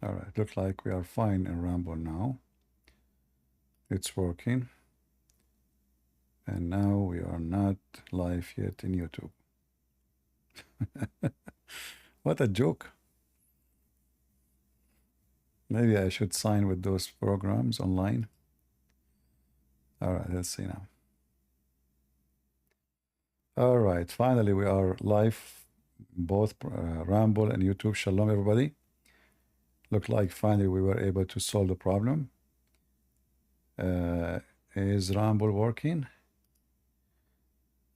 All right, looks like we are fine in Ramble now. It's working. And now we are not live yet in YouTube. What a joke. Maybe I should sign with those programs online. All right, let's see now. All right, finally we are live, both Ramble and YouTube. Shalom, everybody. Look like finally we were able to solve the problem. Is Ramble working?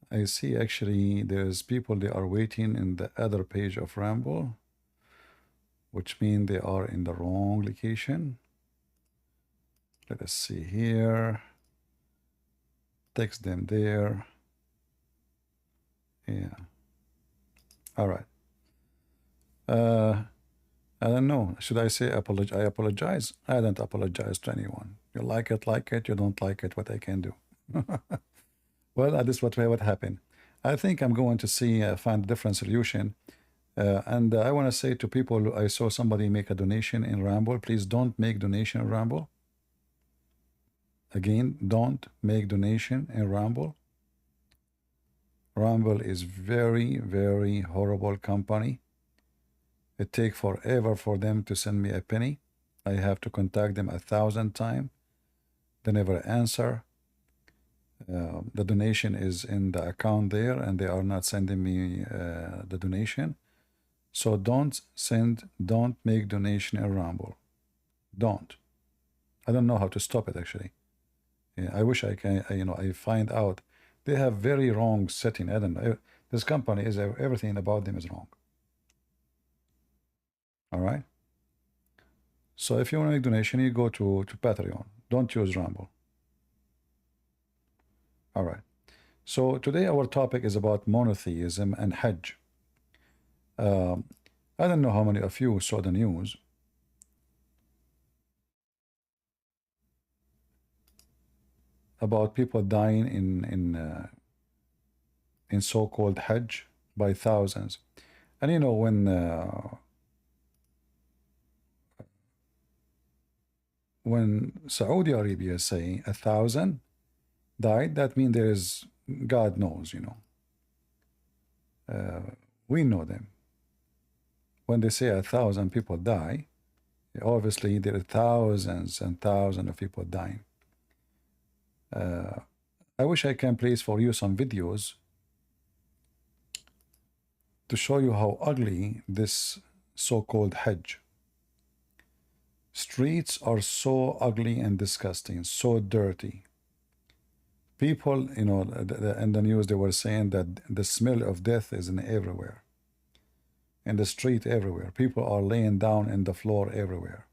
I see actually there's people, they are waiting in the other page of Ramble, which means they are in the wrong location. Let us see here. Text them there. Yeah. All right. I don't know. Should I say I apologize? I don't apologize to anyone. You like it, like it. You don't like it, what I can do. Well, that is what happened. I think I'm going to find a different solution. And I want to say to people, I saw somebody make a donation in Ramble. Please don't make donation in Ramble. Again, don't make donation in Ramble. Ramble is very, very horrible company. It takes forever for them to send me a penny. I have to contact them 1,000 times. They never answer. The donation is in the account there, and they are not sending me the donation. So don't make donation in Ramble. Don't. I don't know how to stop it actually. Yeah, I wish I can. I find out. They have very wrong setting. I don't know. This company is everything about them is wrong. All right. So if you want to make donation, you go to Patreon. Don't use Ramble. All right. So today our topic is about monotheism and Hajj. I don't know how many of you saw the news. About people dying in so-called Hajj by thousands. And you know, when Saudi Arabia is saying 1,000 died, that means there is, God knows, we know them. When they say 1,000 people die, obviously there are thousands and thousands of people dying. I wish I can place for you some videos to show you how ugly this so-called Hajj. Streets are so ugly and disgusting, so dirty. People, in the news they were saying that the smell of death is everywhere. In the street everywhere. People are laying down in the floor everywhere.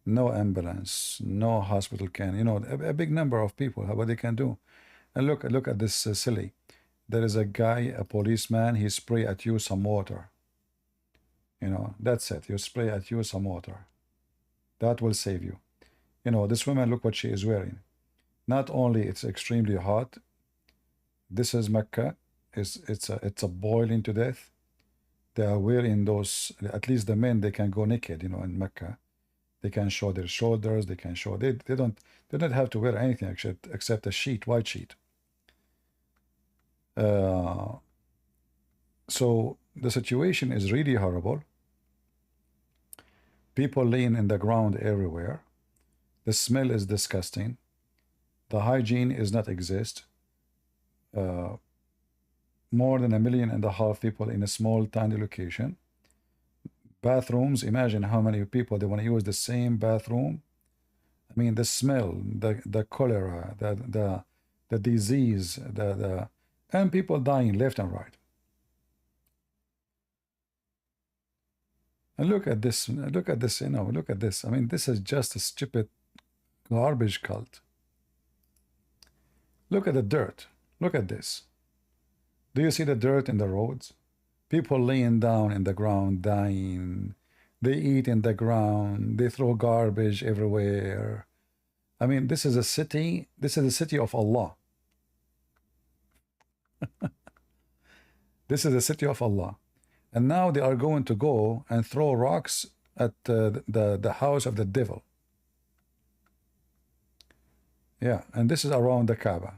No ambulance, no hospital can, a big number of people, what they can do. And look at this silly. There is a guy, a policeman, he spray at you some water. That's it. You spray at you some water. That will save you. This woman, look what she is wearing. Not only it's extremely hot, this is Mecca. It's a boiling to death. They are wearing those, at least the men, they can go naked, in Mecca. They can show their shoulders, they can show, they don't have to wear anything except a sheet, white sheet. So the situation is really horrible. People laying in the ground everywhere. The smell is disgusting. The hygiene is not exist. More than 1.5 million people in a small, tiny location. Bathrooms, imagine how many people they want to use the same bathroom. I mean, the smell, the cholera, the disease, and people dying left and right. And look at this, look at this. I mean, this is just a stupid garbage cult. Look at the dirt. Look at this. Do you see the dirt in the roads? People laying down in the ground, dying. They eat in the ground. They throw garbage everywhere. I mean, this is a city. This is a city of Allah. This is the city of Allah. And now they are going to go and throw rocks at the house of the devil. Yeah, and this is around the Kaaba.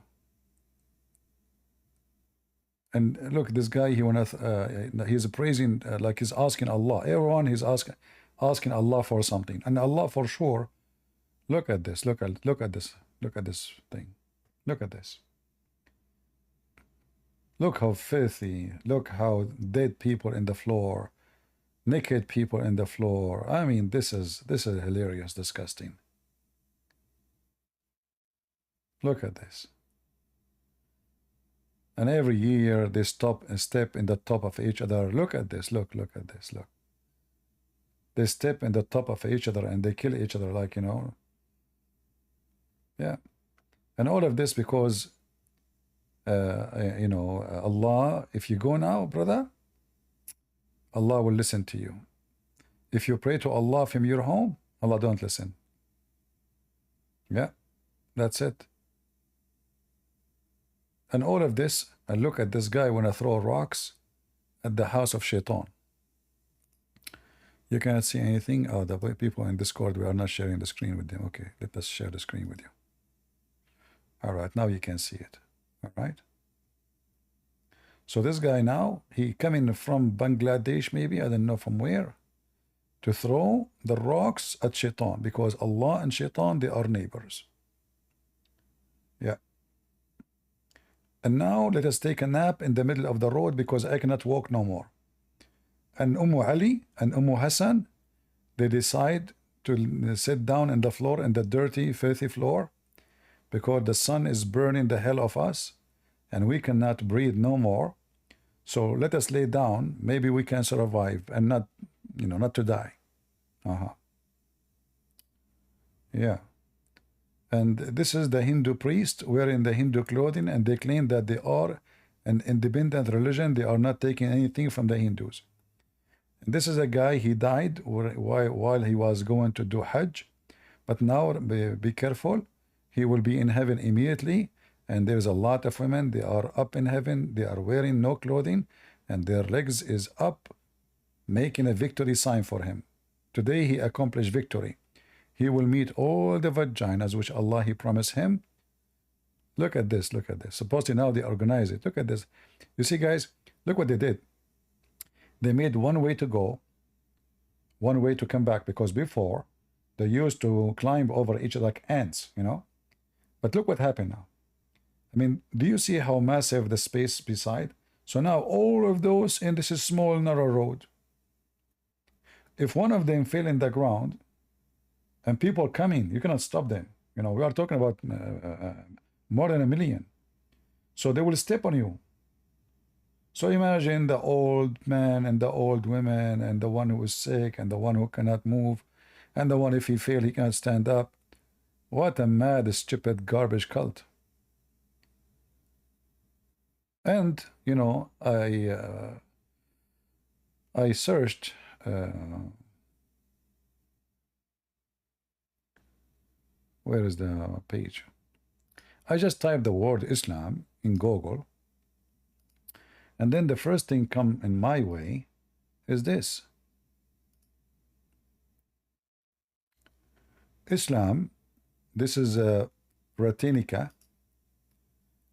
And look, this guy, he's praising, like he's asking Allah. Everyone, he's asking Allah for something, and Allah for sure. Look at this. Look at this. Look at this thing. Look at this. Look how filthy. Look how dead people in the floor, naked people in the floor. I mean, this is hilarious, disgusting. Look at this. And every year they step in the top of each other. Look at this. Look at this. Look. They step in the top of each other and they kill each other, like, you know. Yeah. And all of this because, you know, Allah, if you go now, brother, Allah will listen to you. If you pray to Allah from your home, Allah don't listen. Yeah. That's it. And all of this, and look at this guy when I throw rocks at the house of Shaitan. You cannot see anything. Oh, the people in Discord, we are not sharing the screen with them. Okay, let us share the screen with you. All right, now you can see it. All right. So this guy now, he coming from Bangladesh, maybe, I don't know from where, to throw the rocks at Shaitan, because Allah and Shaitan, they are neighbors. Yeah. And now let us take a nap in the middle of the road because I cannot walk no more. And Ali and Hassan, they decide to sit down in the floor, in the dirty, filthy floor, because the sun is burning the hell of us and we cannot breathe no more. So let us lay down. Maybe we can survive and not, you know, not to die. Yeah. And this is the Hindu priest wearing the Hindu clothing, and they claim that they are an independent religion. They are not taking anything from the Hindus. And this is a guy, he died while he was going to do Hajj. But now, be careful, he will be in heaven immediately. And there's a lot of women, they are up in heaven, they are wearing no clothing, and their legs is up, making a victory sign for him. Today he accomplished victory. He will meet all the vaginas which Allah he promised him. Look at this, look at this. Supposedly now they organize it. Look at this. You see, guys, look what they did. They made one way to go, one way to come back, because before they used to climb over each other like ants, you know. But look what happened now. I mean, do you see how massive the space beside? So now all of those in this small narrow road. If one of them fell in the ground, and people coming, you cannot stop them. You know, we are talking about more than 1 million. So they will step on you. So imagine the old man and the old women and the one who is sick and the one who cannot move and the one, if he fail, he cannot stand up. What a mad, stupid, garbage cult. And, you know, I searched where is the page? I just typed the word Islam in Google, and then the first thing come in my way is this. Islam, this is a Ratinica.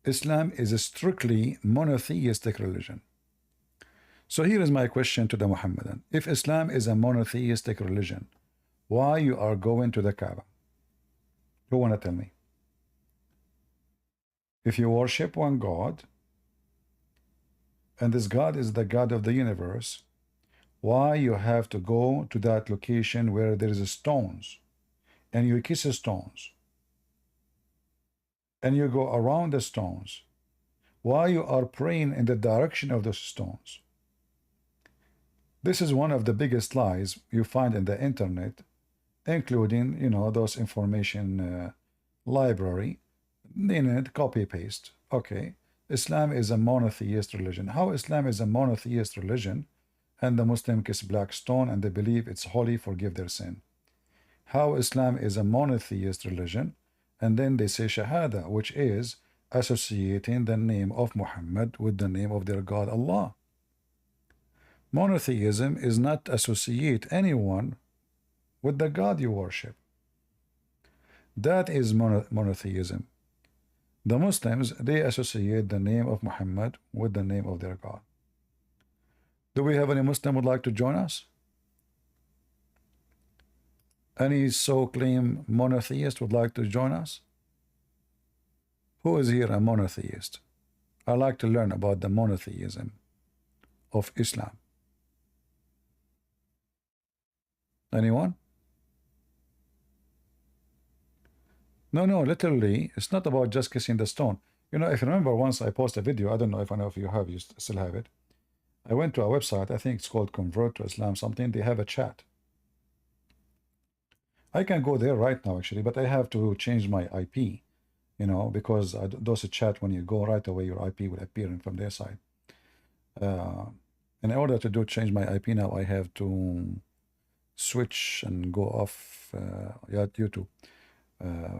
Islam is a strictly monotheistic religion. So here is my question to the Muhammadan. If Islam is a monotheistic religion, why you are going to the Kaaba? Who want to tell me? If you worship one God, and this God is the God of the universe, why you have to go to that location where there is stones, and you kiss the stones, and you go around the stones? Why you are praying in the direction of those stones? This is one of the biggest lies you find in the internet, including, you know, those information library, in it, copy paste. Okay, Islam is a monotheist religion. How Islam is a monotheist religion, and the Muslim kiss black stone and they believe it's holy, forgive their sin? How Islam is a monotheist religion, and then they say Shahada, which is associating the name of Muhammad with the name of their God Allah. Monotheism is not associate anyone with the God you worship. That is monotheism. The Muslims, they associate the name of Muhammad with the name of their God. Do we have any Muslim would like to join us? Any so-claim monotheist would like to join us? Who is here a monotheist? I like to learn about the monotheism of Islam. Anyone? No, literally, it's not about just kissing the stone. You know, if you remember, once I posted a video, I don't know if any of you have, you still have it. I went to a website, I think it's called Convert to Islam something, they have a chat. I can go there right now actually, but I have to change my IP, you know, because those chat, when you go right away, your IP will appear from their side. In order to change my IP now, I have to switch and go off YouTube.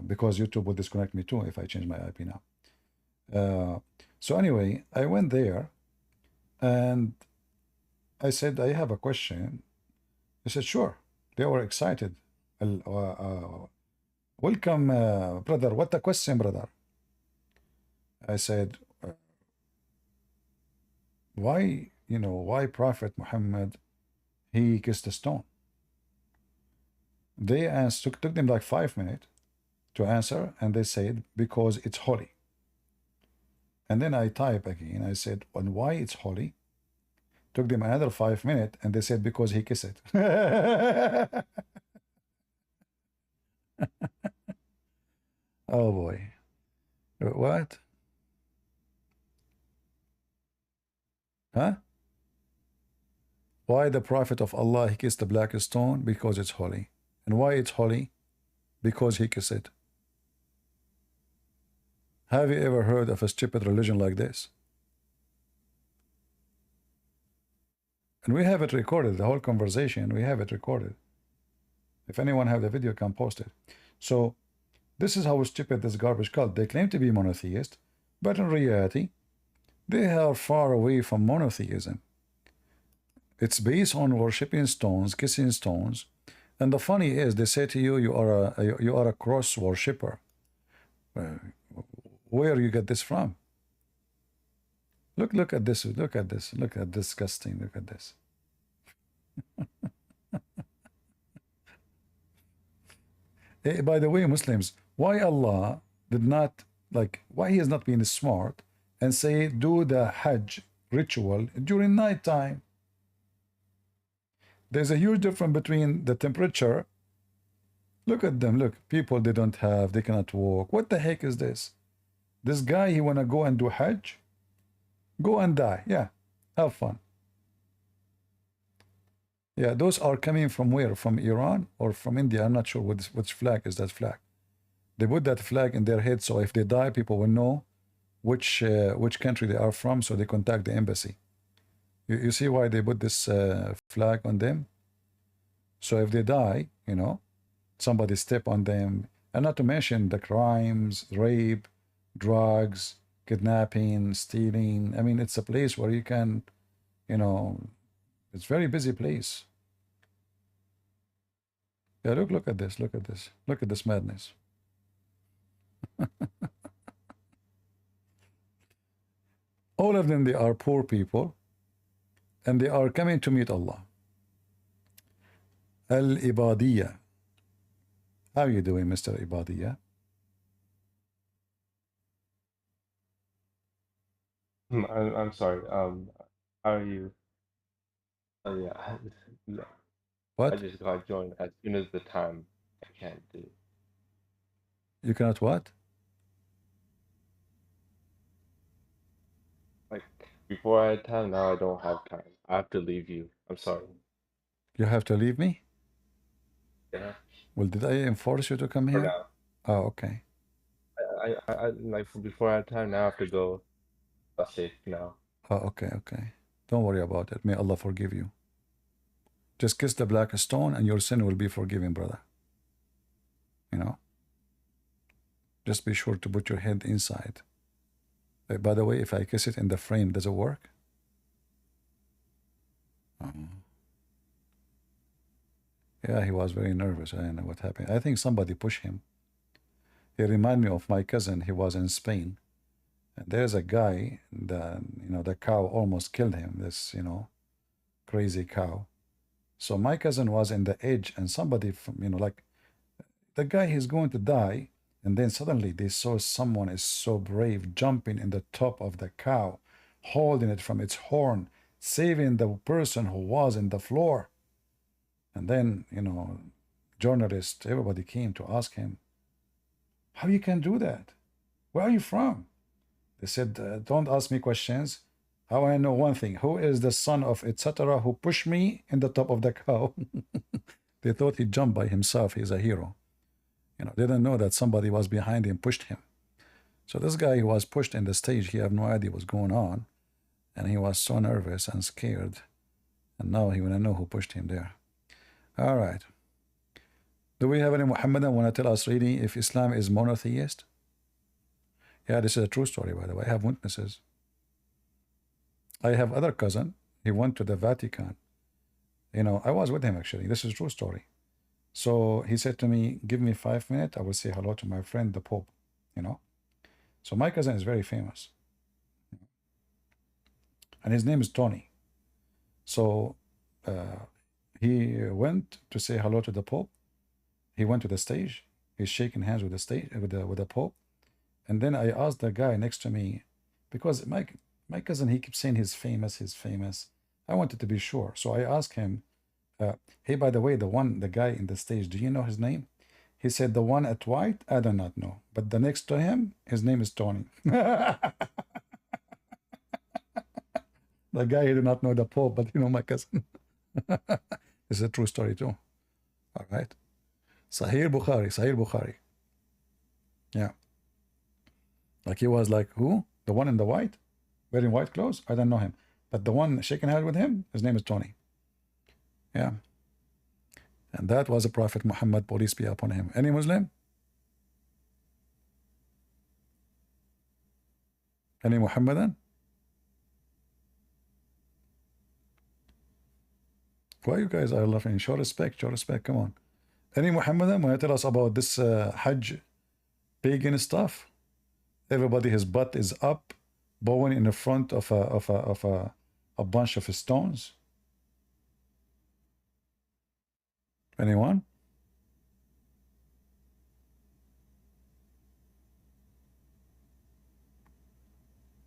Because YouTube will disconnect me too if I change my IP now. So anyway, I went there and I said, I have a question. They said, sure. They were excited. Welcome, brother. What the question, brother? I said, why, you know, why Prophet Muhammad, he kissed a stone? They took them like 5 minutes to answer, and they said, because it's holy. And then I type again, I said, and why it's holy? Took them another 5 minutes, and they said, because he kissed it. Oh boy. What? Huh? Why the Prophet of Allah, he kissed the black stone? Because it's holy. And why it's holy? Because he kissed it. Have you ever heard of a stupid religion like this? And we have it recorded, the whole conversation, we have it recorded. If anyone have the video, can post it. So this is how stupid this garbage cult. They claim to be monotheist, but in reality, they are far away from monotheism. It's based on worshipping stones, kissing stones. And the funny is, they say to you, you are a cross worshipper. Where you get this from? Look at this, look at this, look at disgusting, look at this. By the way, Muslims, why Allah did not, like, why he has not been smart and say, do the Hajj ritual during night time? There's a huge difference between the temperature. Look at them, look, people they don't have, they cannot walk. What the heck is this? This guy, he wanna go and do Hajj? Go and die, yeah, have fun. Yeah, those are coming from where? From Iran or from India? I'm not sure which flag is that flag. They put that flag in their head, so if they die, people will know which country they are from, so they contact the embassy. You see why they put this flag on them? So if they die, you know, somebody step on them, and not to mention the crimes, rape, drugs, kidnapping, stealing. I mean, it's a place where you can, you know, it's very busy place. Yeah, look at this, look at this, look at this madness. All of them, they are poor people, and they are coming to meet Allah. Al-Ibadiyya. How are you doing, Mr. Ibadiyya? I'm sorry. How are you? Oh yeah, I What? just got joined as soon as the time. I can't do. You cannot what? Like before I had time, now I don't have time. I have to leave you. I'm sorry. You have to leave me? Yeah. Well, did I enforce you to come For here? now. Oh, okay. I like before I had time. Now I have to go. That's it now. Oh, okay, okay. Don't worry about it. May Allah forgive you. Just kiss the black stone and your sin will be forgiven, brother. You know? Just be sure to put your head inside. By the way, if I kiss it in the frame, does it work? Yeah, he was very nervous. I don't know what happened. I think somebody pushed him. He reminded me of my cousin. He was in Spain. And there's a guy, the cow almost killed him, this, crazy cow. So my cousin was in the edge, and somebody from, like the guy is going to die, and then suddenly they saw someone is so brave jumping in the top of the cow, holding it from its horn, saving the person who was in the floor. And then, journalists, everybody came to ask him, how you can do that? Where are you from? They said, don't ask me questions. I want to know one thing. Who is the son of etc. who pushed me in the top of the cow? They thought he jumped by himself. He's a hero. They didn't know that somebody was behind him, pushed him. So this guy who was pushed in the stage, he had no idea what's going on. And he was so nervous and scared. And now he want to know who pushed him there. All right. Do we have any Muhammadan want to tell us really if Islam is monotheist? Yeah, this is a true story, by the way. I have witnesses. I have other cousin. He went to the Vatican. I was with him actually. This is a true story. So he said to me, give me 5 minutes. I will say hello to my friend, the Pope. So my cousin is very famous. And his name is Tony. So he went to say hello to the Pope. He went to the stage. He's shaking hands with the stage with the Pope. And then I asked the guy next to me, because my cousin, he keeps saying he's famous. I wanted to be sure. So I asked him, hey, by the way, the guy in the stage, do you know his name? He said, the one at white, I do not know. But the next to him, his name is Tony. The guy, he did not know the Pope, but my cousin. This is a true story too. All right. Sahih Bukhari. Yeah. Like he was like, who? The one in the white? Wearing white clothes? I don't know him. But the one shaking hands with him, his name is Tony. Yeah. And that was the Prophet Muhammad, peace be upon him. Any Muslim? Any Muhammadan? Why you guys are laughing? Show respect, come on. Any Muhammadan want to tell us about this Hajj pagan stuff? Everybody, his butt is up, bowing in the front of a bunch of stones. Anyone?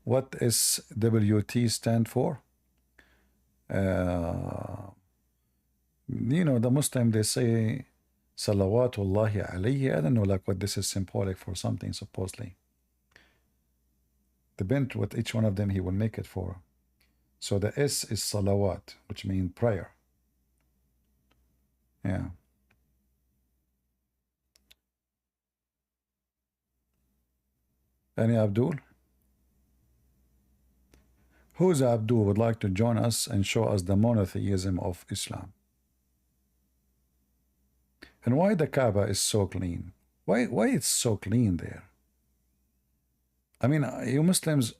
What does WT stand for? The Muslim, they say Salawatullahi alayhi. I don't know like what this is symbolic for something supposedly. Depends what each one of them he will make it for. So the S is salawat, which means prayer. Yeah. Any Abdul? Who's Abdul would like to join us and show us the monotheism of Islam? And why the Kaaba is so clean? Why it's so clean there? I mean, you Muslims,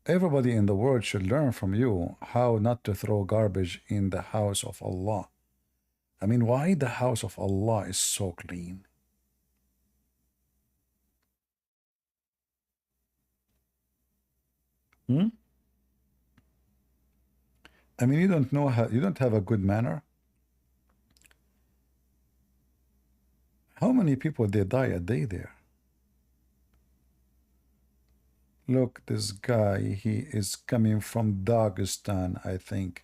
everybody in the world should learn from you how not to throw garbage in the house of Allah. I mean, why the house of Allah is so clean? I mean, you don't know how, you don't have a good manner. How many people they die a day there? Look, this guy, he is coming from Dagestan, I think.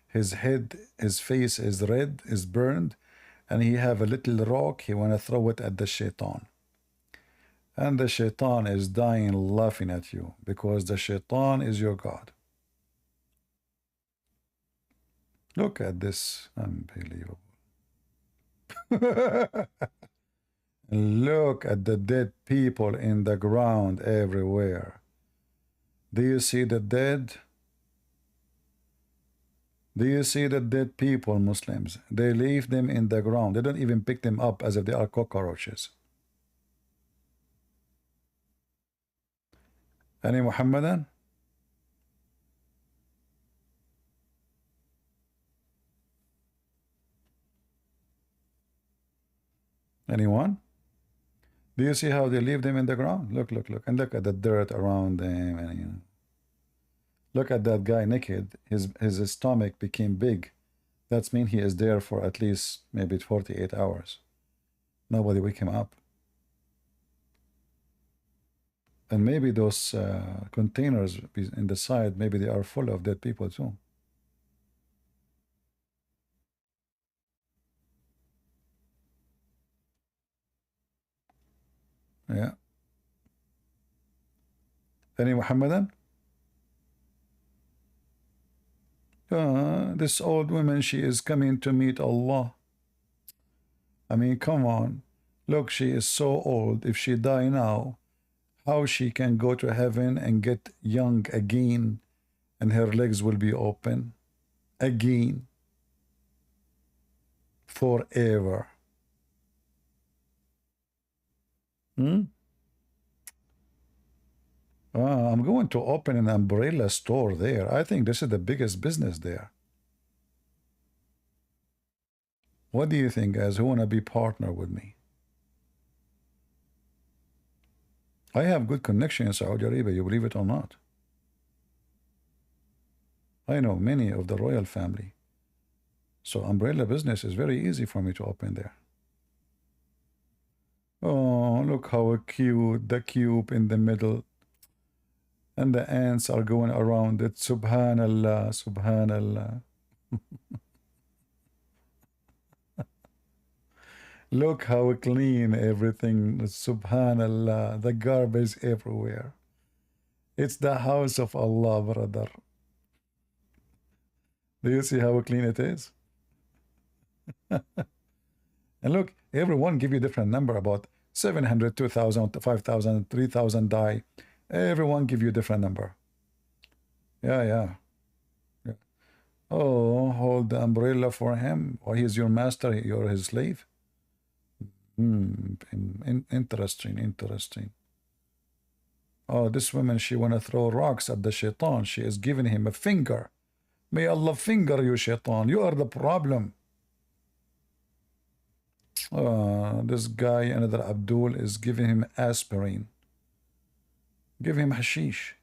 His head, his face is red, is burned, and he have a little rock, he want to throw it at the shaitan. And the shaitan is dying laughing at you, because the shaitan is your God. Look at this, unbelievable. Look at the dead people in the ground everywhere. Do you see the dead? Do you see the dead people, Muslims? They leave them in the ground. They don't even pick them up as if they are cockroaches. Any Muhammadan? Do you see how they leave them in the ground? Look, look, look, and look at the dirt around them, and you know, look at that guy naked. His stomach became big. That means he is there for at least maybe 48 hours. Nobody wake him up. And maybe those containers in the side, maybe they are full of dead people too. Yeah. Any Muhammadan? This old woman, she is coming to meet Allah. I mean, come on. Look, she is so old. If she die now, how she can go to heaven and get young again, and her legs will be open again forever. I'm going to open an umbrella store there. I think this is the biggest business there. What do you think, guys? Who want to be partner with me? I have good connection in Saudi Arabia, you believe it or not. I know many of the royal family. So umbrella business is very easy for me to open there. Oh, look how cute, the cube in the middle. And the ants are going around it. Subhanallah, Subhanallah. Look how clean everything. Subhanallah. The garbage everywhere. It's the house of Allah, brother. Do you see how clean it is? And look, everyone give you different number, about 700, 2,000, 5,000, 3,000 die. Everyone give you different number. Yeah. Oh, hold the umbrella for him. Or he's your master, you're his slave. Interesting. Oh, this woman, she want to throw rocks at the shaitan. She is giving him a finger. May Allah finger you, shaitan. You are the problem. This guy, another Abdul, is giving him aspirin. Give him hashish.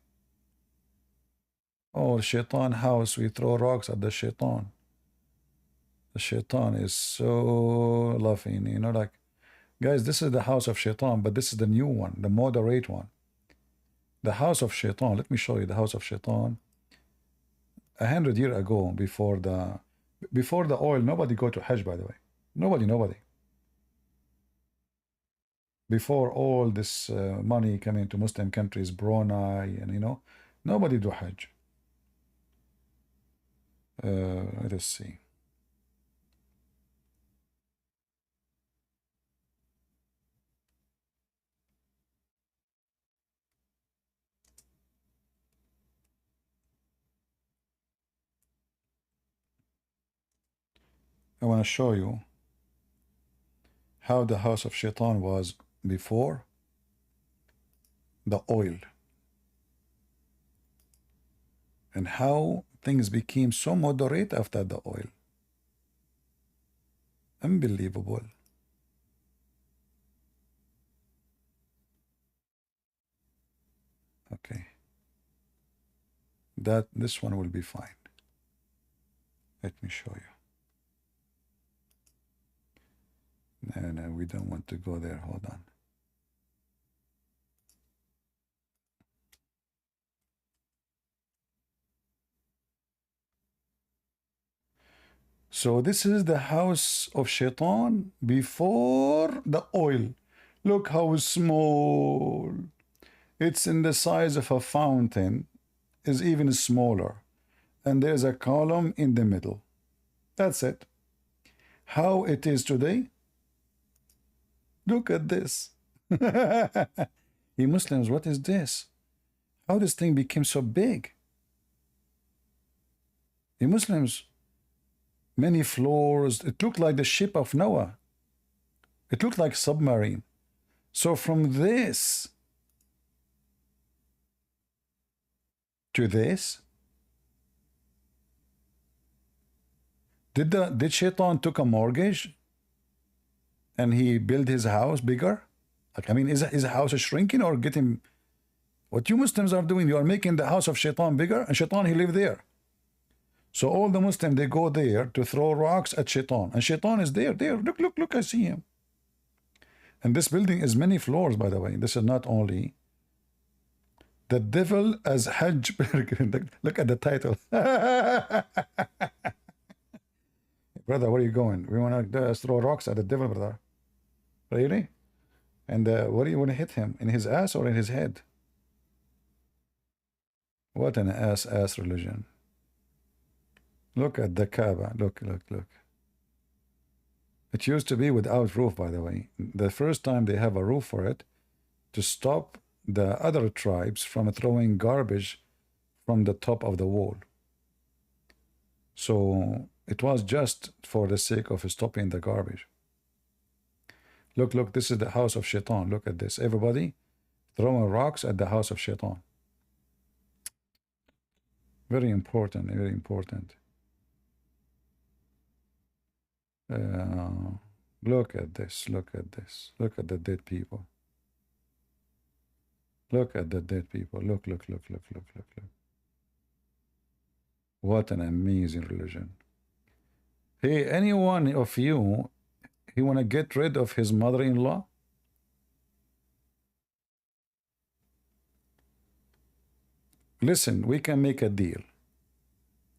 Oh, shaitan house, we throw rocks at the shaitan. The shaitan is so laughing, you know, like, guys, this is the house of shaitan, but this is the new one, the moderate one. The house of shaitan, let me show you the house of shaitan. 100 years ago, before the oil, nobody go to Hajj, by the way. Nobody. Before all this money coming to Muslim countries, Brunei, and you know, nobody do Hajj. Let us see. I want to show you how the house of shaitan was before the oil, and how things became so moderate after the oil. Unbelievable. Okay. This one will be fine. Let me show you. No, we don't want to go there. Hold on. So this is the house of shaitan before the oil. Look how small. It's in the size of a fountain, is even smaller. And there's a column in the middle. That's it. How it is today? Look at this. You Muslims, what is this? How this thing became so big? You Muslims, many floors. It looked like the ship of Noah. It looked like submarine. So from this to this, did Shaitan took a mortgage and he built his house bigger? Like, I mean, is a house shrinking or getting? What you Muslims are doing, you are making the house of Shaitan bigger, and Shaitan, he live there. So all the Muslims, they go there to throw rocks at Shaitan, and Shaitan is there. Look, I see him. And this building is many floors, by the way. This is not only the devil as Hajj. Look at the title. Brother, where are you going? We want to throw rocks at the devil, brother. Really? And what do you want to hit him? In his ass or in his head? What an ass religion. Look at the Kaaba. Look. It used to be without roof, by the way. The first time they have a roof for it to stop the other tribes from throwing garbage from the top of the wall. So it was just for the sake of stopping the garbage. Look, this is the house of Shaitan. Look at this. Everybody throwing rocks at the house of Shaitan. Very important, very important. Look at this. Look at the dead people. Look at the dead people. Look. What an amazing religion. Hey, any one of you, he want to get rid of his mother-in-law? Listen, we can make a deal.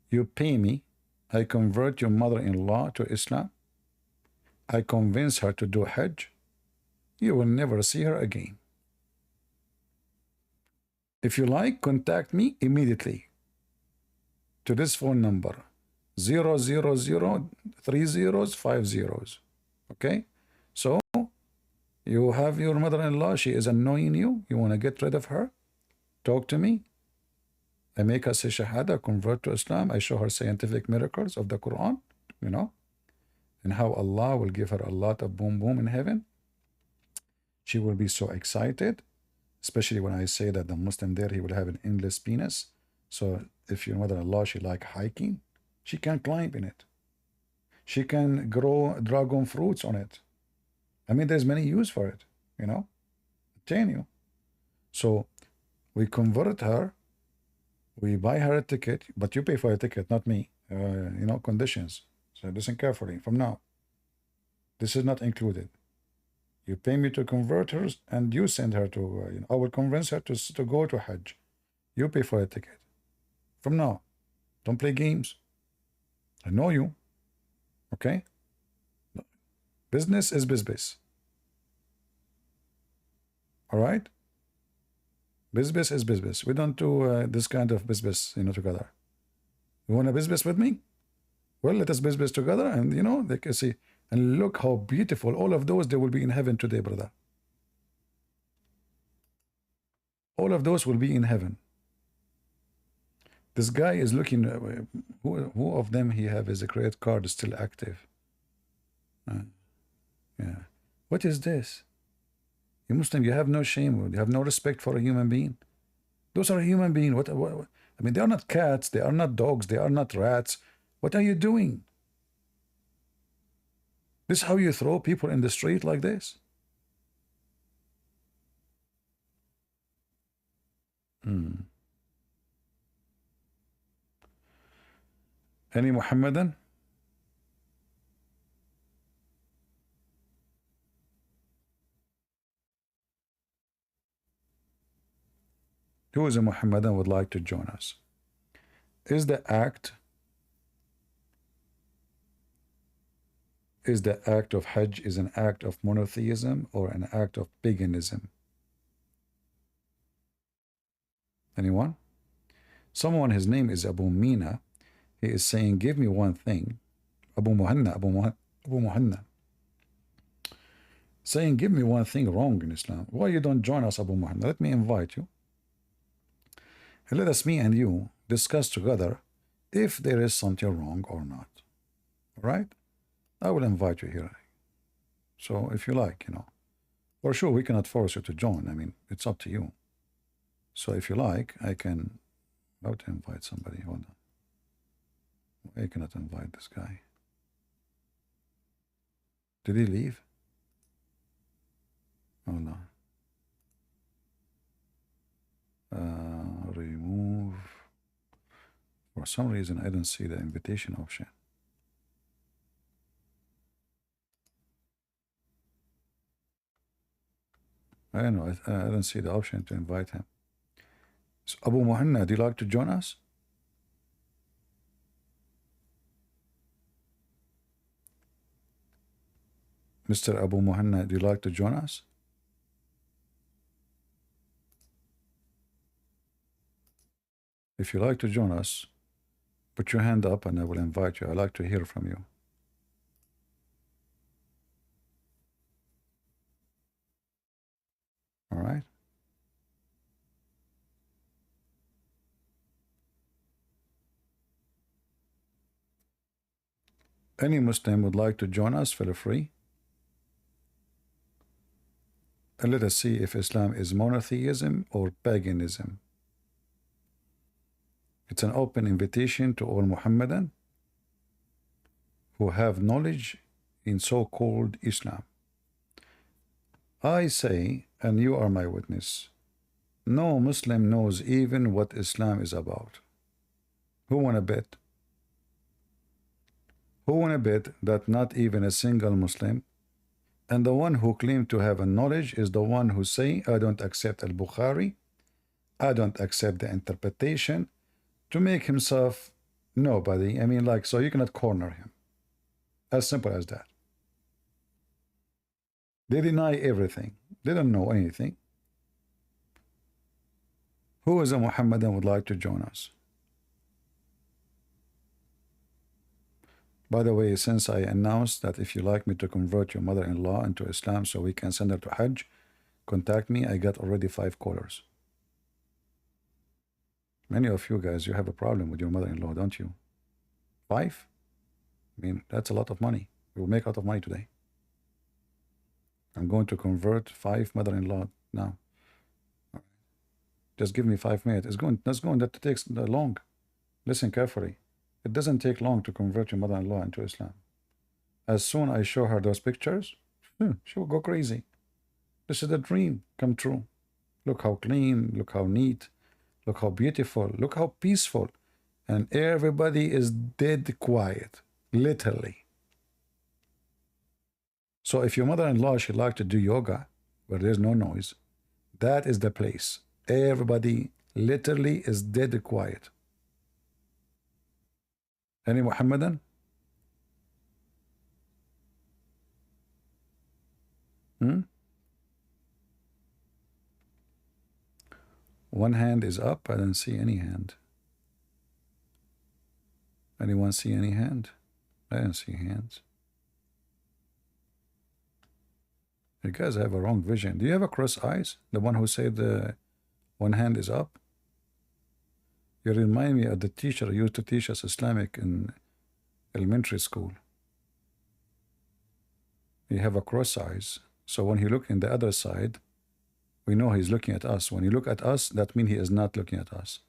You pay me, I convert your mother-in-law to Islam, I convince her to do Hajj, you will never see her again. If you like, contact me immediately to this phone number, 0003050. Okay? So, you have your mother-in-law, she is annoying you, you want to get rid of her, talk to me. I make her say Shahada, convert to Islam. I show her scientific miracles of the Quran, you know, and how Allah will give her a lot of boom in heaven. She will be so excited, especially when I say that the Muslim there, he will have an endless penis. So if your mother-in-law, she like hiking, she can climb in it. She can grow dragon fruits on it. I mean, there's many use for it, you know, I'm telling you. So we convert her. We buy her a ticket, but you pay for a ticket, not me. You know, conditions. So listen carefully. From now, this is not included. You pay me to convert her, and you send her to. You know, I will convince her to go to Hajj. You pay for a ticket. From now, don't play games. I know you. Okay. Business is business. All right. Business is business. We don't do this kind of business, you know, together. You want a business with me? Well, let us business together, and you know, they can see. And look how beautiful all of those. They will be in heaven today, brother. All of those will be in heaven. This guy is looking. Who of them he have his credit card is still active? Yeah. What is this? You Muslim, you have no shame. You have no respect for a human being. Those are human beings. What? I mean, they are not cats. They are not dogs. They are not rats. What are you doing? This is how you throw people in the street like this? Any Muhammadan? Who is a Muhammadan would like to join us? Is the act of Hajj is an act of monotheism or an act of paganism? Anyone? Someone, his name is Abu Mina. He is saying, give me one thing. Abu Muhanna. Saying, give me one thing wrong in Islam. Why you don't join us, Abu Muhammad? Let me invite you. And let us, me and you, discuss together if there is something wrong or not. All right? I will invite you here. So if you like, you know. For sure, we cannot force you to join. I mean, it's up to you. So if you like, I can... How to invite somebody? Hold on. I cannot invite this guy. Did he leave? Hold on. Remove. For some reason, I don't see the invitation option. I don't know. I don't see the option to invite him. So, Abu Muhammad, do you like to join us? Mr. Abu Muhammad, do you like to join us? If you like to join us, put your hand up and I will invite you. I'd like to hear from you. All right. Any Muslim would like to join us, feel free. And let us see if Islam is monotheism or paganism. It's an open invitation to all Muhammadan who have knowledge in so-called Islam. I say, and you are my witness, no Muslim knows even what Islam is about. Who wanna bet? Who wanna bet that not even a single Muslim, and the one who claimed to have a knowledge is the one who say, I don't accept al-Bukhari, I don't accept the interpretation, to make himself nobody. I mean, like, so you cannot corner him. As simple as that. They deny everything. They don't know anything. Who is a Muhammadan would like to join us? By the way, since I announced that if you like me to convert your mother-in-law into Islam so we can send her to Hajj, contact me. I got already 5 callers. Many of you guys, you have a problem with your mother-in-law, don't you? 5? I mean, that's a lot of money. We will make a lot of money today. I'm going to convert 5 mother-in-law now. Just give me 5 minutes. That takes long. Listen carefully. It doesn't take long to convert your mother-in-law into Islam. As soon as I show her those pictures, she will go crazy. This is a dream come true. Look how clean, look how neat, look how beautiful, look how peaceful. And everybody is dead quiet, literally. So if your mother-in-law, she'd like to do yoga where there's no noise, that is the place. Everybody literally is dead quiet. Any Muhammadan? One hand is up. I don't see any hand. Anyone see any hand? I don't see hands. You guys have a wrong vision. Do you have a cross eyes? The one who said the one hand is up? You remind me of the teacher who used to teach us Islamic in elementary school. You have a cross eyes. So when he look in the other side, we know he's looking at us. When you look at us, that means he is not looking at us.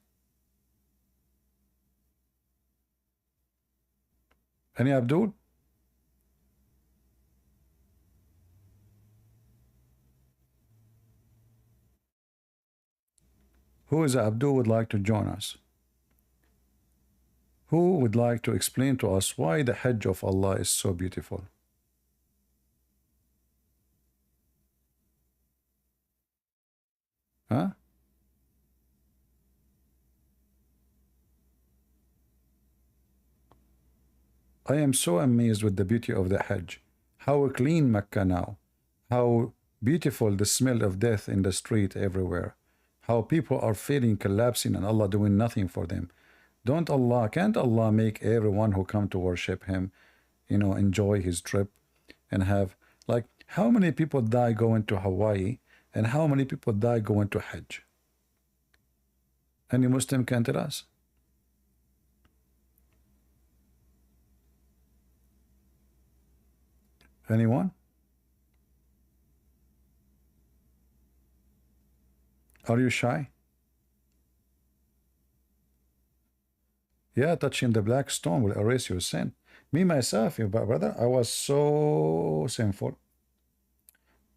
Any Abdul? Who is Abdul would like to join us? Who would like to explain to us why the Hajj of Allah is so beautiful? Huh? I am so amazed with the beauty of the Hajj. How clean Mecca now. How beautiful the smell of death in the street everywhere. How people are feeling collapsing and Allah doing nothing for them. Can't Allah make everyone who come to worship him, enjoy his trip and have, like, how many people die going to Hawaii and how many people die going to Hajj? Any Muslim can tell us? Anyone? Are you shy? Yeah, touching the black stone will erase your sin. Me, myself, brother, I was so sinful.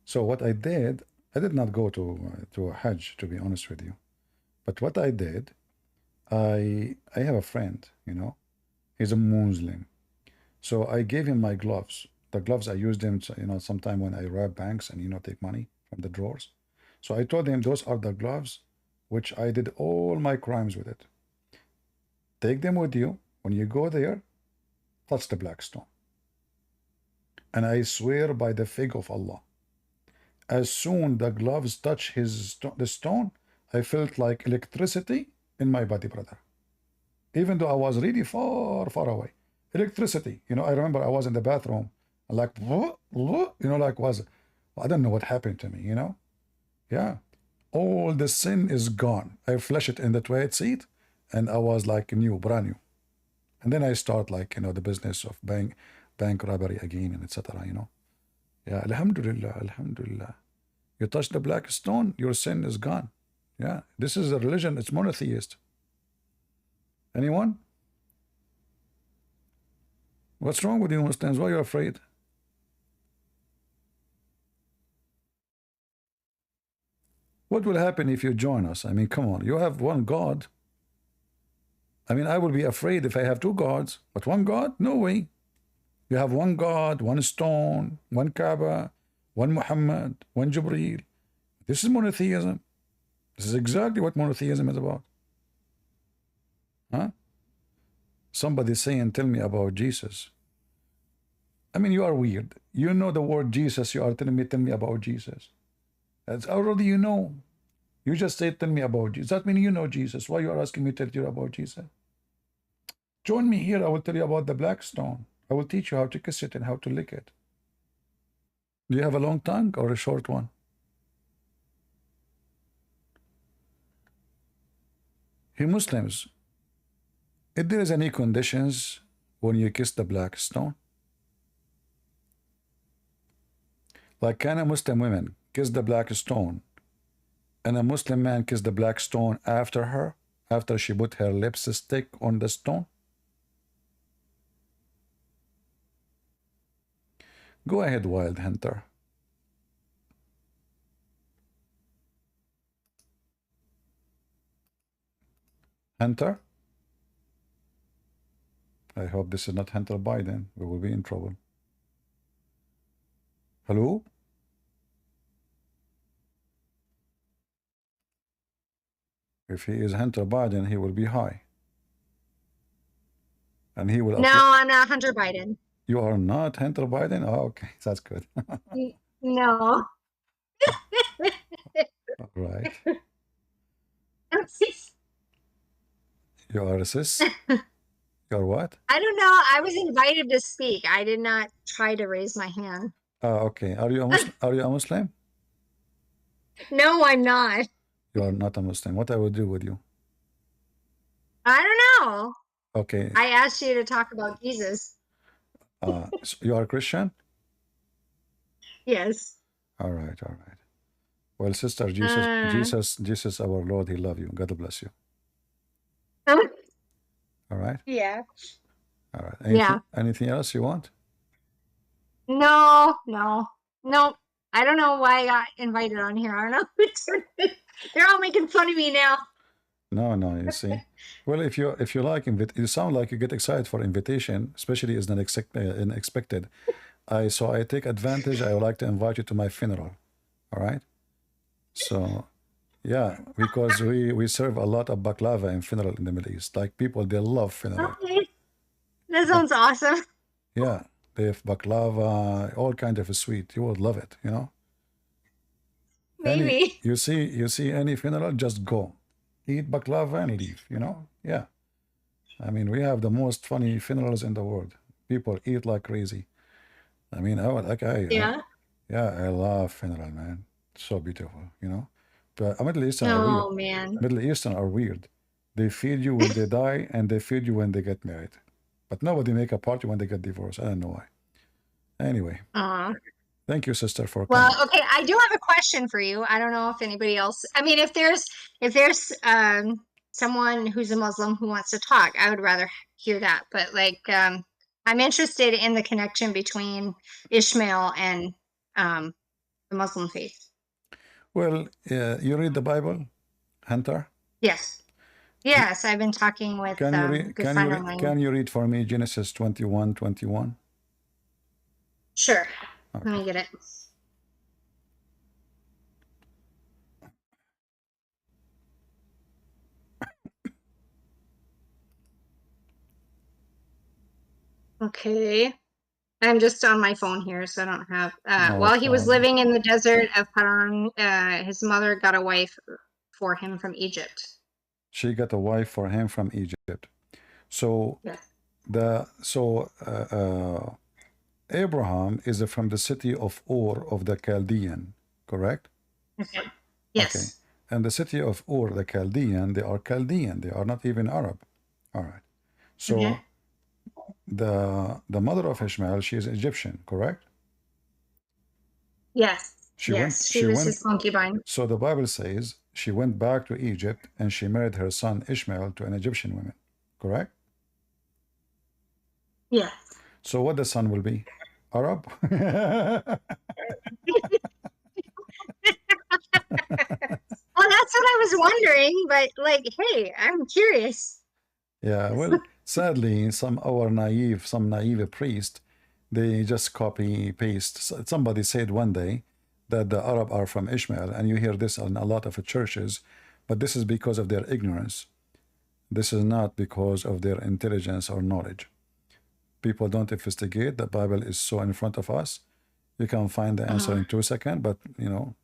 So what I did, I did not go to a Hajj, to be honest with you. But what I did, I have a friend, he's a Muslim. So I gave him my gloves. The gloves I used them, sometime when I rob banks and take money from the drawers. So I told him those are the gloves, which I did all my crimes with it. Take them with you. When you go there, touch the black stone. And I swear by the fig of Allah, as soon the gloves touch the stone, I felt like electricity in my body, brother. Even though I was really far, far away. Electricity. I remember I was in the bathroom, like, I don't know what happened to me, Yeah. All the sin is gone. I flushed it in the toilet seat, and I was like new, brand new. And then I start the business of bank robbery again, and etc. Yeah, alhamdulillah, alhamdulillah. You touch the black stone, your sin is gone. Yeah, this is a religion, it's monotheist. Anyone? What's wrong with you Muslims? Why are you afraid? What will happen if you join us? I mean, come on, you have one God. I mean, I will be afraid if I have two gods, but one God? No way. You have one God, one stone, one Kaaba, one Muhammad, one Jibreel. This is monotheism. This is exactly what monotheism is about. Huh? Somebody saying, tell me about Jesus. I mean, you are weird. You know the word Jesus. You are telling me, tell me about Jesus. That's already you know. You just say, tell me about Jesus. That means you know Jesus. Why you are asking me to tell you about Jesus? Join me here. I will tell you about the black stone. I will teach you how to kiss it and how to lick it. Do you have a long tongue or a short one? Hey Muslims, if there is any conditions when you kiss the black stone, like can a Muslim woman kiss the black stone and a Muslim man kiss the black stone after her, after she put her lipstick on the stone? Go ahead, Wild Hunter. Hunter? I hope this is not Hunter Biden. We will be in trouble. Hello? If he is Hunter Biden, he will be high. And he will... No, I'm not Hunter Biden. You are not Hunter Biden? Oh, okay. That's good. No. All right. You are a cis? You're what? I don't know. I was invited to speak. I did not try to raise my hand. Oh, okay. Are you a Muslim? Are you a Muslim? No, I'm not. You are not a Muslim. What I will do with you? I don't know. Okay. I asked you to talk about Jesus. So you are a Christian? Yes. All right, all right. Well, sister, Jesus, our Lord, He love you. God bless you. All right. Yeah. All right. Anything else you want? No. I don't know why I got invited on here. I don't know. They're all making fun of me now. No, you see. Well, if you like, you sound like you get excited for invitation, especially as unexpected. So I take advantage. I would like to invite you to my funeral. All right. So, yeah, because we serve a lot of baklava in funeral in the Middle East. Like people, they love funeral. Okay. That sounds awesome. Yeah, they have baklava, all kind of a sweet. You would love it, Maybe. You see any funeral, just go. Eat baklava and leave, Yeah. I mean, we have the most funny funerals in the world. People eat like crazy. I mean, Yeah. I love funeral, man. It's so beautiful, But Middle Eastern are Oh, weird. man. Middle Eastern are weird. They feed you when they die, and they feed you when they get married. But nobody make a party when they get divorced. I don't know why. Anyway. Thank you, sister, for coming. Well, okay, I do have a question for you. I don't know if anybody else. I mean, if there's someone who's a Muslim who wants to talk, I would rather hear that. But I'm interested in the connection between Ishmael and the Muslim faith. Well, you read the Bible, Hunter? Yes. Yes, I've been talking with Can you a read? good friend of mine. Can you read for me Genesis 21:21? Sure. Okay. Let me get it. Okay. I'm just on my phone here, so I don't have. No While he was problem. living in the desert of Paran, his mother got a wife for him from Egypt. She got a wife for him from Egypt. So Yes. Abraham is from the city of Ur of the Chaldean, correct? Okay. Okay. Yes. And the city of Ur, the Chaldean, they are Chaldean. They are not even Arab. All right. So Okay. the mother of Ishmael, she is Egyptian, correct? Yes. She Yes. She was his concubine. So the Bible says she went back to Egypt and she married her son Ishmael to an Egyptian woman, correct? Yeah. So what the son will be? Arab? Well, that's what I was wondering, but like, hey, I'm curious. Yeah, well, sadly, some naive priest, they just copy paste. Somebody said one day that the Arab are from Ishmael, and you hear this in a lot of churches, but this is because of their ignorance. This is not because of their intelligence or knowledge. People don't investigate. The Bible is so in front of us. You can find the answer in 2 seconds, but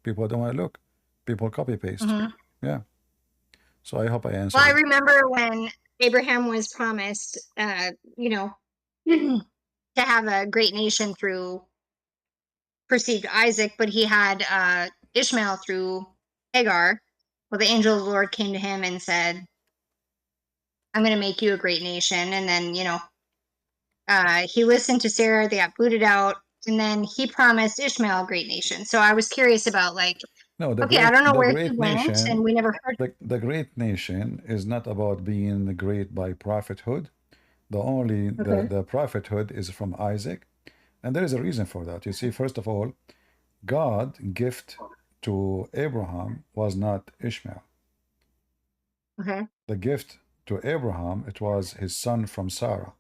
people don't want to look. People copy paste. Yeah. So I hope I answered. Well, I remember when Abraham was promised, to have a great nation through perceived Isaac, but he had Ishmael through Hagar. Well, the angel of the Lord came to him and said, I'm going to make you a great nation. And then, he listened to Sarah, they got booted out, and then he promised Ishmael a great nation. So I was curious about No, I don't know where he great went, nation, and we never heard. the great nation is not about being great by prophethood. The prophethood is from Isaac, and there is a reason for that. You see, first of all, God gift to Abraham was not Ishmael. Okay. The gift to Abraham, it was his son from Sarah.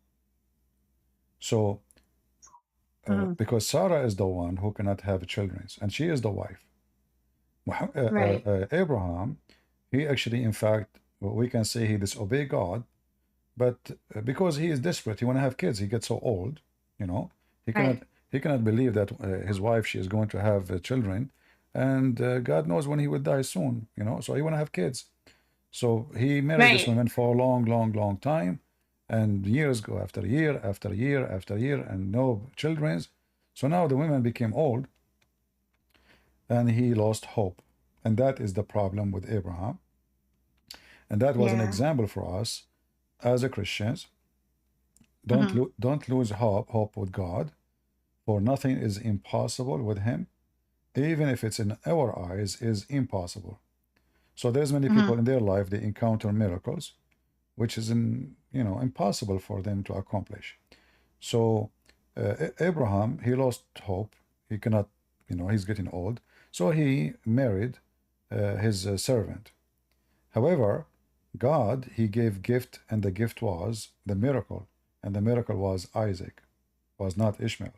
So because Sarah is the one who cannot have children, and she is the wife. Right. Abraham, he actually, in fact, we can say he disobeyed God, but because he is desperate, he want to have kids. He gets so old, he cannot believe that his wife, she is going to have children, and God knows when he will die soon, so he want to have kids. So he married this woman for a long, long, long time, and years go after year after year after year, and no children. So now the woman became old, and he lost hope. And that is the problem with Abraham. And that was an example for us as a Christians. Don't lose hope with God, for nothing is impossible with him, even if it's in our eyes is impossible. So there's many people in their life, they encounter miracles, which is impossible for them to accomplish. So Abraham, he lost hope. He cannot, he's getting old. So he married his servant. However, God, he gave gift, and the gift was the miracle, and the miracle was Isaac, was not Ishmael.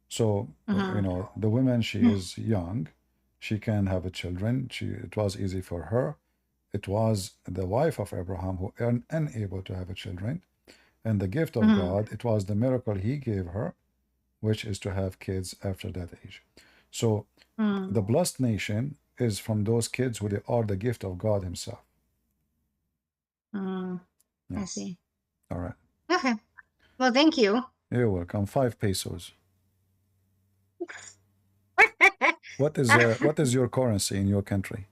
So the woman, she is young, she can have children. It was easy for her. It was the wife of Abraham who unable to have children, and the gift of God, it was the miracle he gave her, which is to have kids after that age. So the blessed nation is from those kids who they are the gift of God himself. I see. All right. Okay. Well, thank you. You're welcome. 5 pesos. What is your currency in your country?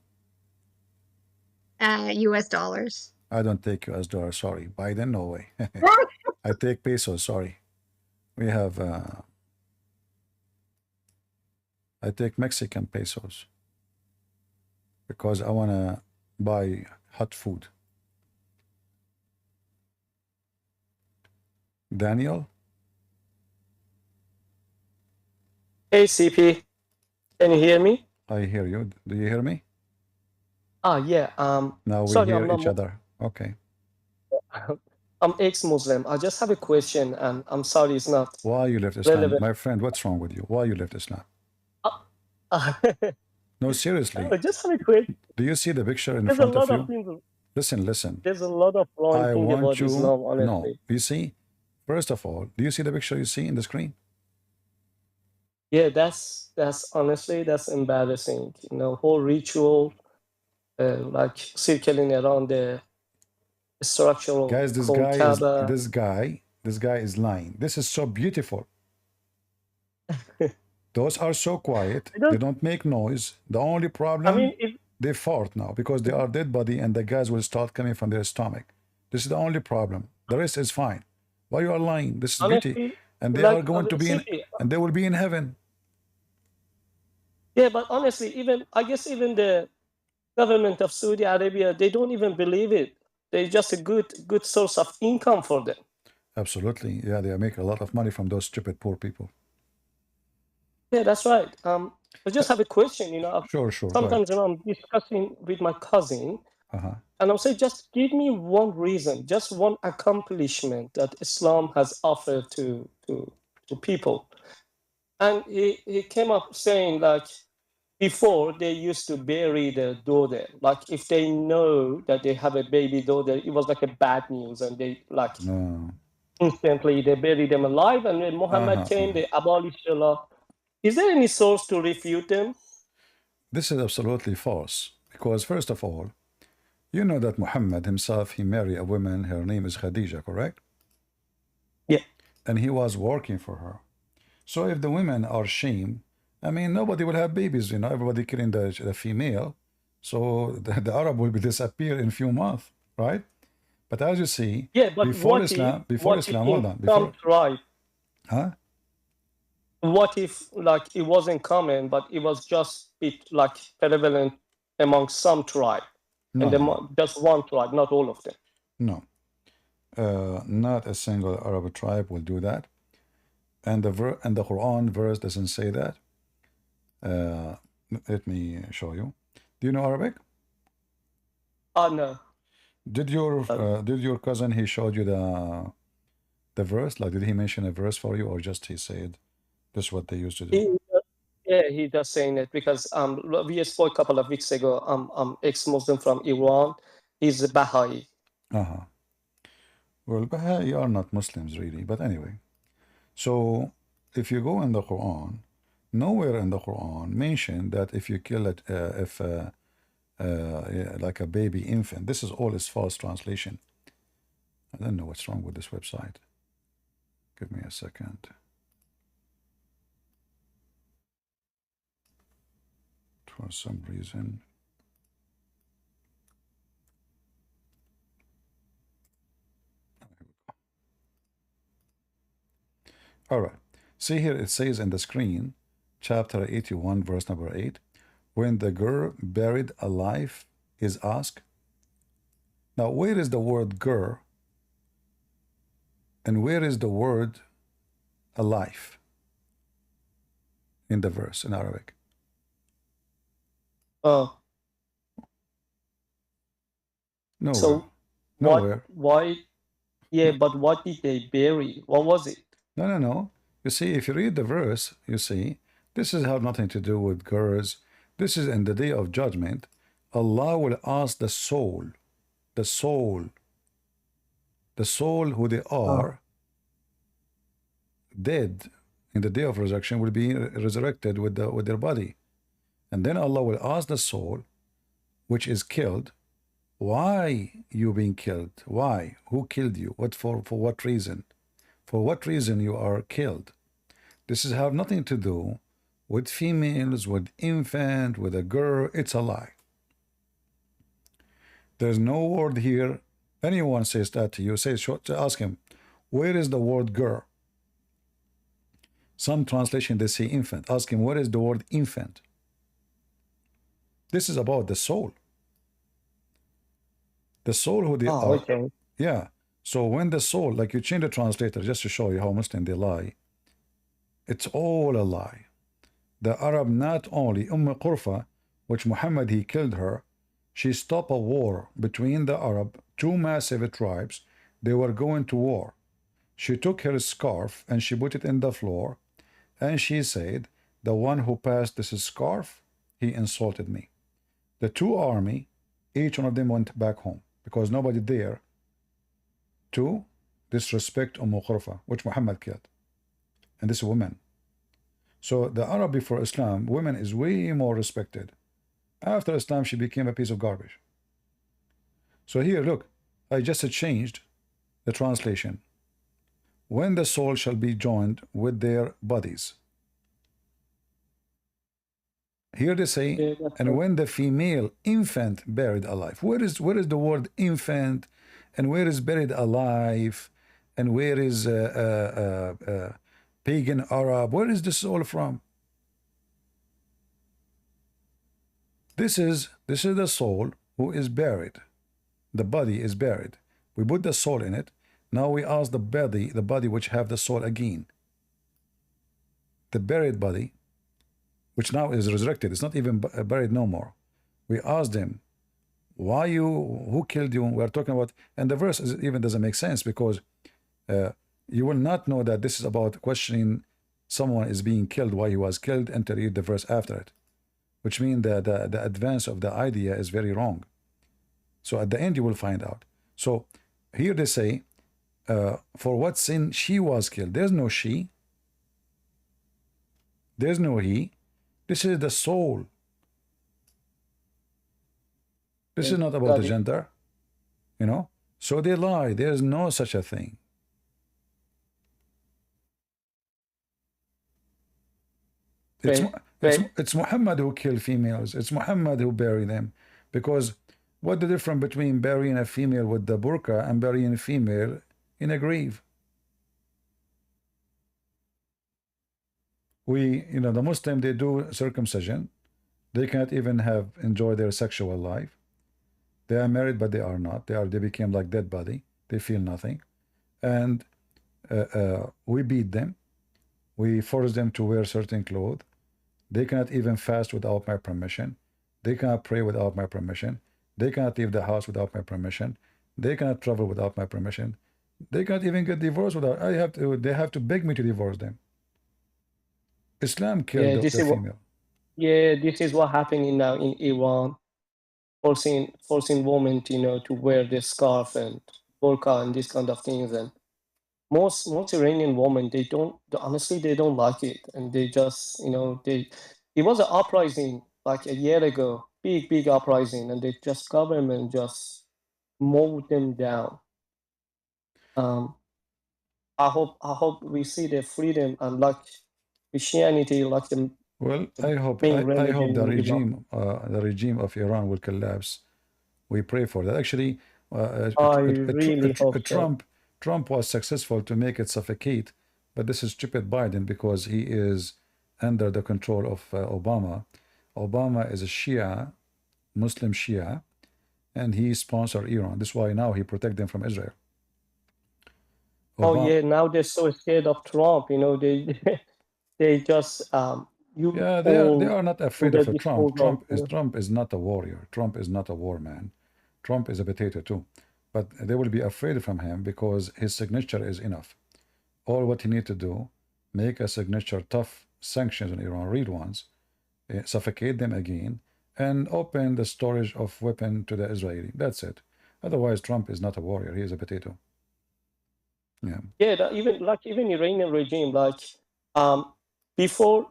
US dollars. I don't take US dollars. Sorry, Biden. No way. I take pesos. Sorry. We have. I take Mexican pesos because I wanna buy hot food. Daniel. Hey, CP. Can you hear me? I hear you. Do you hear me? Yeah. Now we Sorry, hear I'm not. each other. Okay. I'm ex-Muslim. I just have a question, and I'm sorry it's not Why you left Islam? relevant. My friend, what's wrong with you? Why you left Islam? Uh, No, seriously. I just have a question. Do you see the picture in There's a front of lot of you? things. Listen. There's a lot of wrong I thing want about you. Islam, No, honestly. you see, first of all, do you see the picture you see in the screen? Yeah, that's honestly that's embarrassing. You know, whole ritual, like circling around the structure Guys, called Kaaba. this guy is lying. This is so beautiful. Those are so quiet. I don't. They don't make noise. The only I problem, mean, if they fart now because they are dead body and the gas will start coming from their stomach. This is the only problem. The rest is fine. Why you are lying? This is beauty. honestly, And they are like going to be in, seriously, and they will be in heaven. yeah, but honestly, even I guess even the government of Saudi Arabia, they don't even believe it. They're just a good source of income for them. Absolutely. Yeah, they make a lot of money from those stupid poor people. Yeah, that's right. I just have a question. You know, Sure, go ahead. sometimes you know, I'm discussing with my cousin, Uh-huh. and I'm saying, just give me one reason, just one accomplishment that Islam has offered to people. And he came up saying, like, before they used to bury their daughter. Like, if they know that they have a baby daughter, it was like a bad news, and they like No. instantly they buried them alive. And when Muhammad came, they abolished the law. Is there any source to refute them? This is absolutely false. Because first of all, you know that Muhammad himself, he married a woman, her name is Khadija, correct? Yeah. And he was working for her. So if the women are shamed, I mean, nobody will have babies, you know, everybody killing the female. So the Arab will be disappear in few months, right? But as you see, Yeah, but before what Islam, if hold on, some tribe? huh? What if like it wasn't common, but it was just like prevalent among some tribe, No, and just one tribe, not all of them. No, not a single Arab tribe will do that. And the Quran verse doesn't say that. Let me show you. Do you know Arabic? No. Did your cousin, he showed you the verse? Like, did he mention a verse for you, or just he said this is what they used to do? He does saying it because we spoke a couple of weeks ago. I'm ex-Muslim from Iran. He's a Baha'i. Well, Baha'i are not Muslims really, but anyway. So if you go in the Quran, nowhere in the Quran mention that if you kill it, like a baby infant, this is all is false translation. I don't know what's wrong with this website. Give me a second. For some reason. All right. See here, it says in the screen, chapter 81, verse number 8, when the girl buried alive is asked. Now, where is the word girl? And where is the word alive in the verse in Arabic? Oh. Nowhere. So Nowhere. why? Yeah, but what did they bury? What was it? No. You see, if you read the verse, you see, this has nothing to do with girls. This is in the day of judgment. Allah will ask the soul who they are, dead in the day of resurrection, will be resurrected with their body. And then Allah will ask the soul which is killed, why you being killed? Why? Who killed you? What for what reason? For what reason you are killed? This is have nothing to do with females, with infant, with a girl. It's a lie. There's no word here. Anyone says that to you, ask him, where is the word girl? Some translation they say infant. Ask him, where is the word infant? This is about the soul. The soul who they are. Okay. Yeah. So when the soul, like you change the translator just to show you how Muslim they lie, it's all a lie. the Arab not only Qurfa, which Muhammad he killed her, she stopped a war between the Arab, two massive tribes. They were going to war. She took her scarf and she put it in the floor, and she said, the one who passed this scarf, he insulted me. The two army, each one of them went back home because nobody there to disrespect Qurfa, which Muhammad killed. And this woman. So the Arab before Islam, women is way more respected. After Islam, she became a piece of garbage. So here, look, I just changed the translation. When the soul shall be joined with their bodies. Here they say, Yeah, and when the female infant buried alive. Where is the word infant, and where is buried alive, and where is pagan Arab? Where is this all from? This is the soul who is buried. The body is buried. We put the soul in it. Now we ask the body which have the soul again. The buried body, which now is resurrected. It's not even buried no more. We ask them, who killed you? We are talking about, and the verse even doesn't make sense because you will not know that this is about questioning someone is being killed, why he was killed, until you read the verse after it, which means that the advance of the idea is very wrong. So at the end you will find out. So here they say, for what sin she was killed. There's no she. There's no he. This is the soul. This is not about the gender. You know? So they lie. There's no such a thing. It's Muhammad who killed females. It's Muhammad who buried them. Because what the difference between burying a female with the burqa and burying a female in a grave? The Muslim, they do circumcision. They cannot even enjoy their sexual life. They are married, but they are not. They became like dead body. They feel nothing. And we beat them. We force them to wear certain clothes. They cannot even fast without my permission. They cannot pray without my permission. They cannot leave the house without my permission. They cannot travel without my permission. They cannot even get divorced without. They have to beg me to divorce them. Islam killed the female. This is what happening now in Iran, forcing women to wear the scarf and burqa and these kind of things. And most Iranian women, honestly they don't like it, and they just it was an uprising like a year ago, big uprising, and they just government just mowed them down. I hope we see the freedom and like Christianity, like the well, I hope the regime of Iran will collapse. We pray for that. Actually, I really hope Trump was successful to make it suffocate, but this is stupid Biden because he is under the control of Obama. Obama is a Shia, Muslim Shia, and he sponsors Iran. That's why now he protects them from Israel. Now they're so scared of Trump. They just they are not afraid of Trump. Trump is not a warrior. Trump is not a war man. Trump is a potato too. But they will be afraid from him because his signature is enough. All what he need to do, make a signature tough sanctions on Iran, real ones, suffocate them again, and open the storage of weapon to the Israeli. That's it. Otherwise, Trump is not a warrior. He is a potato. Yeah. Even Iranian regime, before,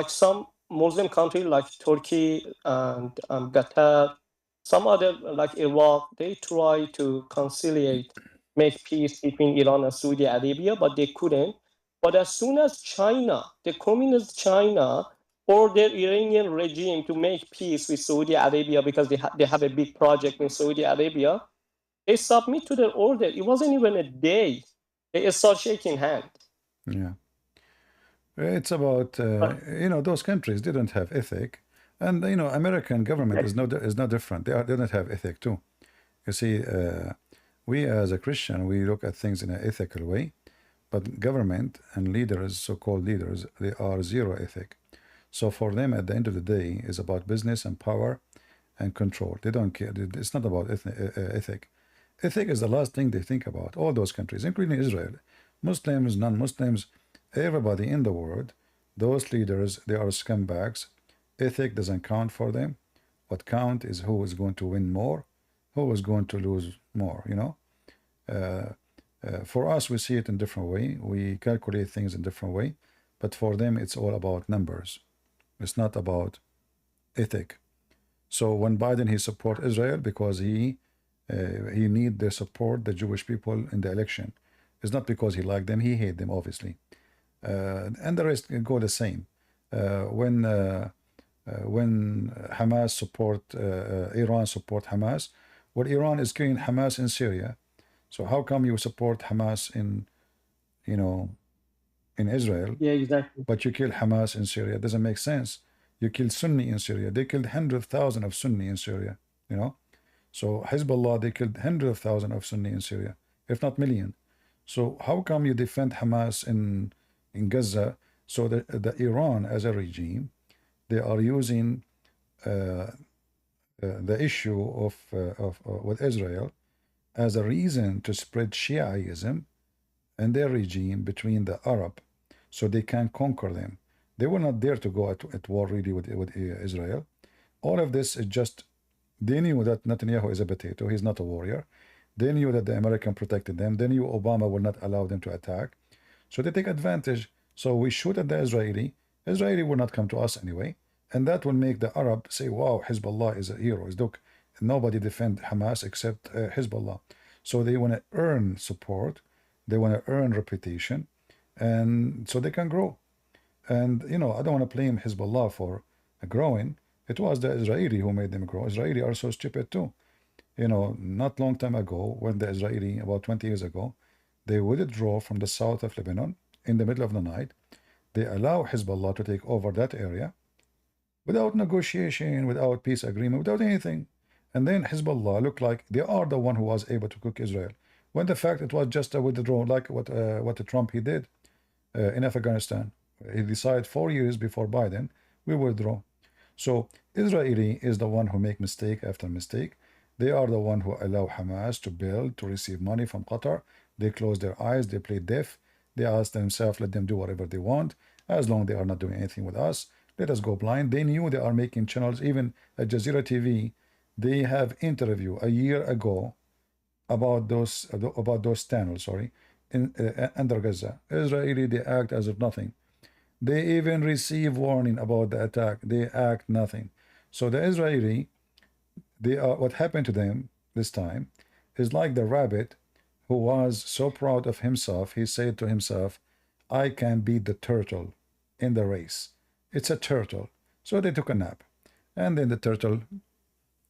some Muslim country like Turkey and Qatar, some other like Iraq, they try to conciliate, make peace between Iran and Saudi Arabia, but they couldn't. But as soon as China, the communist China, ordered Iranian regime to make peace with Saudi Arabia because they have a big project in Saudi Arabia, they submit to their order. It wasn't even a day. They start shaking hands. Yeah. It's about, those countries didn't have ethic. And, American government is no different. They don't have ethic too. You see, we as a Christian, we look at things in an ethical way. But government and leaders, so-called leaders, they are zero ethic. So for them, at the end of the day, is about business and power and control. They don't care. It's not about ethic. Ethic is the last thing they think about. All those countries, including Israel, Muslims, non-Muslims, everybody in the world, those leaders, they are scumbags. Ethic doesn't count for them. What count is who is going to win more, who is going to lose more, you know. For us, we see it in different way. We calculate things in different way. But for them, it's all about numbers. It's not about ethic. So when Biden, he support Israel because he need their support, the Jewish people in the election. It's not because he like them, he hate them, obviously. And the rest go the same. When Hamas support, Iran support Hamas, well, Iran is killing Hamas in Syria. So how come you support Hamas in, you know, in Israel, Yeah, exactly. but you kill Hamas in Syria? It doesn't make sense. You kill Sunni in Syria. They killed 100,000 of Sunni in Syria, you know. So Hezbollah, they killed 100,000 of Sunni in Syria, if not million. So how come you defend Hamas in Gaza? So the Iran as a regime, they are using the issue of with Israel as a reason to spread Shiaism and their regime between the Arab, so they can conquer them. They were not there to go at war really with Israel. All of this is just, they knew that Netanyahu is a potato. He's not a warrior. They knew that the American protected them. They knew Obama will not allow them to attack. So they take advantage. So we shoot at the Israeli. Israeli will not come to us anyway. And that will make the Arab say, wow, Hezbollah is a hero. Look, nobody defend Hamas except Hezbollah. So they want to earn support. They want to earn reputation. And so they can grow. And, you know, I don't want to blame Hezbollah for growing. It was the Israeli who made them grow. Israeli are so stupid too. You know, not long time ago, when the Israeli, about 20 years ago, they withdraw from the south of Lebanon in the middle of the night. They allow Hezbollah to take over that area without negotiation, without peace agreement, without anything. And then Hezbollah looked like they are the one who was able to cook Israel, when the fact it was just a withdrawal, like what Trump he did in Afghanistan. He decided 4 years before Biden, we withdraw. So Israeli is the one who make mistake after mistake. They are the one who allow Hamas to build, to receive money from Qatar. They close their eyes, they play deaf. They ask themselves, let them do whatever they want, as long as they are not doing anything with us. Let us go blind. They knew they are making channels, even at Jazeera TV. They have interview a year ago about those channels, in under Gaza. Israeli, they act as if nothing. They even receive warning about the attack. They act nothing. So the Israeli, they are, what happened to them this time is like the rabbit who was so proud of himself. He said to himself, I can beat the turtle in the race. It's a turtle. So they took a nap. And then the turtle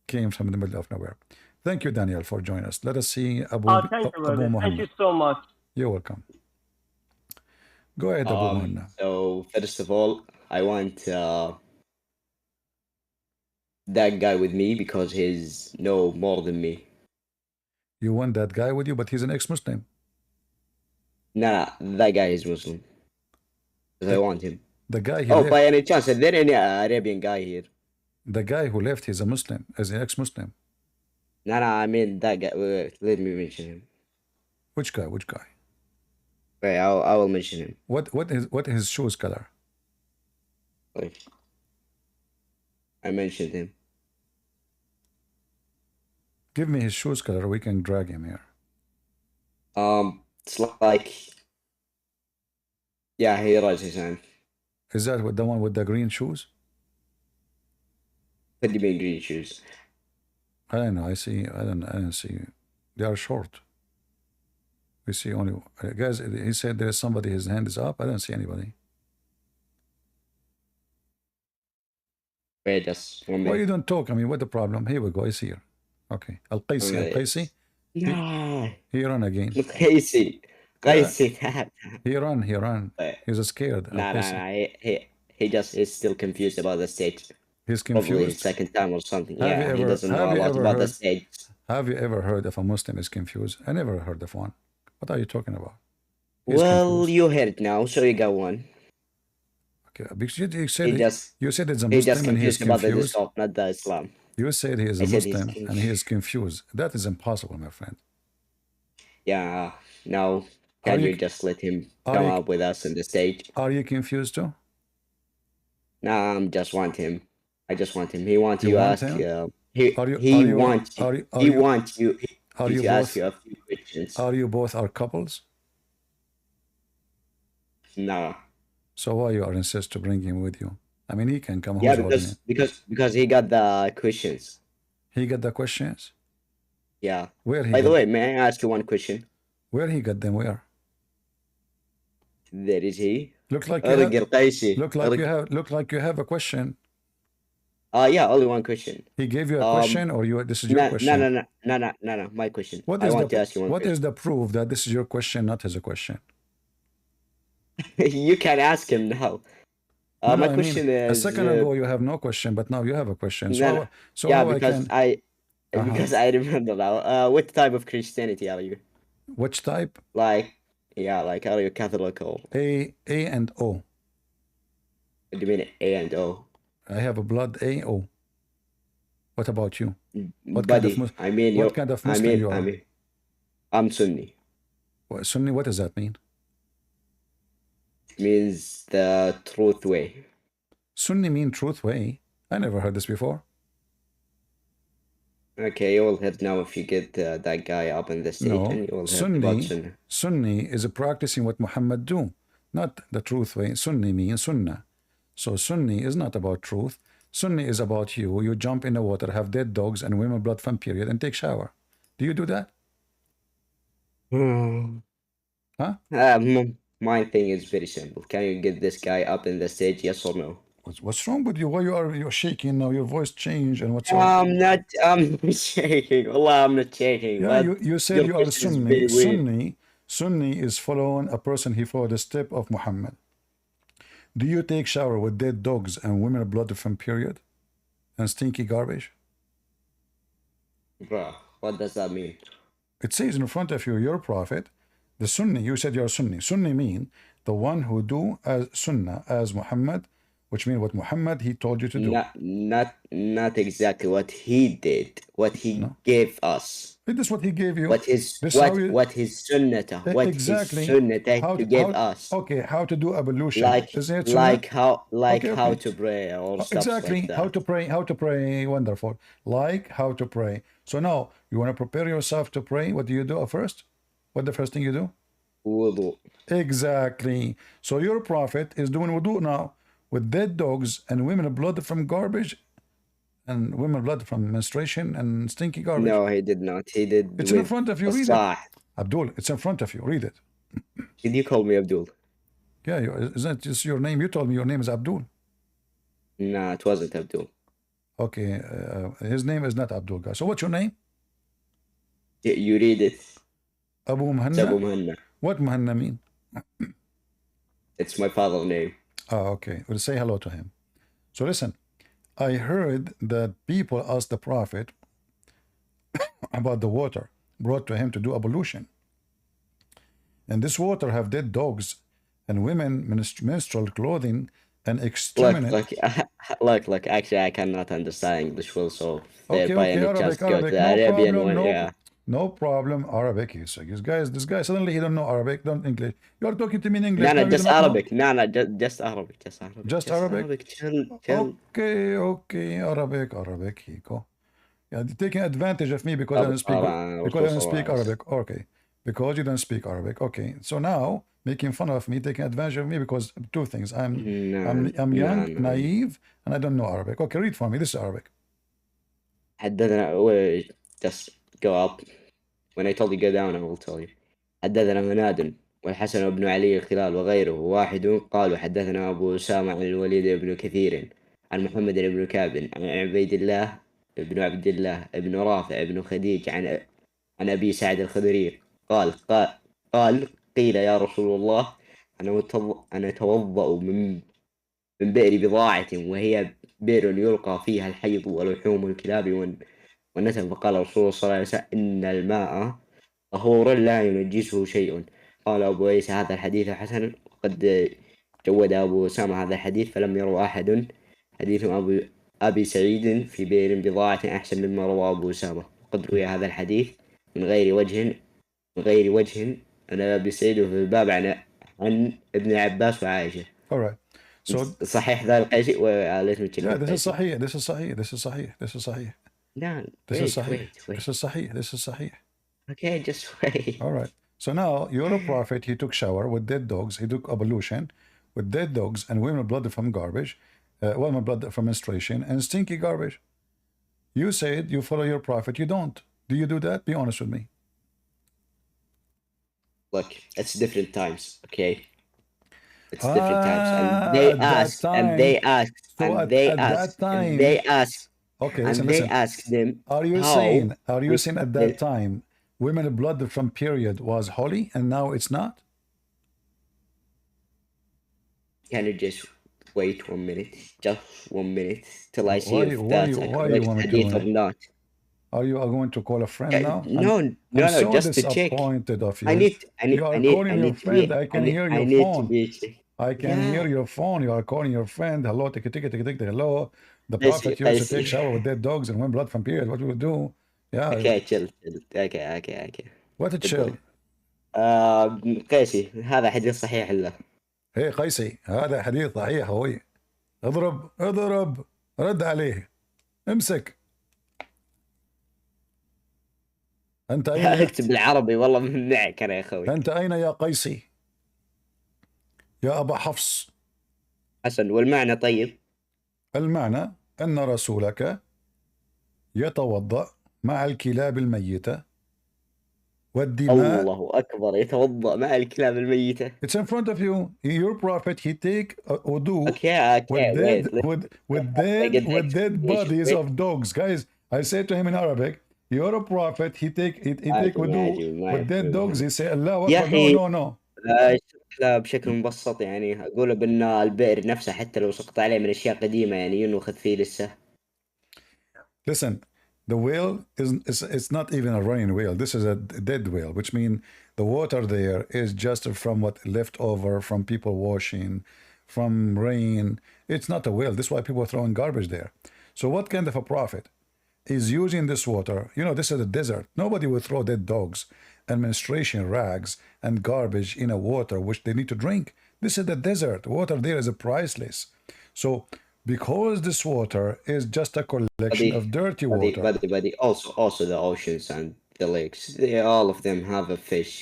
came from the middle of nowhere. Thank you, Daniel, for joining us. Let us see Abu Thank you, brother. Thank Muhammad. you so much. You're welcome. Go ahead, Abu Muhammad. So first of all, I want that guy with me because he's know more than me. You want that guy with you, but he's an ex-Muslim. Nah, that guy is Muslim. Because I want him. The guy he Oh, left, by any chance, is there any Arabian guy here? the guy who left, he's a Muslim, as an ex-Muslim. Nah, I mean that guy. Wait, let me mention him. Which guy? Which guy? Wait, I will mention him. What is his shoes color? Wait. I mentioned him. Give me his shoes color. We can drag him here. It's like, yeah, he writes his name. Is that the one with the green shoes? What do you mean green shoes? I don't know. I don't see. They are short. We see only guys. He said there's somebody. His hand is up. I don't see anybody. Wait, just 1 Why you minute. don't talk? I mean, what the problem? Here we go. He's here. Okay. Al-Qaisi. Wait. Al-Qaisi. Nah, He run again. Qaisi. Qaisi. He run. Wait. He's scared. Nah, Al-Qaisi. he just is still confused about the stage. He's Probably his confused. second time or something. Have Yeah, you he ever- doesn't have know a you lot ever about the heard- stage. Have you ever heard if a Muslim is confused? I never heard of one. What are you talking about? He's Well, confused. you heard it now, so you got one. Okay, because you He said just you said it's a he just Muslim and he is confused about the confused. Islam, not the Islam. You said he is I a said he's Muslim and he is confused. That is impossible, my friend. Yeah. Now, Are can you you just let him are come you up with us on the stage? are you confused too? Nah, I just want him. I just want him. He wants You you want ask. him? He Are you he are you wants are you. you are He you wants you are you to ask both you a few questions. are you both are couples? Nah. So why you are insist to bring him with you? I mean, he can come. Yeah, Who's holding him? because he got the questions. He got the questions. Yeah. Where he By the got? way, may I ask you one question? Where he got them? Where? There is he. Look like you have. Tariq القيسي. Look like you have. Look like you have a question. Yeah, only one question. He gave you a question, or you? This is your No, question. no. My question. What I is want the to ask you one what question. is the proof that this is your question, not his question? You can ask him now. No, My I question mean, a is second ago you have no question, but now you have a question. So no, how, so yeah, how I because can? because I remember now. What type of Christianity are you? Which type? Like, yeah, like are you Catholic or A and O. do you mean A and O? I have a blood A O. What about you? What Buddy, kind of I mean what kind of Muslim you are? I'm Sunni. Sunni. What does that mean? Means the truth way. Sunni mean truth way. I never heard this before. Okay, you will hear now if you get that guy up on the stage, No, and you will hear about Sunni. Sunni is practicing what Muhammad do, not the truth way. Sunni means Sunnah. So Sunni is not about truth. Sunni is about you. You jump in the water, have dead dogs and women blood from period, and take shower. Do you do that? Huh? My thing is very simple. Can you get this guy up in the stage? Yes or no? What's wrong with you? Why you're shaking now? Your voice changed, and what's wrong? I'm not shaking. Allah, I'm not shaking. Yeah, But you said your you are question is Sunni. very weird. Sunni is following a person. He followed the step of Muhammad. Do you take shower with dead dogs and women blood from period and stinky garbage? Bruh, what does that mean? It says in front of you, your prophet, the Sunni. You said you're Sunni. Sunni mean the one who do as Sunnah as Muhammad, which means what Muhammad he told you to do. Not exactly what he did. What he gave us. This is what he gave you. What his sunnah, exactly. his sunnah to give us. Okay, how to do ablution. How to pray or stuff exactly like that. How to pray. Wonderful. Like how to pray. So now you want to prepare yourself to pray. What do you do first? What the first thing you do? Wudu. Exactly. So your prophet is doing wudu now with dead dogs and women blood from garbage and women blood from menstruation and stinky garbage. No, he did not. He did. It's in front of you. Read it. Abdul, it's in front of you. Read it. Did you call me Abdul? Yeah, isn't it just your name? You told me your name is Abdul. No, it wasn't Abdul. Okay, his name is not Abdul, guys. So what's your name? You read it. Abu Muhanna? Abu Muhanna. What Muhanna mean? It's my father's name. Oh, okay. We'll say hello to him. So listen, I heard that people asked the Prophet about the water brought to him to do ablution. And this water have dead dogs and women menstrual clothing and exterminate. Look, actually I cannot understand English well, so okay, Arabic, go to the Arabian one, yeah. No problem, Arabic. This guy suddenly he don't know Arabic, don't English. You are talking to me in English. No, just Arabic. No, just Arabic. Just Arabic? Chill. Okay, Arabic, Hiko. Yeah, taking advantage of me because I don't speak Arabic. Okay, because you don't speak Arabic. Okay, so now making fun of me, taking advantage of me because two things. I'm young, naive, and I don't know Arabic. Okay, read for me. This is Arabic. Just go up. When I told you go down, I will tell you. حدثنا مناد والحسن بن علي الخلال وغيره واحد قالوا حدثنا أبو أسامة عن الوليد بن كثير عن محمد بن كعب عن عبيد الله بن عبد الله بن رافع بن خديج عن أبي سعد الخدري قال قيل يا رسول الله أنا أتوضأ من بئر بضاعة وهي بئر يلقى فيها الحيض ولحوم الكلاب والنتن فقال رسول الله صلى الله عليه وسلم إن الماء طهور لا ينجسه شيء. قال أبو عيسى هذا الحديث حسن وقد جود أبو أسامة هذا الحديث فلم يروى أحد حديث أبي سعيد في بئر بضاعة أحسن مما روى أبو أسامة. قد روي هذا الحديث من غير وجه أنا أبي سعيد في الباب عن ابن عباس وعائشة. Alright. So صحيح ذا القيسي وليس yeah, this is صحيح. This is صحيح. This is صحيح. This is صحيح. No, This is صحيح. wait. This is صحيح. This is صحيح. Okay, just wait. Alright. So now you're a prophet. He took shower with dead dogs. He took ablution with dead dogs and women blood from garbage, women blood from menstruation and stinky garbage. You said you follow your prophet. You don't. Do you do that? Be honest with me. Look, it's different times, okay? It's different times, and they asked, and they asked, So and at they that asked, time, and they asked, okay, and listen, they listen. asked them. Are you how saying we- at that time women blood from period was holy and now it's not? Can you just wait 1 minute, just 1 minute, till I see Why- if why that's you- a why you correct want me to hadith or wait? not? Are you going to call a friend now? No, I'm so just to check. disappointed of you. I need, You are calling your friend. I can hear your phone. I can Yeah. hear your phone. You are calling your friend. Hello, tick, tick, tick, tick, hello. The Let's prophet see, used let's to take see. shower with dead dogs and win blood from period. What we would do? Yeah. Okay, chill. Okay. What a chill. قيسي هذا حديث صحيح له. هي قيسي هذا حديث صحيح هوي. اضرب رد عليه. امسك. أنت أين؟ اكتب بالعربي والله منعك أنا يا أخوي. أنت أين يا قيسي؟ يا أبا حفص. حسن، والمعنى طيب؟ المعنى أن رسولك يتوضأ مع الكلاب الميتة والدماء. الله أكبر، يتوضأ مع الكلاب الميتة. It's in front of you. Your prophet, he take wudu Okay, with dead bodies of dogs. Guys, I say to him in Arabic, you're a prophet, he take wudu with dead dogs. He say, Allah Akbar. No. لا بشكل مبسط يعني أقول بأن البئر نفسه حتى لو سقط عليه من أشياء قديمة يعني ينوخذ فيه لسه. Listen, the whale it's not even a running whale. This is a dead whale, which means the water there is just from what left over from people washing, from rain. It's not a whale. This is why people are throwing garbage there. So what kind of a prophet is using this water? You know, this is a desert. Nobody will throw dead dogs and menstruation rags and garbage in a water which they need to drink. This is the desert. Water there is priceless. So because this water is just a collection of dirty water. But also the oceans and the lakes, all of them have a fish.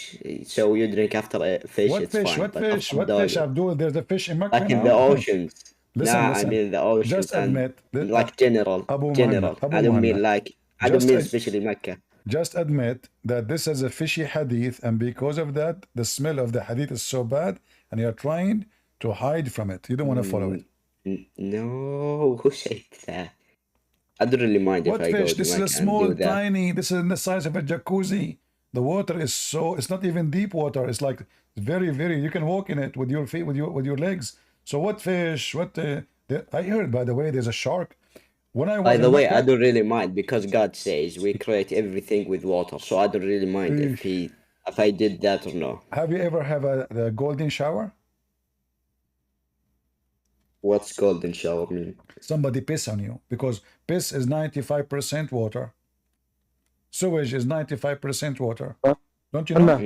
So you drink after a fish. What fish? What fish, Abdul? There's a fish in Mecca. Like in the oceans. Listen. I mean the oceans. Just admit that, like general. I don't mean especially Mecca. Just admit that this is a fishy hadith, and because of that, the smell of the hadith is so bad, and you're trying to hide from it. You don't want to follow it. No, who said that? I don't really mind if what I fish? go to This is Mecca a small, and do that. tiny. This is in the size of a jacuzzi. The water is so. It's not even deep water. It's like very, very. You can walk in it with your feet, with your legs. So what fish? I heard, by the way, there's a shark. By the way, I don't really mind because God says we create everything with water, so I don't really mind if I did that or no. Have you ever have the golden shower? What's golden shower mean? Somebody piss on you, because piss is 95% water. Sewage is 95% water. Don't you know?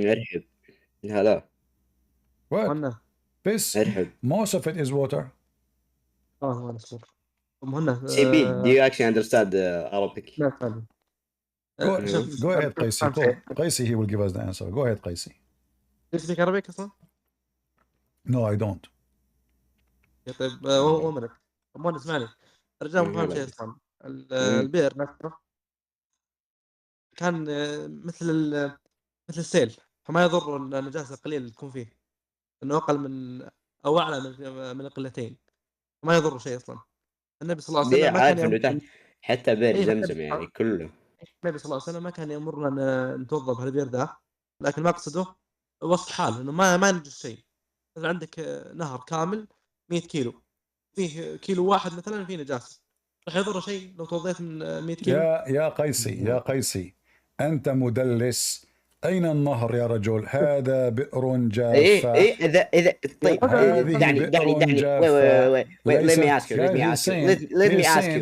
Hello. What? Piss. Most of it is water. CB, do you actually understand Arabic? Go ahead, Qaisi. Qaisi, he will give us the answer. Go ahead, Qaisi. Do you speak Arabic اصلا؟ No, I don't. طيب ومنك مهند اسمعني الرجال مو فاهم شيء اصلا. البئر نفسه كان مثل السيل، فما يضر النجاسة قليل تكون فيه، انه اقل من او اعلى من القلتين، ما يضر شيء اصلا. النبي صلى الله عليه وسلم ما كان حتى بئر زمزم يعني كله. النبي صلى الله عليه وسلم ما كان يأمرنا نتوضا بهالبئر ذا، لكن مقصده وصف حال انه ما نجس شيء. اذا عندك نهر كامل 100 كيلو، فيه كيلو واحد مثلا فيه نجاسه، راح يضر شيء لو توضيت من 100 كيلو؟ يا قيسي، انت مدلس. أين النهر يا رجل؟ هذا بئر ايه جافة. ايه اذا طيب هذه دعني بئر wait جافة. let me ask you Guys, he's saying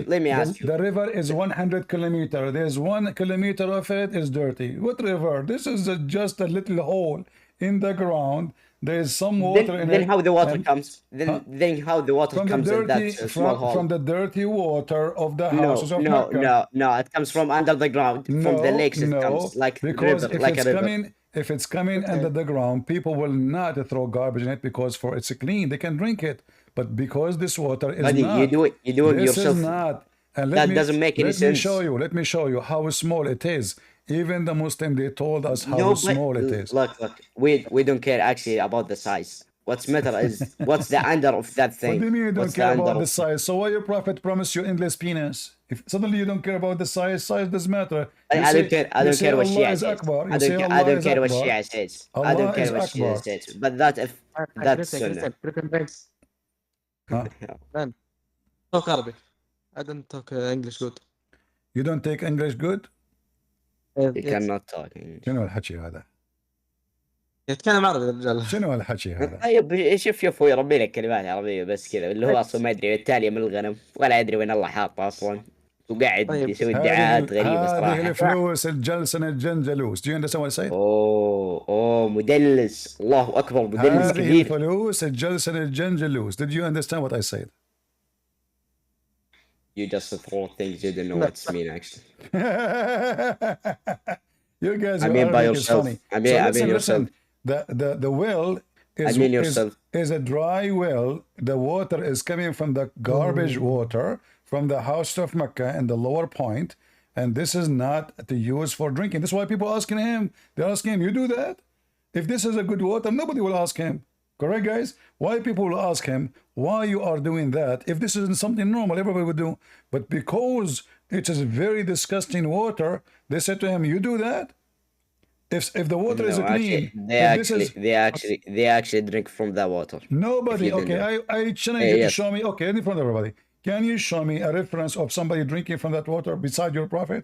let me ask you the river is 100 kilometers. There's 1 kilometer of it is dirty. What river? This is just a little hole in the ground. There is some water in then it. how the water and comes then how the water from the comes in dirty that small hole? from the dirty water of the houses of Mecca. No, it comes from under the ground, from the lakes. It comes like because river, if like it's a river. if it's coming under the ground, people will not throw garbage in it because for it's clean, they can drink it. But because this water is Buddy, not, you do it yourself. This is not. And That doesn't make any sense. Let me show you how small it is. Even the Muslim, they told us how No, but small it is. look, we don't care actually about the size. What's matter is what's the under of that thing. What do you mean you don't What's care the about under the size? So why your prophet promised you endless penis? If suddenly you don't care about the size doesn't matter. I don't care. I don't care what Allah Shia is says. Akbar. I don't care what Shia says. I Allah don't care is what Shia Akbar. says. But that's sunnah. Huh? Man, talk Arabic. I don't talk English good. You don't take English good? You Yes. cannot talk. شنو الحكي هذا؟ يتكلم عربي الرجال. شنو الحكي هذا؟ طيب شوف يا اخوي ربي لك كلمات عربيه بس كذا اللي هو اصلا ما يدري التاليه من الغنم ولا يدري وين الله حاطه اصلا وقاعد طيب. يسوي ادعاءات غريبه هذه صراحه. الفلوس الجلسنة الجنجلوس. Do you understand what I say? اوه مدلس الله اكبر مدلس هذه كبير. الفلوس الجلسنة الجنجلوس. Did you understand what I said? You just throw things you don't know what it means actually. You guys, I your mean by Arabic is yourself. funny. I mean Listen. yourself. The well is, I mean yourself. is a dry well. The water is coming from the garbage water from the house of Mecca and the lower point, and this is not to use for drinking. This is why people asking him. They're asking him, you do that? If this is a good water, nobody will ask him. Correct, guys? Why people will ask him why you are doing that? If this isn't something normal, everybody would do. But because it is very disgusting water, they said to him, you do that? If the water is clean, they actually drink from that water. Nobody. Okay, I challenge you to show me. Okay, in front of everybody. Can you show me a reference of somebody drinking from that water beside your prophet?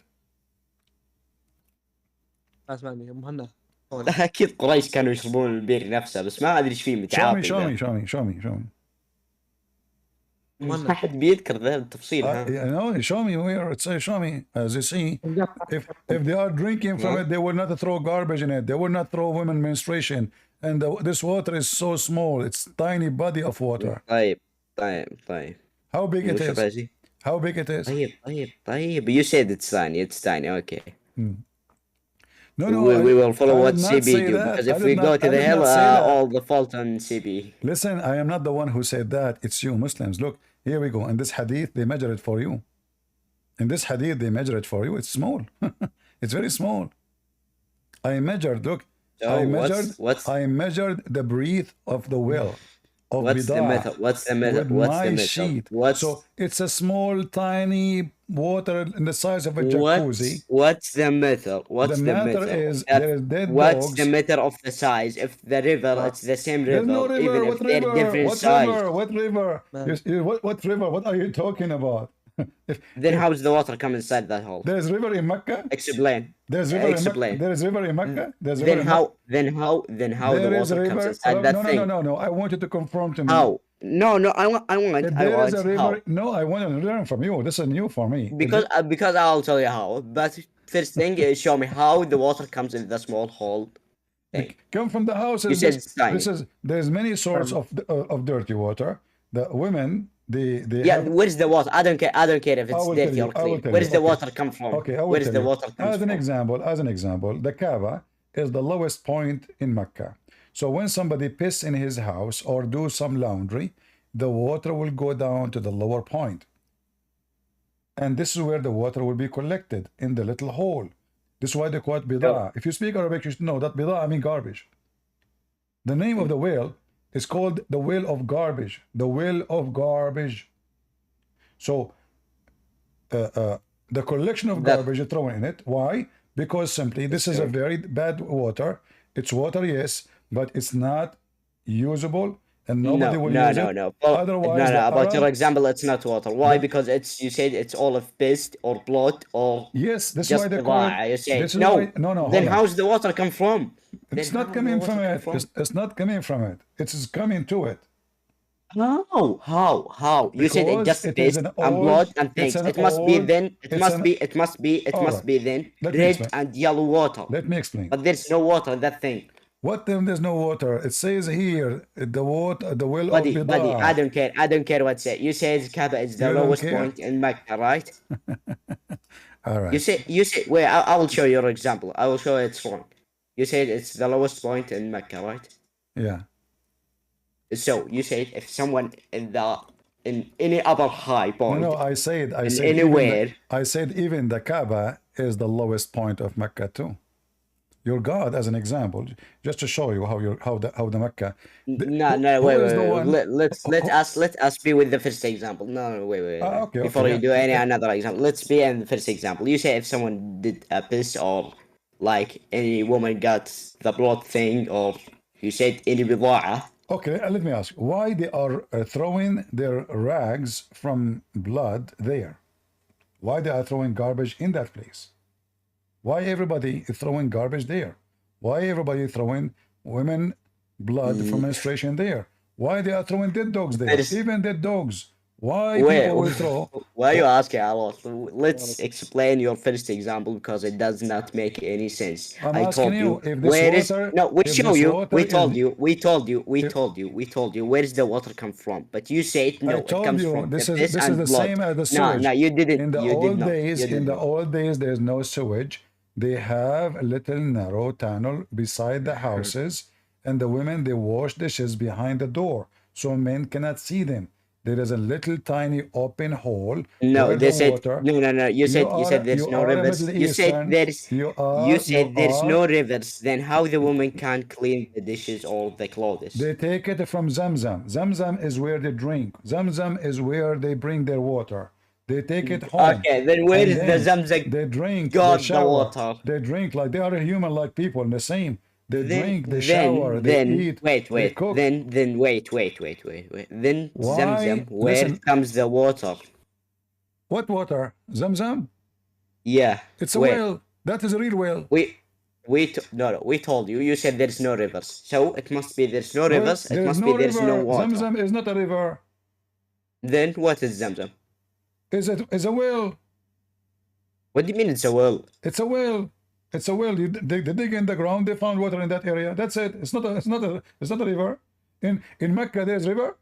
اسمعني مهند. اكيد قريش كانوا يشربون البير نفسه بس ما ادري ايش فيه متعاطي. Show me. ما حد بيذكر ذا التفصيل. No, show me where it says. Show me, as you see, if they are drinking from it, they will not throw garbage in it. They will not throw women menstruation, and this water is so small. It's tiny body of water. طيب. How big it is? How big it is? طيب. You said it's tiny. Okay. No, we will follow what not CB say do that. because I if did we not- go to I the did hell, not say that. all the fault on CB. Listen, I am not the one who said that. It's you Muslims. Look, here we go. In this hadith, they measure it for you. In this hadith, they measure it for you. It's small. It's very small. I measured. Look, So I measured the breadth of the well of what's the Bidah method? What's the method? with What's my the method? sheet. What's So it's a small, tiny water in the size of a jacuzzi. what's the method? What's The the matter method? is there is dead What's dogs. the matter of the size? If the river, it's the same river. There's no river. Even What if they're river? different What size. river? What river? What river? What are you talking about? Then how does the water come inside that hole? There's river in Mecca. Explain. There's river in Mecca. Explain. There's river in Mecca. There's river Then in how Mecca. the There is water a comes river. inside that thing? No. I want you to confirm to me. How? No. I want. If there is a river. How? No, I want to learn from you. This is new for me. Because I'll tell you how. But first thing is show me how the water comes in the small hole. Come from the houses. You said it's tiny. There's many sorts of dirty water. The women they Yeah, have, where's the water? I don't care if it's will dirty tell or you, I will clean. tell Where you. does the Okay. water come from? Okay, I will Where does tell the you. water come from? As an example, the Kaaba is the lowest point in Mecca. So when somebody piss in his house or do some laundry, the water will go down to the lower point. And this is where the water will be collected in the little hole. This is why they call it Bidah. If you speak Arabic, you should know that Bidah, I mean garbage. The name of the well is called the well of garbage. The well of garbage. So the collection of garbage is thrown in it. Why? Because simply this is a very bad water. It's water, yes, but it's not usable. and nobody will use it. No. Well, Otherwise, the about your Arab, example, it's not water. Why? the- Because it's, you said it's all of piss or blood or yes, this is why just they call Dawah. it. You say This is no. why. No, Then hold on. how's the water come from? It's Then not how coming the from water it. come from? It's not coming from it. It's coming to it. How? You said it Because just it is piss an and old. blood and It's things. an It must be old. then. It It's must an. be. It must be. It All must right. be then Let me red explain. and yellow water. Let me explain. But there's no water in that thing. What then? There's no water. It says here the water, the well of Buddy, Bidar. I don't care. I don't care what say. You say Kaaba is the You don't lowest care? point in Mecca, right? All right. You say. Wait, I will show you your example. I will show you it's wrong. You said it's the lowest point in Mecca, right? Yeah. So you said if someone in any other high point, No, I said anywhere. I said even the Kaaba is the lowest point of Mecca too. Your God, as an example, just to show you how the Mecca. No, who wait. is the one- Let us be with the first example. No, wait. Okay, Before okay, you do yeah. any another example, let's be in the first example. You say if someone did a piss or like any woman got the blood thing, or you said any bida'ah. Okay, let me ask, why they are throwing their rags from blood there? Why they are throwing garbage in that place? Why everybody is throwing garbage there? Why everybody throwing women blood from menstruation there? Why they are throwing dead dogs there? That is- Even dead dogs. Why Wait, people will throw? why are you asking a lot? Let's explain your first example because it does not make any sense. I'm I asking told you, you if this where is water- no. We if show this you. water We is- told you. We told you. Where does the water come from? But you said no. I It told comes you from this the is piss this and is the blood. same as the No, sewage. you didn't. In the you did old not. days, You did in the not. old days, there's no sewage. They have a little narrow tunnel beside the houses, and the women they wash dishes behind the door, so men cannot see them. There is a little tiny open hole No, where they the said water. no. You said there's no are a rivers. Middle You said Eastern. there's You said there's are. no rivers. Then how the woman can clean the dishes or the clothes? They take it from Zamzam. Zamzam is where they drink. Zamzam is where they bring their water. They take it home. Okay, then where and is the then Zamzam? They drink, got they the shower. water? They drink like they are a human like people, the same. They drink, they Then shower, they eat, wait. they cook. Then wait. Then Why? Zamzam, where Listen. comes the water? What water? Zamzam? Yeah. It's a where? well. That is a real well. We told you. You said there's no rivers. So it must be there's no Well, rivers. It there's must no be there's no river. water. Zamzam is not a river. Then what is Zamzam? Is a well. What do you mean it's a well? It's a well. It's a well. They dig in the ground. They found water in that area. That's it. It's not a river. In Mecca there's river.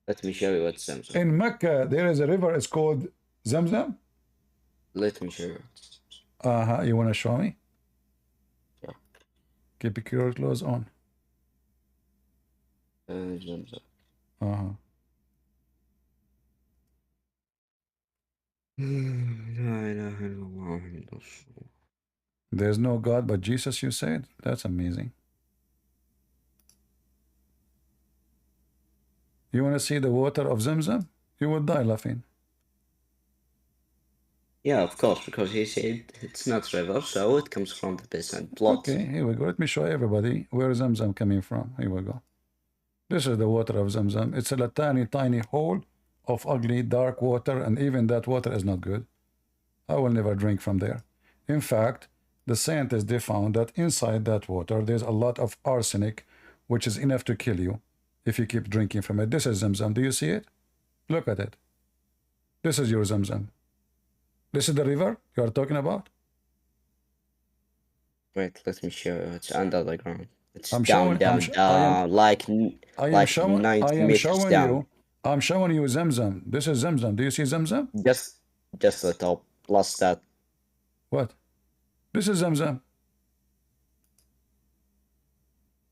Let me show you what's Zamzam. In Mecca there is a river. It's called Zamzam. Let me show you. You wanna show me? Yeah. Keep your clothes on. Zamzam. There's no God but Jesus, you said? That's amazing. You want to see the water of Zamzam? You would die laughing. Yeah, of course, because he said it's not river, so it comes from the piss and blood. Okay, here we go. Let me show everybody where Zamzam coming from. Here we go. This is the water of Zamzam. It's a tiny hole of ugly, dark water, and even that water is not good. I will never drink from there. In fact, the scientists, they found that inside that water, there's a lot of arsenic, which is enough to kill you if you keep drinking from it. This is Zamzam. Do you see it? Look at it. This is your Zamzam. This is the river you are talking about? Wait, let me show you. It's under the ground. It's I'm down, showing- like I am 90 showing meters down. you. I'm showing you Zamzam. This is Zamzam. Do you see Zamzam? Just the top, plus that. What? This is Zamzam.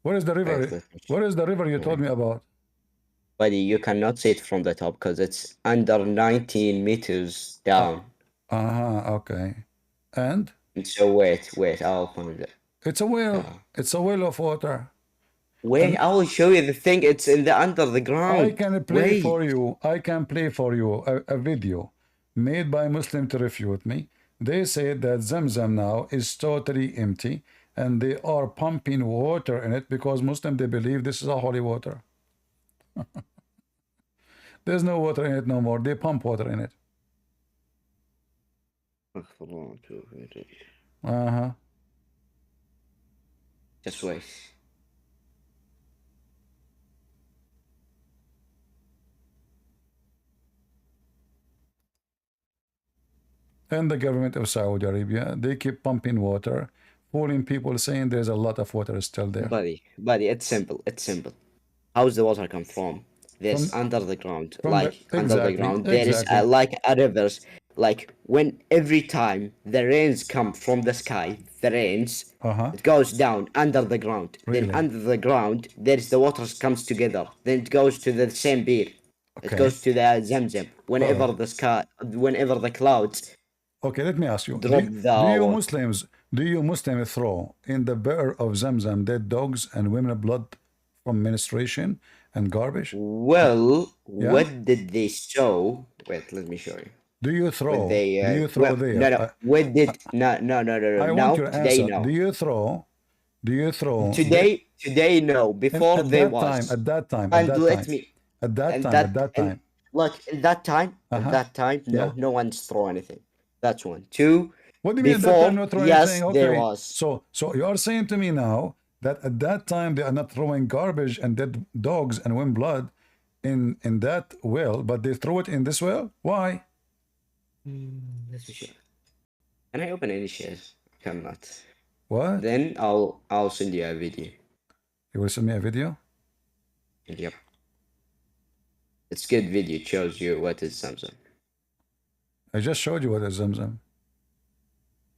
Where is the river? Wait, let me show Where is the river you told me about? Buddy, you cannot see it from the top because it's under 19 meters down. Okay. And So wait, I'll find it. it's a well. It's a well of water. Wait, I will show you the thing. It's in the under the ground. I can play Wait. for you. I can play for you a video made by Muslim to refute me. They said that Zamzam now is totally empty. and they are pumping water in it because Muslim, they believe this is a holy water. There's no water in it no more. They pump water in it. Uh-huh. Just wait. And the government of Saudi Arabia, they keep pumping water, fooling people, saying there's a lot of water still there. Buddy, it's simple. It's simple. How's the water come from? There's under the ground, like under the ground. There is like a rivers. Like when every time the rains come from the sky, the rains, it goes down under the ground. Really? Then under the ground, there's the water comes together. Then it goes to the same beer. It goes to the Zamzam. Whenever the sky, whenever the clouds. Okay, let me ask you. Do you Muslims throw in the bear of Zamzam dead dogs and women blood from menstruation and garbage? Well, what did they show? Wait, let me show you. Do you throw? Do you throw there? No. What did? No. I want your answer. No. Do you throw? Today, no. Before they was. At that time. Look, at that time, no one's throw anything. That's one. Two. What do you mean before, at that time not throwing yes, anything? Okay. There was. So you are saying to me now that at that time they are not throwing garbage and dead dogs and women blood in that well, but they throw it in this well? Why? Let me show. Can I open any shares? I cannot. What? Then I'll send you a video. You will send me a video? Yep. It's good video. It shows you what is Zamzam. I just showed you what is Zamzam.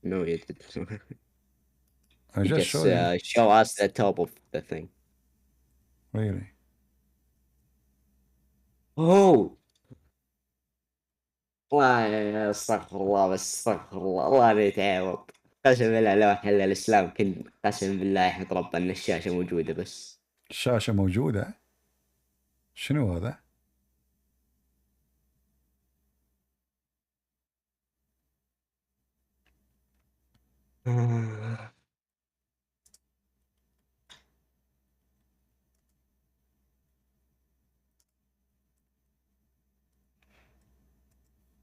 No, you didn't. I just showed you. Show us the top of the thing. Really? Oh! والله استغفر الله بس استغفر الله لا يتعاوض قسم بالله لو حل الاسلام كن قسم بالله يحمد ربنا ان الشاشه موجوده بس الشاشه موجوده شنو هذا؟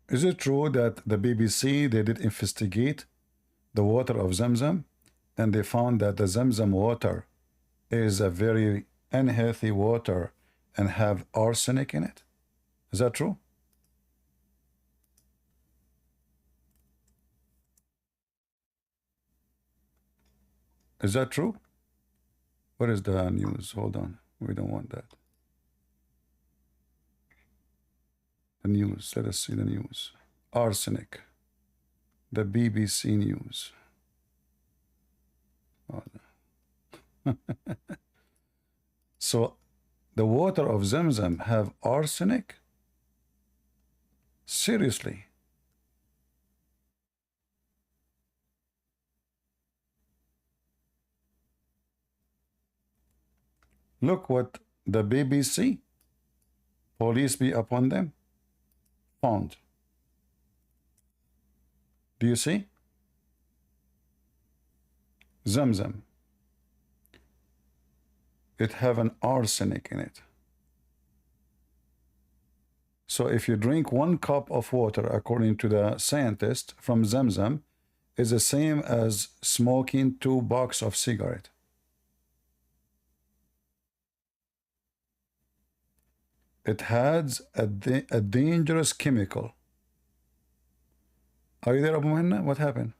Is it true that the BBC, they did investigate the water of Zamzam and they found that the Zamzam water is a very unhealthy water and have arsenic in it? Is that true? Is that true? What is the news? Hold on. We don't want that. The news. Let us see the news. Arsenic. The BBC News. Oh. So the water of Zamzam have arsenic? Seriously? Look what the BBC, police be upon them, found. Do you see? Zamzam. It have an arsenic in it. So if you drink 1 cup of water, according to the scientist from Zamzam, is the same as smoking 2 boxes of cigarette. It has a dangerous chemical. Are you there, Abu Muhanna? What happened?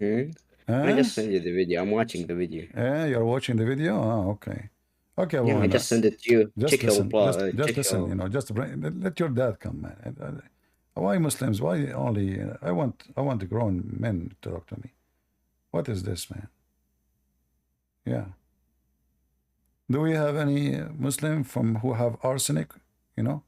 I just sent you the video. I'm watching the video. Yeah, you're watching the video? Oh, okay. Okay, Abu yeah, I just sent it to you. Just listen, listen, you know, just let your dad come, man. Why Muslims? Why only? I want the grown men to talk to me. What is this, man? Yeah. Do we have any Muslim who have arsenic, you know?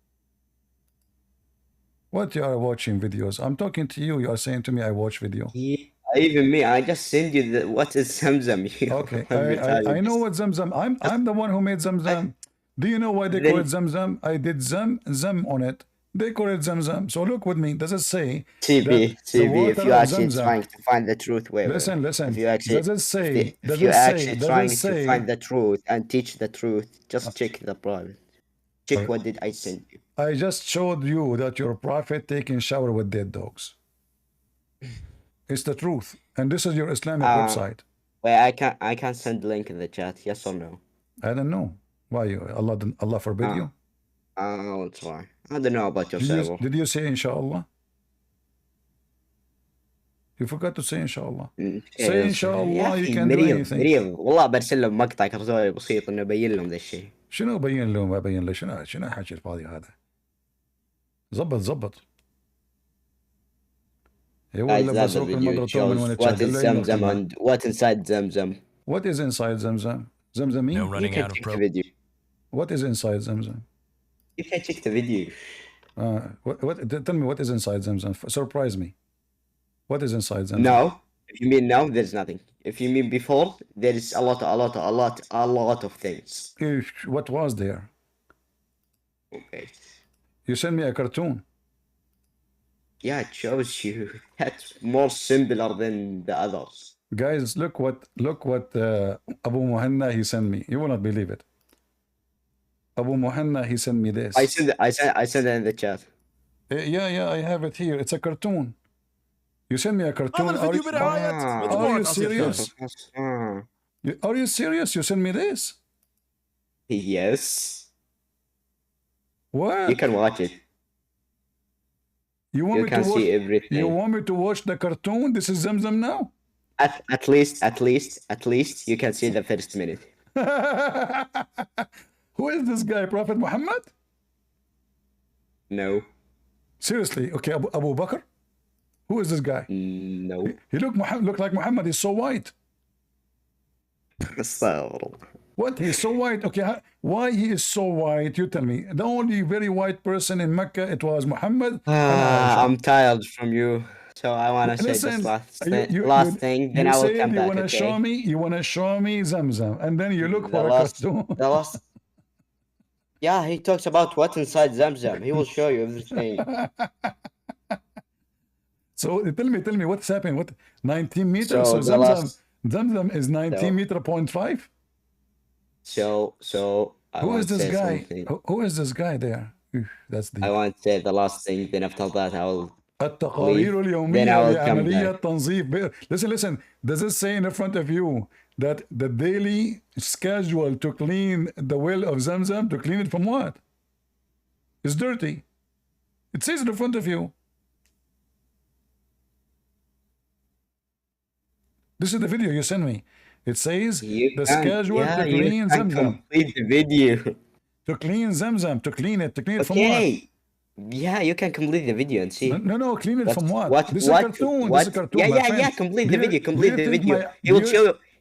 What you are watching videos? I'm talking to you. You are saying to me, I watch video. Yeah, even me. I just send you what is Zamzam. Okay, I know what Zamzam. I'm the one who made Zamzam. Do you know why they call it Zamzam? I did Zam on it They call it Zamzam. So look with me. Does it say CB, that the CB, if water you're of actually Zamzam? trying to find the truth, wait. Listen, listen. If you actually, Does it say? if Does you're it say? actually Does trying it to say? find the truth and teach the truth, just check the private. Check Sorry. what did I send you. I just showed you that your prophet taking shower with dead dogs. It's the truth, and this is your Islamic website. Wait, I can't send the link in the chat. Yes or no? I don't know why you Allah forbid you. I'll try. I don't know about your server. Did you say inshallah? You forgot to say inshallah. Say inshallah. You can do anything. مريض والله برسل لهم مقطع كرتوني بسيط انه ابين لهم ذا الشيء. شنو ابين لهم؟ ابين له شنو حكي الفاضي هذا؟ زبط. What is Zamzam and what inside Zamzam? What is inside Zamzam? Zamzam mean? No running out of the video. What is inside Zamzam? You can check the video. Tell me what is inside Zamzam. Surprise me. What is inside Zamzam? No. If you mean now, there's nothing. If you mean before, there is a lot of things. What was there? Okay. You sent me a cartoon. Yeah, it shows you. That's more simpler than the others. Guys, look what Abu Muhanna he sent me. You will not believe it. Abu Muhanna he sent me this. I sent it in the chat. Yeah, I have it here. It's a cartoon. You sent me a cartoon. Are you serious? Are you serious? You sent me this? Yes. What? You can watch it. You want me to watch? See everything. You want me to watch the cartoon? This is Zamzam now. At least you can see the first minute. Who is this guy? Prophet Muhammad? No. Seriously? Okay, Abu Bakr. Who is this guy? No. He look like Muhammad. He's so white. What? He's so white. Okay, why he is so white? You tell me. The only very white person in Mecca, it was Muhammad. I'm tired from you, so I want to say this last thing. Then I will come back. You want to show me Zamzam, and then you look for a cartoon. Yeah, he talks about what's inside Zamzam. He will show you everything. So tell me what's happening. What 19 meters? So Zamzam is 19 meter 0.5. So who is this guy? Who is this guy there? That's the. I want to say the last thing. Then after that, I will. التقارير اليومية لعملية تنظيف. Listen. Does it say in front of you that the daily schedule to clean the well of Zamzam, to clean it from what? It's dirty. It says in front of you. This is the video you sent me. It says the schedule to clean Zamzam. Complete the video. To clean Zamzam, to clean it from what? Yeah, you can complete the video and see. No, clean it from what? This is a cartoon. What? This is a cartoon. Yeah. Complete the video. Complete the video.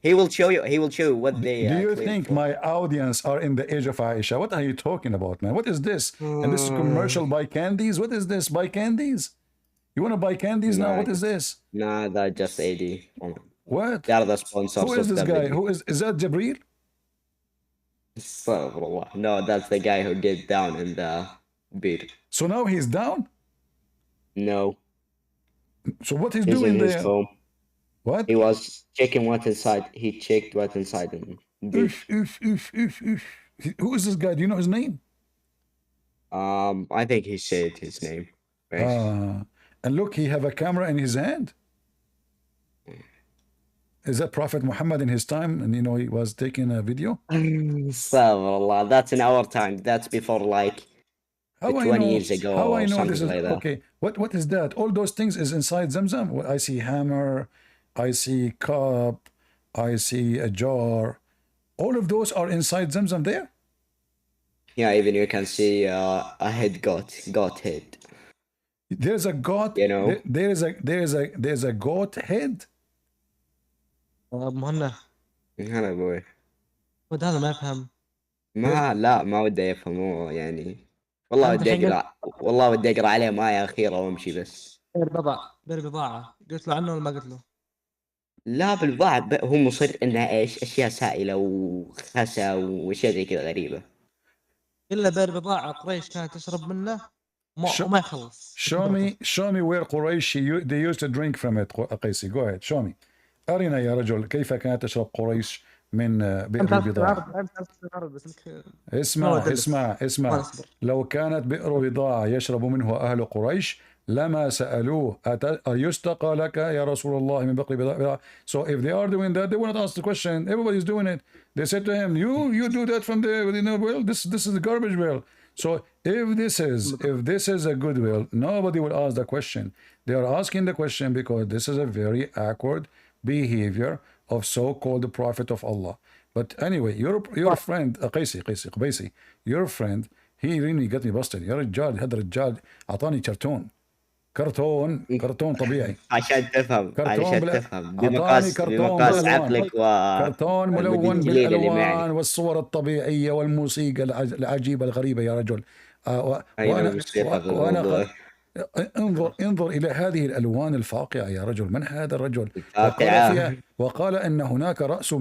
He will show you what they. Do you think my audience are in the age of Aisha? What are you talking about, man? What is this? And this is commercial buy candies. What is this? Buy candies? You want to buy candies now? What is this? Nah, that's just AD. What? They are the sponsors. Who is this guy? Is that Jabril? No, that's the guy who gets down in the bed. So now he's down? No. So what he's doing in his there? Phone. What? He was checking what's inside. He checked what's inside him. Who is this guy? Do you know his name? I think he said his name. Right? And look, he have a camera in his hand. Is that Prophet Muhammad in his time? And he was taking a video? That's in our time. That's before 20 years ago or something like that. Okay, what is that? All those things is inside Zamzam. I see hammer, I see cup, I see a jar. All of those are inside Zamzam there? Yeah, even you can see a head goat head. There's a goat. There's a goat head. مهنا هلا ابوي هذا ما يفهم. ما ودي يفهم يعني. والله ودي اقرا عليه آية اخيره وامشي بس. بير بضاعة قلت له عنه ولا ما قلت له؟ لا بالبضاعة هو مصر انها ايش اشياء سائلة وخسا واشياء زي كذا غريبة. الا بير بضاعة قريش كانت تشرب منه وما يخلص. show me where قريش they used to drink from it. قيسي go ahead show me. أرنا يا رجل كيف كانت تشرب قريش من بئر البضاعة. اسمع لو كانت بئر بضاعة يشرب منه أهل قريش لما سألوه أيستقى لك يا رسول الله من بئر بضاعة. So if they are doing that, they will not ask the question. Everybody's doing it. They said to him, you do that from the well, this is the garbage well. So if this is a good well, nobody will ask the question. They are asking the question because this is a very awkward behavior of so-called prophet of Allah. But anyway, your friend قبيسي your friend he really got me busted. يا رجال هذا الرجال أعطاني كرتون طبيعي عشان تفهم بمقاس عقلك كرتون ملون بالألوان والصور الطبيعية والموسيقى العجيبة الغريبة يا رجل. وأنا انظر إلى هذه الألوان الفاقعة يا رجل. من هذا الرجل؟ وقال أن هناك رأس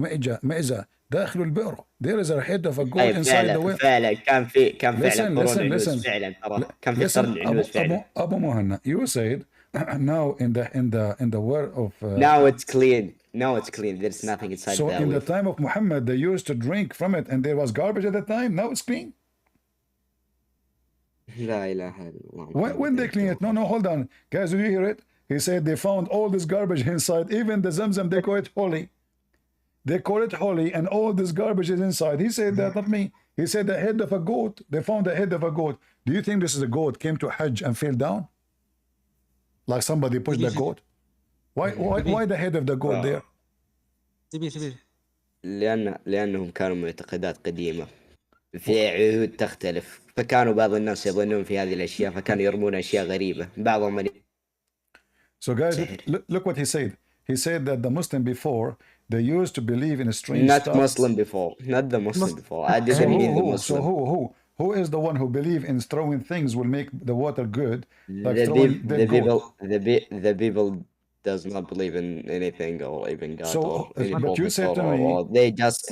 معزة داخل البئر. There is a head of a goat inside the well. فعلا كان فعلا قرون عنوز فعلا كان في قرن عنوز فعلا. أبو مهنا you said now in the world of now it's clean there's nothing inside. So in the time of Muhammad they used to drink from it and there was garbage at the time. Now it's clean. لا إله إلا الله. When they clean it? No, hold on. Guys, did you hear it? He said they found all this garbage inside. Even the Zamzam, they call it holy. They call it holy and all this garbage is inside. He said that, not me. He said the head of a goat. They found the head of a goat. Do you think this is a goat came to Hajj and fell down? Like somebody pushed the goat? Why the head of the goat there? لأنهم كانوا معتقدات قديمة في عهود تختلف فكانوا بعض الناس يظنون في هذه الأشياء فكانوا يرمون أشياء غريبة بعضهم. So guys, look what he said. He said that the Muslim before they used to believe in strange stuff. Not the Muslim before. I didn't mean the Muslim. So who is the one who believe in throwing things will make the water good? Like the people does not believe in anything or even God. So, but you said to me,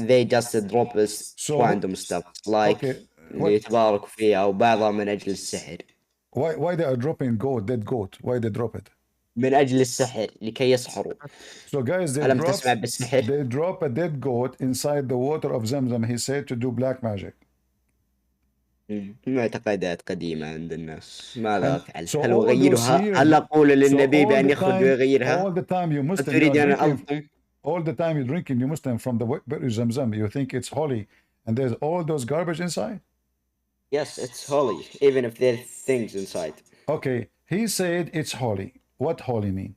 they just drop this random stuff like يتباركوا فيها وبعضها من أجل السحر. Why they are dropping dead goat? Why they drop it? من أجل السحر لكي يسحروا. So guys, they drop a dead goat inside the water of Zamzam. He said to do black magic. معتقدات قديمة عند الناس. ماذا أفعل؟ هل أغيرها؟ هل أقول للنبي بأن يخرج ويغيرها؟ All the time you Muslim. تريد أن ألطم؟ All the time you're drinking, you Muslim from the Zamzam. You think it's holy, and there's all those garbage inside. Yes, it's holy, even if there's things inside. Okay, he said it's holy. What holy mean?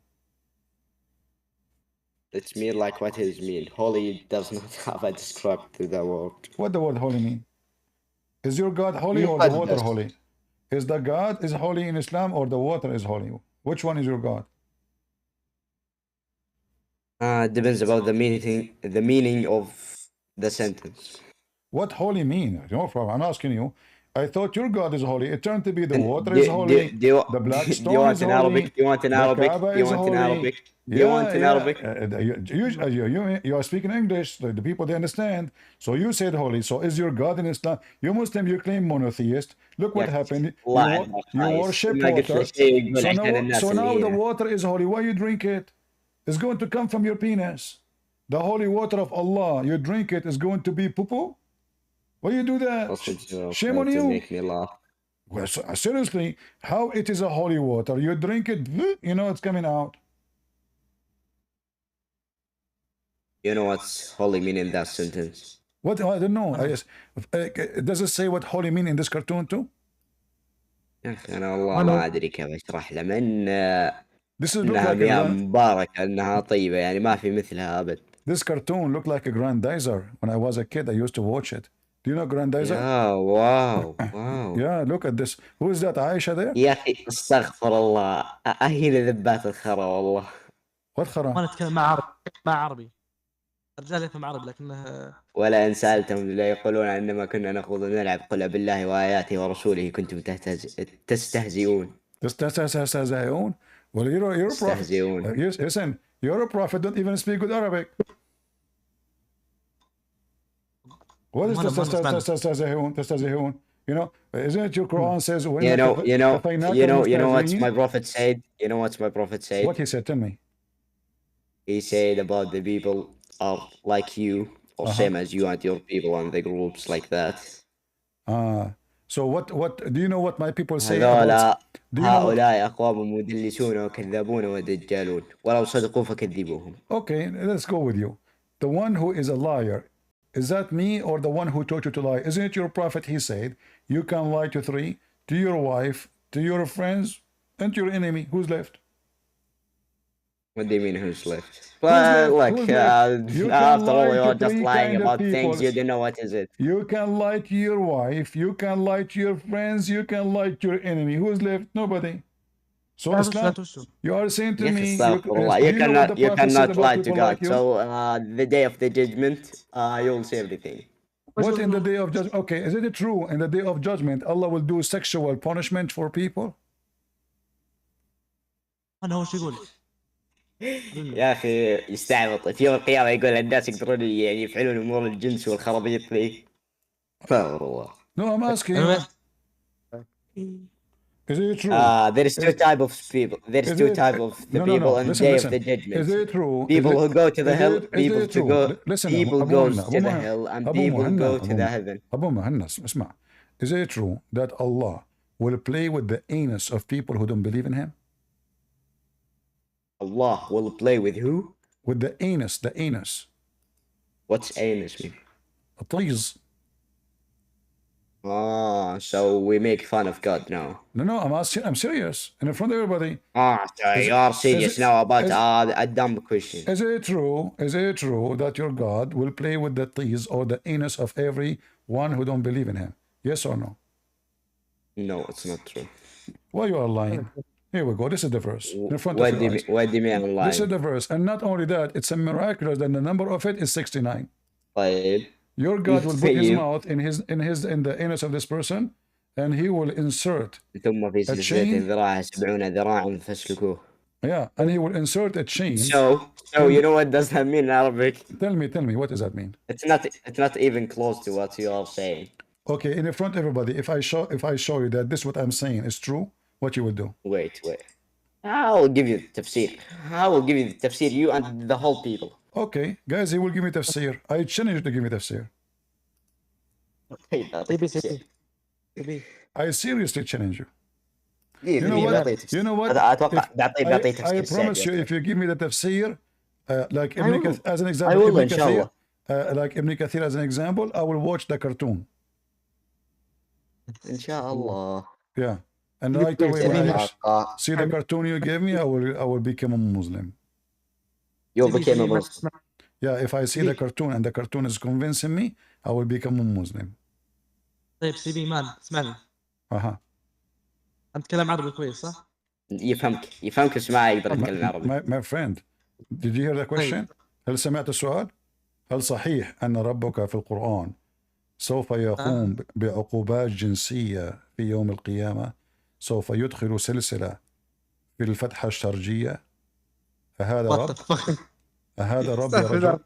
It's mean like what it mean. Holy does not have a describe to the word. What the word holy mean? Is your God holy or the water holy? Is the God is holy in Islam or the water is holy? Which one is your God? Depends about the meaning of the sentence. What holy mean? No problem. I'm asking you. I thought your God is holy. It turned to be the water is holy. The black stone is holy. Do you want an Arabic? Do you want an Arabic? Do you want an Arabic? You are speaking English. The people, they understand. So you said holy. So is your God in Islam? You Muslim, you claim monotheist. Look what happened. You worship water. So now the water is holy. Why you drink it? It's going to come from your penis. The holy water of Allah, you drink it, is going to be poo-poo? Why you do that? Shame on you. Make me laugh. Well, seriously, how it is a holy water? You drink it, you know it's coming out. You know what's holy mean in that sentence? What? I don't know. Does it say what holy mean in this cartoon too? يا أخي أنا والله ما أدري كيف أشرح له من إنها مياه مباركة إنها طيبة يعني ما في مثلها أبد. This cartoon looked like a Grandizer. When I was a kid, I used to watch it. Do you know Grandizer? Oh, wow. Yeah, look at this. Who is that? Aisha there? يا أخي استغفر الله. أهين ذبات الخرا والله. What خرا؟ أنا أتكلم مع عربي. الرجال يفهم عربي لكنه ولا إن سألتهم لا يقولون إنما كنا نخوض ونلعب قل بالله وآياته ورسوله كنتم تستهزئون. تستهزئون? Well, you're a prophet. Yes, listen, you're a prophet. Don't even speak good Arabic. What is تستهزئون? You know, isn't it your Quran says, You know what my prophet said? You know what my prophet said? What he said? Tell me. He said about the people are like you, or same as you and your people and the groups like that. So what do you know what my people say about? هذولا Do you know what? هؤلاء أقوام مدلسون وكذابون ودجالون ولو صدقوا فكذبوهم. Okay, let's go with you. The one who is a liar, is that me or the one who taught you to lie? Isn't it your prophet? He said, you can lie to three, to your wife, to your friends, and to your enemy. Who's left? What do you mean who's left? Well, Who's left? You can after all, lie you're to just three lying kind of about things people. you don't know what is it. You can lie to your wife, you can lie to your friends, you can lie to your enemy. Who's left? Nobody. So Islam, you are saying to me, you cannot lie to God. So the day of the judgment, you'll see everything. What in the day of judgment? Okay, is it true in the day of judgment Allah will do sexual punishment for people? أنا هو شو يقول؟ يا أخي يستعبط في يوم القيامة يقول الناس يقدرون يعني يفعلون أمور الجنس والخرابيط ذي. والله. No, I'm asking. Is it true? There is two types of people. There is two types of the people on the day of the judgment. Is it true? People who go to the hell, people to go. Listen, people go to the hell, and people go to the heaven. أبو مهند, اسمع. Is it true that Allah will play with the anus of people who don't believe in Him? Allah will play with who? With the anus, the anus. What's anus mean? Please. So we make fun of God now. No, I'm serious. And in front of everybody. So you're serious now about a dumb question. Is it true that your God will play with the teeth or the anus of everyone who don't believe in Him? Yes or no? No, it's not true. Why you are lying? Here we go. This is the verse. In front What of do you mean I'm lying? This is the verse. And not only that, it's a miraculous that the number of it is 69. Your God will put his mouth in the anus of this person, and he will insert a chain. Yeah, and he will insert a chain. So you know what does that mean in Arabic? Tell me, what does that mean? It's not even close to what you are saying. Okay, in front of everybody, if I show you that this what I'm saying is true, what you will do? Wait. I will give you the tafsir. I will give you the tafsir, you and the whole people. Okay, guys, he will give me tafsir. I challenge you to give me tafsir. I seriously challenge you. You know what? I promise you, if you give me the tafsir, like Ibn Kathir as an example, like Ibn Kathir as an example, I will watch the cartoon. Inshallah. Yeah. And right away when I see the cartoon you gave me, I will become a Muslim. You'll become a Muslim. Yeah, if I see the cartoon and the cartoon is convincing me, I will become a Muslim. طيب سيبي مان اسمعني. أنت تتكلم عربي كويس صح؟ يفهمك اسمعي يقدر يتكلم عربي. My friend, did you hear the question? هل سمعت السؤال؟ هل صحيح أن ربك في القرآن سوف يقوم بعقوبات جنسية في يوم القيامة؟ سوف يدخل سلسلة في الفتحة الشرجية؟ أهذا رب يا رجل؟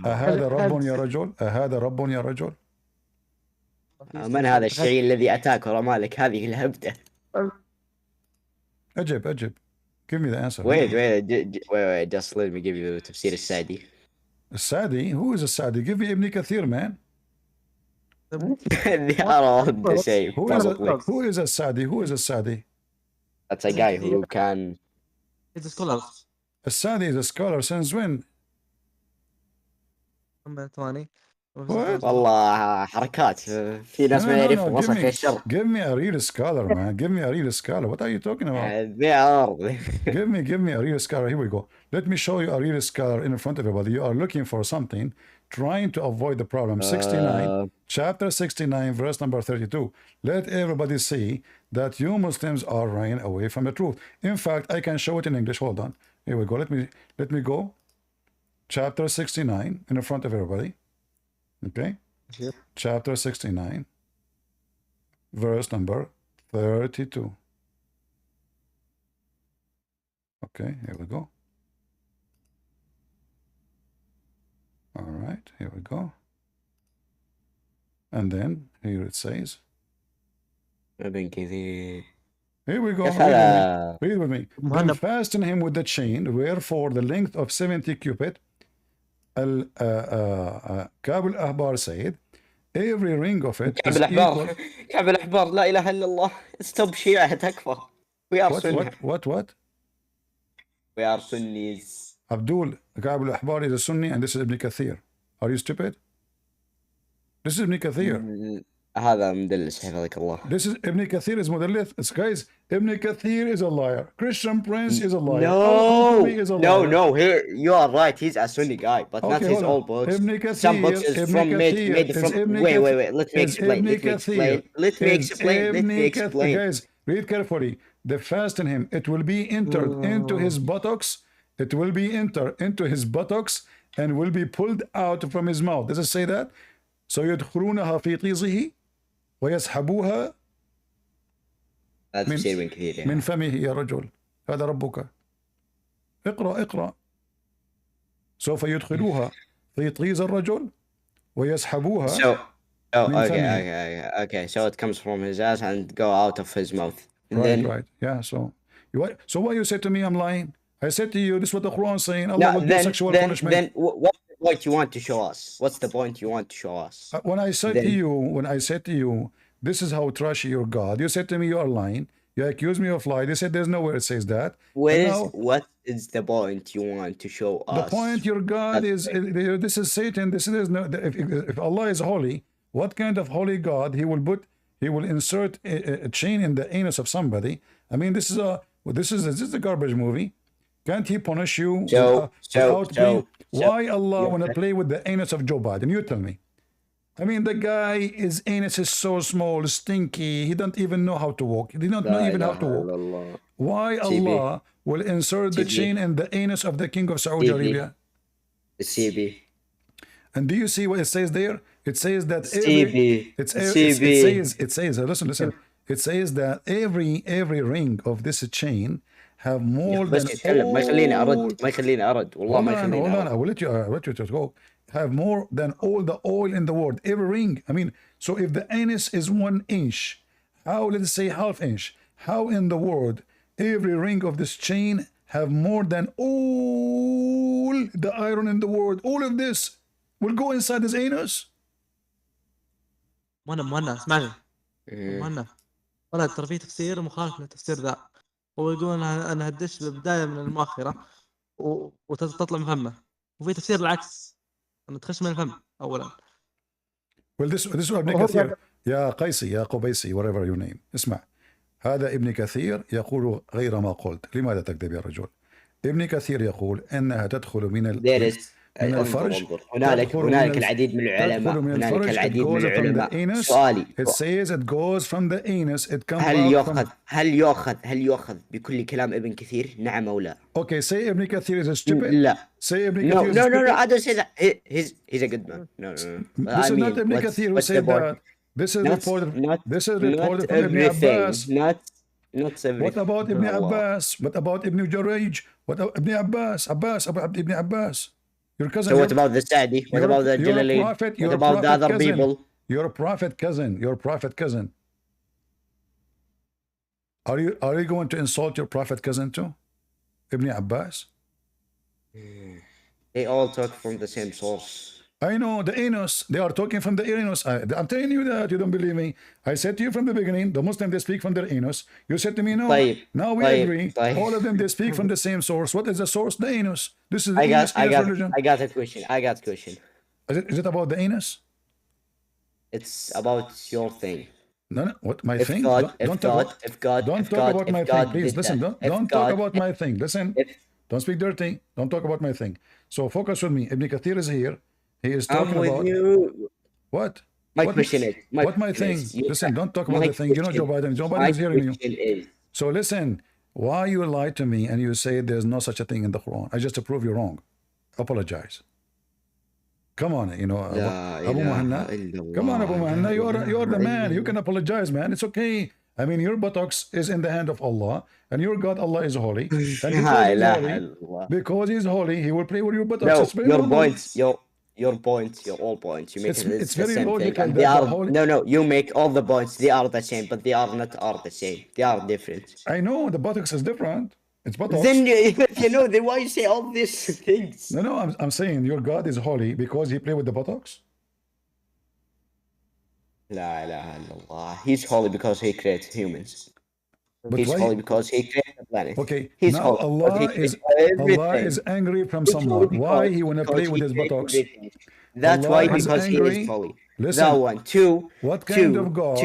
أهذا رب يا رجل؟ أهذا رب يا رجل؟ من هذا الشيء الذي أتاك ورمالك هذه الهبدة؟ أجب. Give me the answer. Wait, just let me give you تفسير السعدي. السعدي? Who is السعدي? Give me Ibn Kathir, man. They are all the same. Who is a Sadi? Who is a Sadi? That's a guy who can. He's a scholar. A Sadi is a scholar since when? والله حركات في ناس ما يعرفوا وصل في الشر. Give me a real scholar, man. Give me a real scholar. What are you talking about? They are. Give me a real scholar. Here we go. Let me show you a real scholar in front of everybody. You are looking for something, trying to avoid the problem. 69, chapter 69, verse number 32. Let everybody see that you Muslims are running away from the truth. In fact, I can show it in English. Hold on. Here we go. Let me go. Chapter 69 in front of everybody. Okay. Yep. Chapter 69, verse number 32. Okay, here we go. All right, here we go. And then here it says, ابن كثير. here we go. كيف هذا؟ Read with me. Then مهند fasten him with the chain, wherefore the length of 70 cubit. كعب الأحبار said, every ring of it كعب is الأحبار equal. كعب الأحبار لا إله إلا الله. Stop شيعة تكفى. We are Sunni. What? We are Sunnis. Abdul, كعب الأحبار is a Sunni and this is Ibn Kathir. Are you stupid? This is Ibn Kathir. هذا مدلس حفظك الله. This is Ibn Kathir is مدلس. Guys, Ibn Kathir is a liar. Christian Prince is a liar. No, is a liar. no. Here you are right. He's a Sunni guy, but not his old books. Ibn Kathir, Some books is Ibn from Kathir, made from. Ibn Wait. Kathir, Let me explain. Let me Guys, read carefully. The fasten him. It will be entered into his buttocks. It will be entered into his buttocks and will be pulled out from his mouth. Does it say that? So يدخلونها في طيزه ويسحبوها هذا تفسير من كثير يعني. من فمه يا رجل. هذا ربك. اقرأ. سوف يدخلوها في طيز الرجل ويسحبوها. Okay. So it comes from his ass and go out of his mouth. Right. Yeah. So why you said to me I'm lying? I said to you, this is what the Quran is saying. Allah will do sexual punishment. Then what's the point you want to show us? What's the point you want to show us? When I said to you, this is how trashy your God. You said to me you are lying. You accused me of lying. They said there's nowhere it says that. What is the point you want to show us? The point your God is this is Satan. This is no. If Allah is holy, what kind of holy God he will insert a chain in the anus of somebody? I mean, this is a garbage movie. Can't he punish you without why Allah want to play with the anus of Joe Biden? You tell me. I mean, the guy, his anus is so small, stinky. He don't even know how to walk. He don't know even how to walk. Why Allah will insert the chain in the anus of the king of Saudi Arabia? CB. And do you see what it says there? It says that listen. It says that every ring of this chain have more than ما يخليني أرد والله ما يخليني أرد. I will let you talk. Have more than all the oil in the world. Every ring. I mean, so if the anus is 1 inch, how, let's say ½ inch, how in the world every ring of this chain have more than all the iron in the world? All of this will go inside his anus? مهند اسمعني. مهند ترى في تفسير مخالف للتفسير ذا. هو يقول أنا هدش بالبداية من المؤخرة وتطلع من فمه. وفي تفسير العكس. أنا تخش من الفم أولاً. Well, this is ابن كثير. يا قيسي يا قبيسي whatever your name. اسمع. هذا ابن كثير يقول غير ما قلت. لماذا تكذب يا رجل؟ ابن كثير يقول أنها تدخل من الفرج. هنالك العديد من العلماء. سؤالي. It says it goes from the anus. It comes هل يؤخذ بكل كلام ابن كثير؟ نعم أو لا؟ Okay, say Ibn Kathir is a stupid. لا. Say Ibn Kathir is stupid. No, I don't say that. He's a good man. No. This is not Ibn Kathir who said that. This is reported from Ibn Abbas. Not everything. What about Ibn Abbas? What about Ibn Jurayj? What about Ibn Abbas? Ibn Abbas. Your cousin. So what about the Sa'di? What about the Jalali? What about the other people? Your prophet cousin. Are you going to insult your prophet cousin too? Ibn Abbas? They all talk from the same source. I know, the anus. They are talking from the anus. I'm telling you that. You don't believe me. I said to you from the beginning, the Muslims, they speak from their anus. You said to me, no. Now we agree. All of them, they speak from the same source. What is the source? The anus. This is the religion. I got a question. Is it about the anus? It's about your thing. No. What, my thing? Don't talk about my thing. Please, listen. Don't talk about my thing. Listen. Don't speak dirty. Don't talk about my thing. So focus with me. Ibn Kathir is here. He is talking about you. What? My question is. What my thing? Listen, don't talk about the thing. You know Joe Biden. Joe Biden is hearing you. So listen, why you lie to me and you say there's no such a thing in the Quran? I just to prove you wrong. Apologize. Come on, Abu Muhanna. Come on, Abu Muhanna. You're the man. You can apologize, man. It's okay. I mean, your buttocks is in the hand of Allah, and your God, Allah, is holy. And because he's holy, he will play with your buttocks. No, your points, your all points. You make It's the very same thing, logical and that they the are holy. no. You make all the points. They are the same, but they are not the same. They are different. I know the buttocks is different. It's buttocks. Then then why you say all these things? No, I'm saying your God is holy because he play with the buttocks. La ilaha illallah. He's holy because he creates humans. But He's why? holy because he created the planet. Okay, He's now holy because he created Allah everything. is angry from He's holy someone. Why because- he wanna because play with he his created buttocks? everything. That's Allah why, is because he angry. is holy. Listen, That one. Two. what kind of God?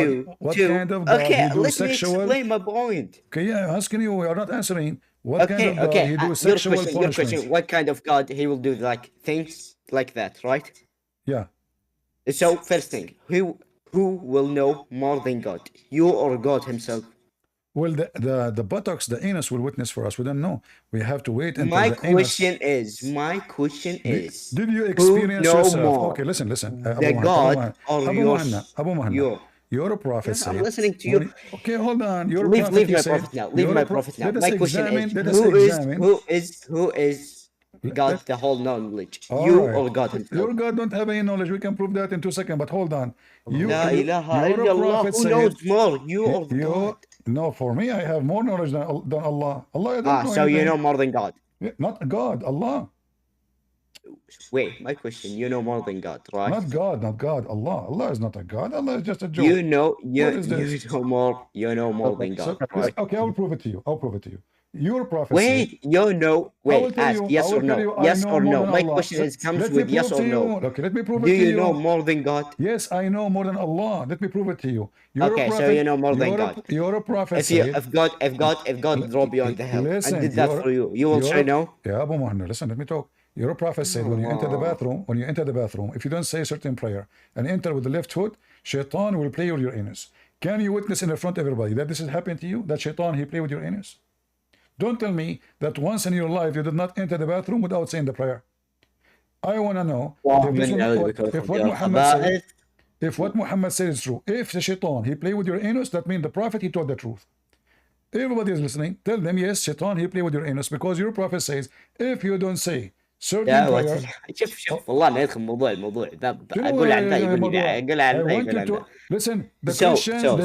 What kind of God Okay, he do let me sexual? explain my point. Okay, yeah, I'm asking you. You are not answering. What kind of God he do your sexual question, punishment? what kind of God he will do like things like that, right? Yeah. So first thing, who will know more than God? You or God himself? Well, the buttocks, the anus will witness for us. We don't know. We have to wait until My the anus. my question is, Did you experience know yourself? more? Okay, listen. The God or Abu yours? Muhammad. Your prophet said. I'm listening to you. Okay, hold on. Your Leave prophet my said. prophet now. Leave my prophet now. Let us My question examine. is, Let us examine. who is God, Let- the whole knowledge? All You right. or God himself? Your God don't have any knowledge. We can prove that in 2 seconds. But hold on. La ilaha your illallah. prophet Who said. knows more? You or God? No, for me, I have more knowledge than Allah. Allah, I don't know So you anything. know more than God. Not God, Allah. Wait, my question, you know more than God, right? Not God, Allah. Allah is not a God. Allah is just a joke. You know What is this? you know more than God, right? Okay, I'll prove it to you. Your prophet Wait, said. you know. I will Wait, tell ask you. yes I will or tell no. you. I Yes know or more no. than My Allah. question comes Let me with yes prove or to no. you. Okay, let me prove Do it to you you. know more than God? Yes, I know more than Allah. Let me prove it to you. You're a Okay, prophet. so you know more than God. Your prophet If you said. if God drop you on the hell Listen, and did that for you, you will say no. Yeah, Abu Muhammad, listen, let me talk. Your prophet said when you enter the bathroom, if you don't say a certain prayer and enter with the left foot, shaitan will play with your anus. Can you witness in front of everybody that this is happening to you? That shaitan, he play with your anus? Don't tell me that once in your life you did not enter the bathroom without saying the prayer. I want to know if what Muhammad said is true. If the shaitan, he play with your anus, that means the prophet, he told the truth. Everybody is listening. Tell them, yes, shaitan, he play with your anus, because your prophet says, if you don't say certain prayer. شوف والله ندخل موضوع اقول عن ذا يقول لي listen, the Christian,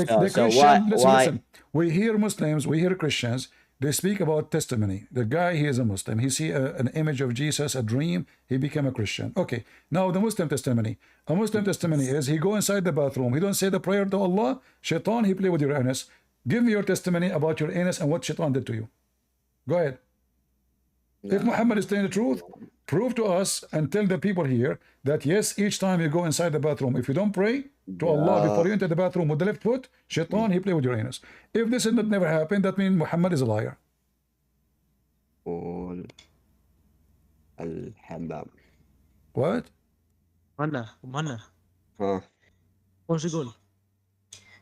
listen. We hear Muslims, we hear Christians, they speak about testimony. The guy, he is a Muslim. He see an image of Jesus, a dream, he became a Christian. Okay, now the Muslim testimony. A Muslim testimony is he go inside the bathroom, he don't say the prayer to Allah, shaitan, he play with your anus. Give me your testimony about your anus and what shaitan did to you. Go ahead. No. If Muhammad is telling the truth, prove to us and tell the people here that yes, each time you go inside the bathroom, if you don't pray to Allah before you enter the bathroom with the left foot, shaitan, he play with your anus. If this is not never happened, that means Muhammad is a liar. What? منا ها وش يقول؟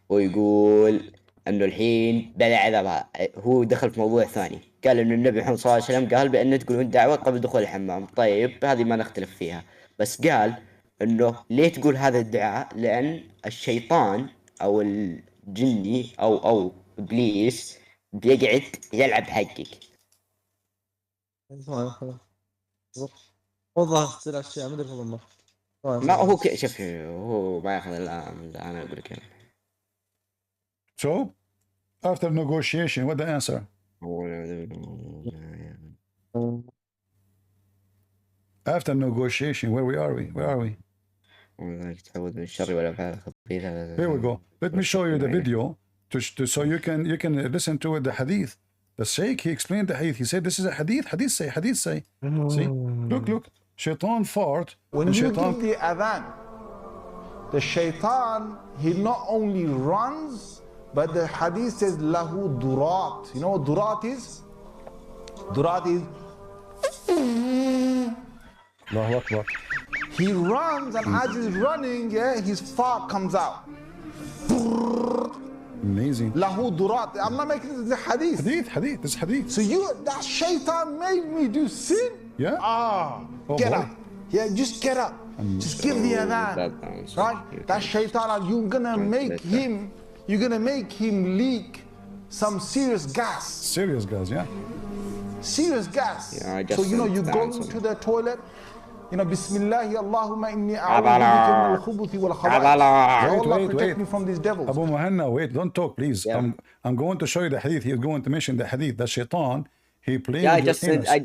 ويقول انه الحين بدا عذابها. هو دخل في موضوع ثاني، قال انه النبي محمد صلى الله عليه وسلم قال بان تقولون دعوه قبل دخول الحمام. طيب هذه ما نختلف فيها، بس قال انه ليه تقول هذا الدعاء؟ لان الشيطان او الجني او ابليس بيقعد يلعب حقك. وضح الاشياء ما ادري والله. ما هو شوف هو ما ياخذ الان، انا اقول لك. So, after negotiation, what the answer? After negotiation, where are we? Here we go. Let me show you the video so you can listen to the hadith. The Sheikh, he explained the hadith. He said this is a hadith. Hadith say. See? Look. Shaitan fart. When you give the adhan, the shaitan, he not only runs, but the hadith says lahu durat. You know what durat is? Durat is Allahu Akbar. He runs, and as he's running, his fart comes out. Amazing. Lahu durat. I'm not making this a hadith. Hadith. This is hadith. So that shaitan made me do sin? Yeah. Get up. Yeah, just get up. Just give the adhan. Right? That shaitan, you're gonna make him leak some serious gas. Serious gas, yeah. Serious gas. So you go into the toilet you know, Bismillah, Allahumma inni a'udhu bika min al-khubuthi wal khaba'ith. Oh Allah, protect me from these devils. Abu Muhanna, wait, don't talk, please. Yeah. I'm going to show you the hadith. He's going to mention the hadith. The shaitan, he played Yeah, with your anus. I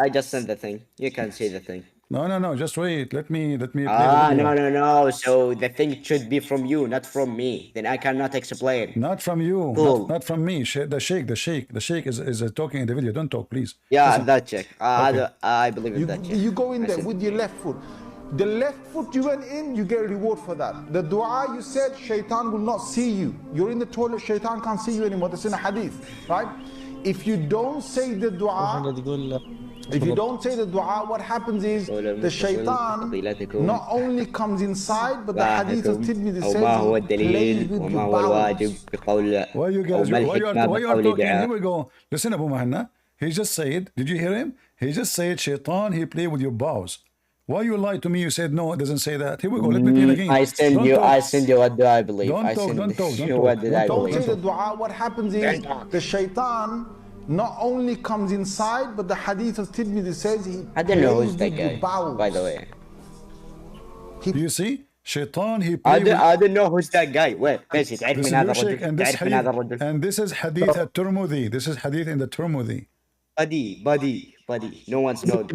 just sent the thing. You can see the thing. No, just wait. Let me play Ah, the video. no. So the thing should be from you, not from me. Then I cannot explain. Not from you, Cool. not from me. The sheikh is talking in the video. Don't talk, please. Yeah, Listen. that check. Okay. I believe in that check. You go in I there said- with your left foot. The left foot you went in, you get a reward for that. The dua you said, shaitan will not see you. You're in the toilet, shaitan can't see you anymore. That's in a hadith, right? If you don't say the dua, محمد يقول if you don't say the dua, what happens is the shaitan not only comes inside, but the hadith of Tirmidhi أو says ما هو he plays الدليل with وما your هو الواجب bowels. بقول Why you أو guys? ما Why you الحكمة are بقول talking? Here دعاء. we go. Listen, Abu Muhanna. He just said. Did you hear him? He just said, "Shaitan, he play with your bowels." Why you lied to me? You said no, it doesn't say that. Here we go. Let me play it again. I send Don't you. talk. I send you what do I believe. Don't I talk, send don't talk, don't you talk. what did I Don't Don't say believe. the dua. What happens is the shaitan not only comes inside, but the hadith of Tirmidhi says he I don't know who's plays that with your guy, bowels. by the way. You see, Shaitan, he play with. I don't know who's that guy. Wait, ماشي تعرف This من is هذا your sheikh, الرجل؟ and this تعرف من هذا hadith, الرجل؟ and this is hadith at Tirmidhi. This is hadith in the Tirmidhi. Buddy. No one's know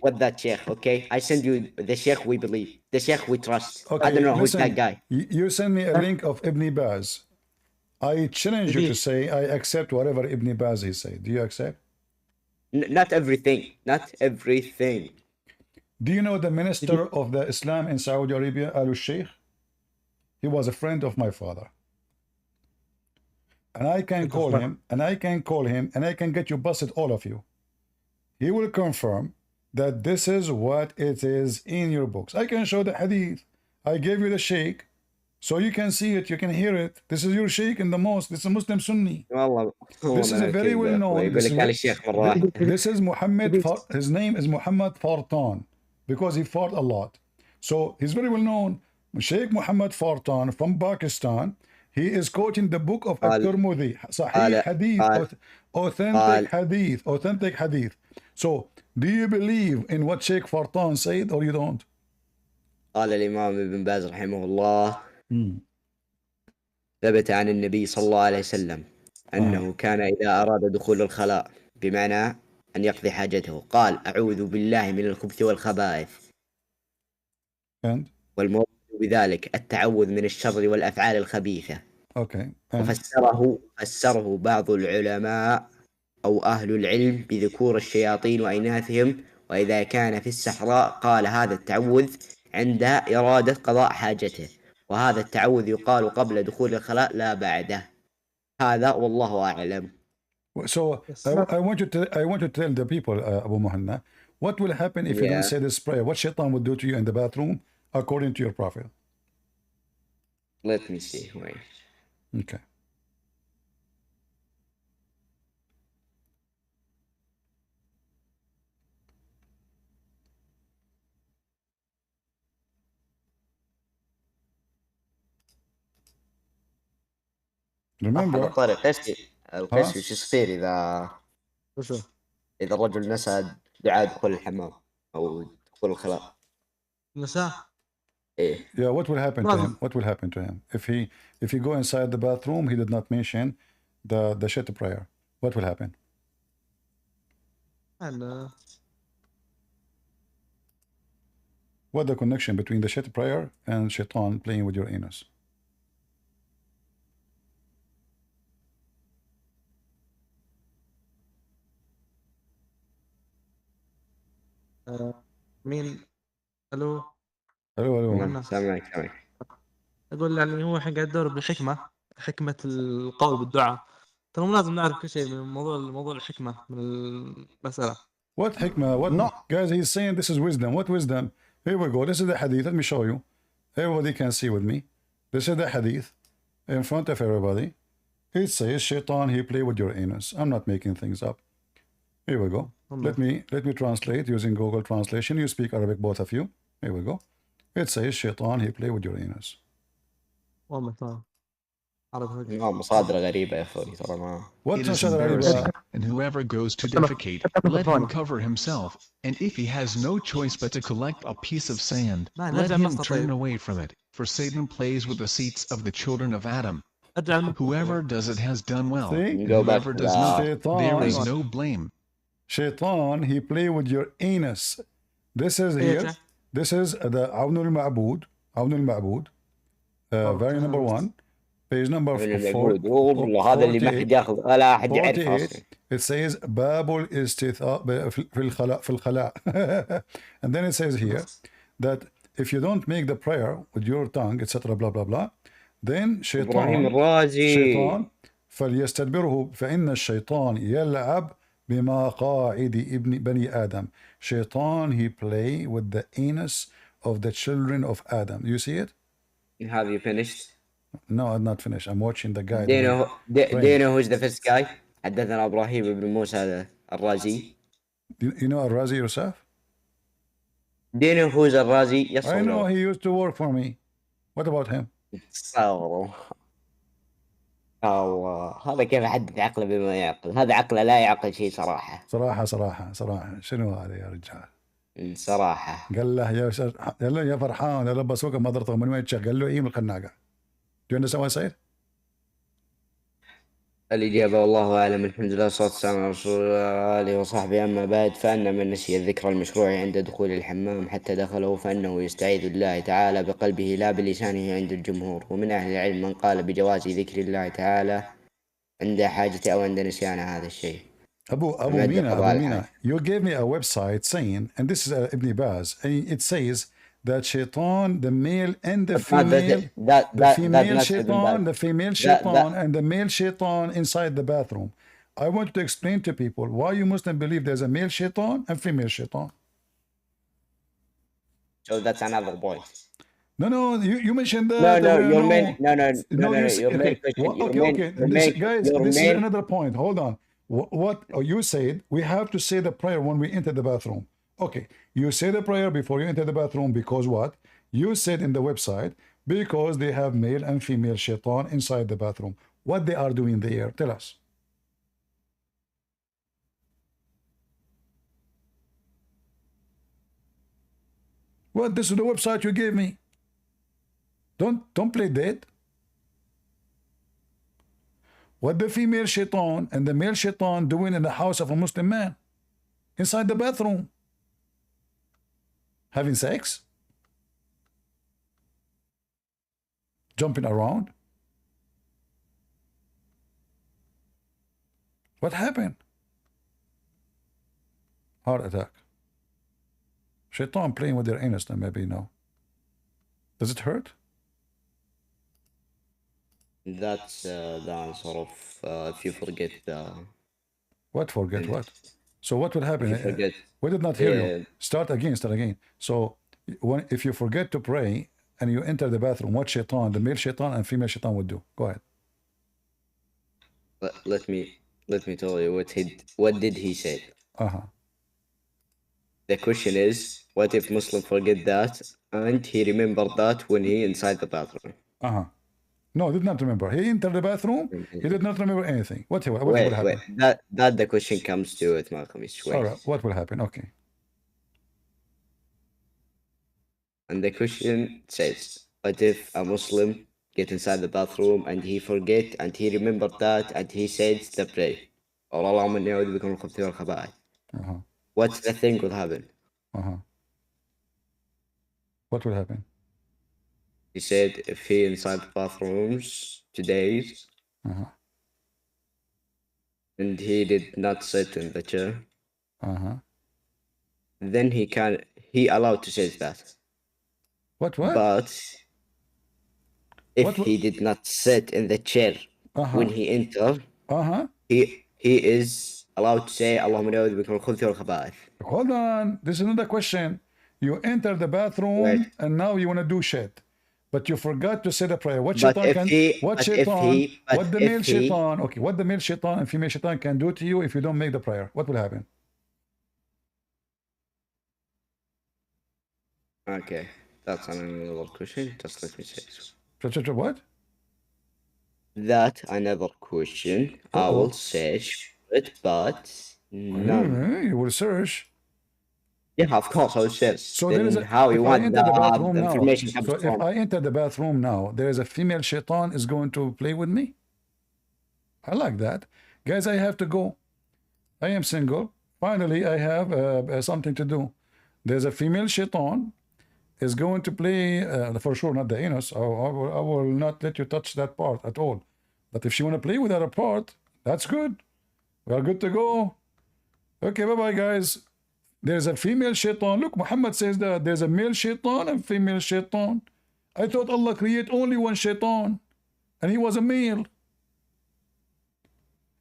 what that sheikh. Okay, I send you the sheikh we believe, the sheikh we trust. I Okay, don't know who's listen. that guy. You send me a link of Ibn Baz. I challenge you to say I accept whatever Ibn Baz he said. Do you accept? Not everything. Not everything. Do you know the minister of the Islam in Saudi Arabia, Al Sheikh? He was a friend of my father. And I can call him, and I can get you busted, all of you. He will confirm that this is what it is in your books. I can show the hadith. I gave you the sheikh, so you can see it, you can hear it. This is your sheikh in the mosque. This is a Muslim Sunni. والله This is a very well known. يقول لك على الشيخ مرة واحدة. This is Muhammad. His name is Muhammad Fartan because he fought a lot. So he's very well known. Sheikh Muhammad Fartan from Pakistan. He is quoting the book of At-Tirmidhi, Sahih Hadith, authentic Hadith. So, do you believe in what Sheikh Fartan said or you don't? قال الإمام ابن باز رحمه الله ثبت عن النبي صلى الله عليه وسلم أنه كان إذا أراد دخول الخلاء بمعنى أن يقضي حاجته قال أعوذ بالله من الخبث والخبائث And? والمراد بذلك التعوذ من الشر والأفعال الخبيثة. Okay. وفسره بعض العلماء أو أهل العلم بذكور الشياطين وإناثهم، وإذا كان في الصحراء قال هذا التعوذ عند إرادة قضاء حاجته، وهذا التعوذ يقال قبل دخول الخلاء لا بعده. هذا والله أعلم. So I want you to tell the people, Abu Muhanna, what will happen if you don't say this prayer? What shaitan will do to you in the bathroom according to your prophet? Let me see. Wait. Okay. Remember, طارق القيس وش يصير إذا وشو؟ إذا الرجل نسى دعاء دخول الحمام أو دخول الخلاء؟ نساه؟ إيه. yeah, what will happen to him? What will happen to him if he go inside the bathroom? He did not mention the shit prayer. What will happen? أنا What the connection between the shit prayer and shaitan playing with your anus? مين؟ الو Hello. سامعك. اقول يعني هو الحين قاعد يدور بالحكمه، حكمه القول بالدعاء. ترى مو لازم نعرف كل شيء من موضوع الحكمه من المساله. What hikmah? What? No. Guys, he's saying this is wisdom. What wisdom? Here we go. This is the hadith. Let me show you. Everybody can see with me. This is the hadith in front of everybody. It says, Shaitan, he play with your anus. I'm not making things up. Here we go. Let me translate using Google Translation. You speak Arabic, both of you. Here we go. It says, Shaitan, he play with your anus. والله تمام. عربي مصادرة غريبة يا اخوي ترى ما. What It is مصادر غريبة؟ embarrassing, and whoever goes to defecate, let him cover himself, and if he has no choice but to collect a piece of sand, Man, let نرجع him المقطع turn طيب. away from it, for Satan plays with the seats of the children of Adam. ارجع المقطع. Whoever does it has done well, See? and Go back whoever to does the not, there is شيطان no blame. شيطان he play with your anus. This is here. ارجع. This is the عون المعبود. عون المعبود. Very number 1. Page number 4. والله هذا اللي ما حد ياخذ ولا احد يعرف 48. اصلا. It says باب الاستثاء في الخلاء في الخلاء. And then it says here that if you don't make the prayer with your tongue etc blah blah blah then ابراهيم الرازي. شيطان فليستدبره فإن الشيطان يلعب بمقاعد بني آدم. شيطان he play with the anus of the children of Adam. You see it? Have you finished? No, I'm not finished. I'm watching the guy. Do you know who's the first guy? حدثنا ابراهيم بن موسى الرازي. You know Al-Razi yourself? Do you know who's الرازي? Yes I or know, no? he used to work for me. What about him? هذا كيف حد عقله بما يعقل؟ هذا عقله لا يعقل شيء صراحة. صراحة شنو هذا يا رجال؟ صراحة. قال له يا فرحان لبسوك ما ضرطه من وين تشغل؟ قال له ايه من الخناقة. Do you understand what I said? الإجابة والله أعلم. الحمد لله والصلاة والسلام على رسول الله آله وصحبه. أما بعد فأن من نسي الذكر المشروع عند دخول الحمام حتى دخله فإنه يستعيذ بالله تعالى بقلبه لا بلسانه عند الجمهور. ومن أهل العلم من قال بجواز ذكر الله تعالى عند حاجة أو عند نسيان هذا الشيء. Abu Mina, you gave me a website saying, and this is Ibn Baz, and it says that shaitan, the male and the female, the female shaitan and the male shaitan inside the bathroom. I want to explain to people why you Muslims believe there's a male shaitan and female shaitan. So that's another point. No, you mentioned that. Guys, this is another point. Hold on. What you said, we have to say the prayer when we enter the bathroom. Okay, you say the prayer before you enter the bathroom because what? You said in the website, because they have male and female shaitan inside the bathroom. What they are doing there? Tell us. What? This is the website you gave me. Don't play dead. What the female shaitan and the male shaitan doing in the house of a Muslim man? Inside the bathroom. Having sex? Jumping around? What happened? Heart attack. Shaitan playing with their anus, maybe no. Does it hurt? That's the answer of if you forget the... What forget what? So what will happen? If you forget, we did not hear you. Start again. So if you forget to pray and you enter the bathroom, what shaitan, the male shaitan and female shaitan would do? Go ahead. Let me tell you what did he say? The question is, what if Muslim forget that and he remembered that when he inside the bathroom? No, did not remember. He entered the bathroom. He did not remember anything. What will happen? Wait. That the question comes to it, Malcolm. All right. What will happen? Okay. And the question says, what if a Muslim get inside the bathroom and he forget and he remembered that and he says the prayer, or Allahumma inni a'udhu bika min al-khubuthi wal khaba'ith. What's the thing will happen? What will happen? He said if he inside the bathrooms today and he did not sit in the chair, then he allowed to say that. What? But if he did not sit in the chair when he entered, he is allowed to say Allahumma inni a'udhu bika min al-khubuthi wal khaba'ith. Hold on. This is another question. You enter the bathroom and now you want to do shit. But you forgot to say the prayer. What the male shaitan and female shaitan can do to you if you don't make the prayer? What will happen? Okay, that's another question. Just let me say. What? that another question. I will search it, but none. You will search. Yeah, of course I will search. So then there is a, how you if I want enter the bathroom the now, information comes so if from? I enter the bathroom now, there is a female shaitan is going to play with me. I like that. Guys, I have to go. I am single. Finally, I have something to do. There's a female shaitan is going to play, for sure, not the anus. I will not let you touch that part at all. But if she want to play with that part, that's good. We are good to go. Okay, bye-bye, guys. There's a female shaitan. Look, Muhammad says that there's a male shaitan and female shaitan. I thought Allah created only one shaitan, and he was a male.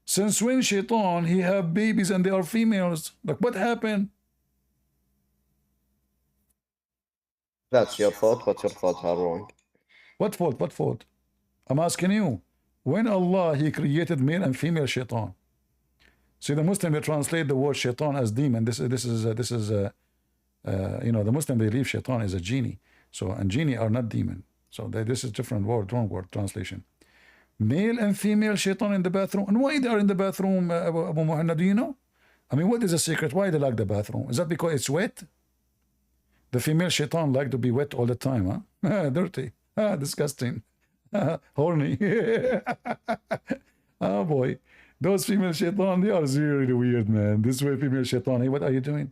Since when shaitan, he have babies and they are females? Like, what happened? That's your fault, but your thoughts are wrong. What fault? What fault? I'm asking you. When Allah, he created male and female shaitan. See, the Muslim, they translate the word shaitan as demon. This is you know, the Muslim believe shaitan is a genie. So, and genie are not demon. So this is different word, wrong word translation. Male and female shaitan in the bathroom. And why they are in the bathroom, Abu Muhammad, do you know? I mean, what is the secret? Why they like the bathroom? Is that because it's wet? The female shaitan like to be wet all the time, huh? Dirty. Disgusting. Horny. Oh boy. Those female shaitan, they are really weird, man. This way, female shaitan, hey, what are you doing?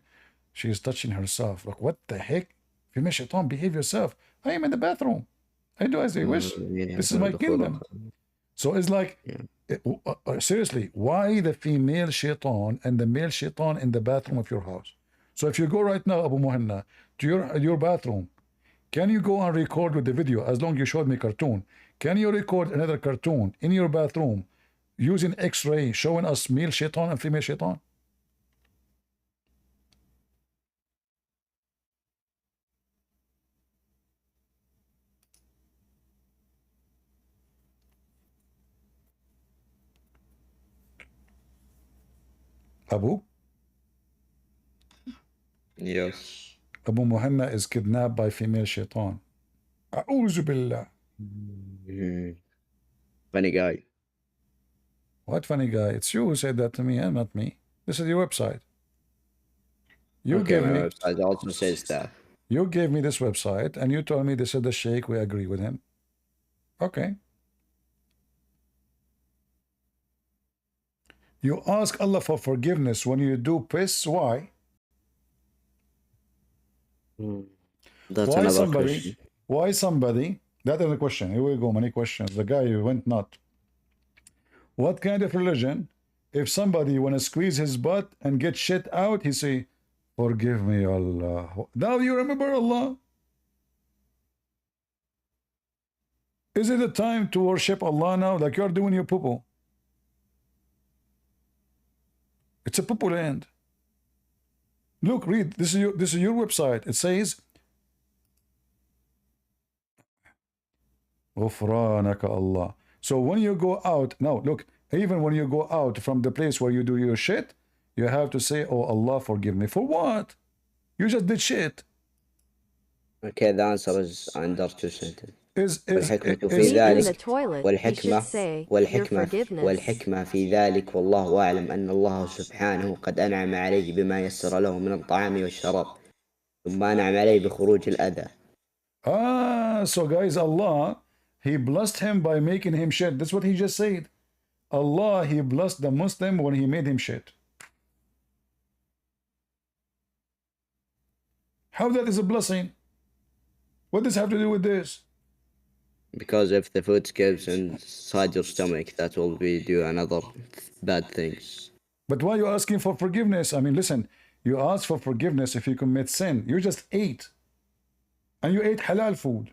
She is touching herself. Like, what the heck? Female shaitan, behave yourself. I am in the bathroom. I do as I wish. This is my kingdom. So it's like, seriously, why the female shaitan and the male shaitan in the bathroom of your house? So if you go right now, Abu Muhanna, to your bathroom, can you go and record with the video, as long as you showed me cartoon? Can you record another cartoon in your bathroom using X-ray showing us male shaitan and female shaitan? Abu? Yes. Abu Muhanna is kidnapped by female shaitan. A'udhu billah. Funny guy. What funny guy? It's you who said that to me, and not me. This is your website. You Okay, gave my me. website also says that. You gave me this website, and you told me this is the sheikh. We agree with him. Okay. You ask Allah for forgiveness when you do piss. Why? That's Why another somebody? question. Why somebody? That is a question. Here we go. Many questions. The guy who went nut. What kind of religion? If somebody want to squeeze his butt and get shit out, he say, "Forgive me, Allah." Now you remember Allah. Is it a time to worship Allah now? Like you're doing your poo-poo. It's a poo-poo land. Look, read. This is your website. It says, "Ghufranaka Allah." So when you go out, now look, even when you go out from the place where you do your shit, you have to say, "Oh Allah, forgive me." For what? You just did shit. Okay, the answer is under 2 sentences. والحكمة في is ذلك والحكمة والحكمة في ذلك والله أعلم أن الله سبحانه قد أنعم عليه بما يسر له من الطعام والشراب ثم أنعم عليه بخروج الأذى. So guys, Allah, he blessed him by making him shit. That's what he just said. Allah, he blessed the Muslim when he made him shit. How that is a blessing? What does have to do with this? Because if the food skips inside your stomach, that will be do another bad things. But why are you asking for forgiveness? I mean, listen, you ask for forgiveness if you commit sin. You just ate. And you ate halal food.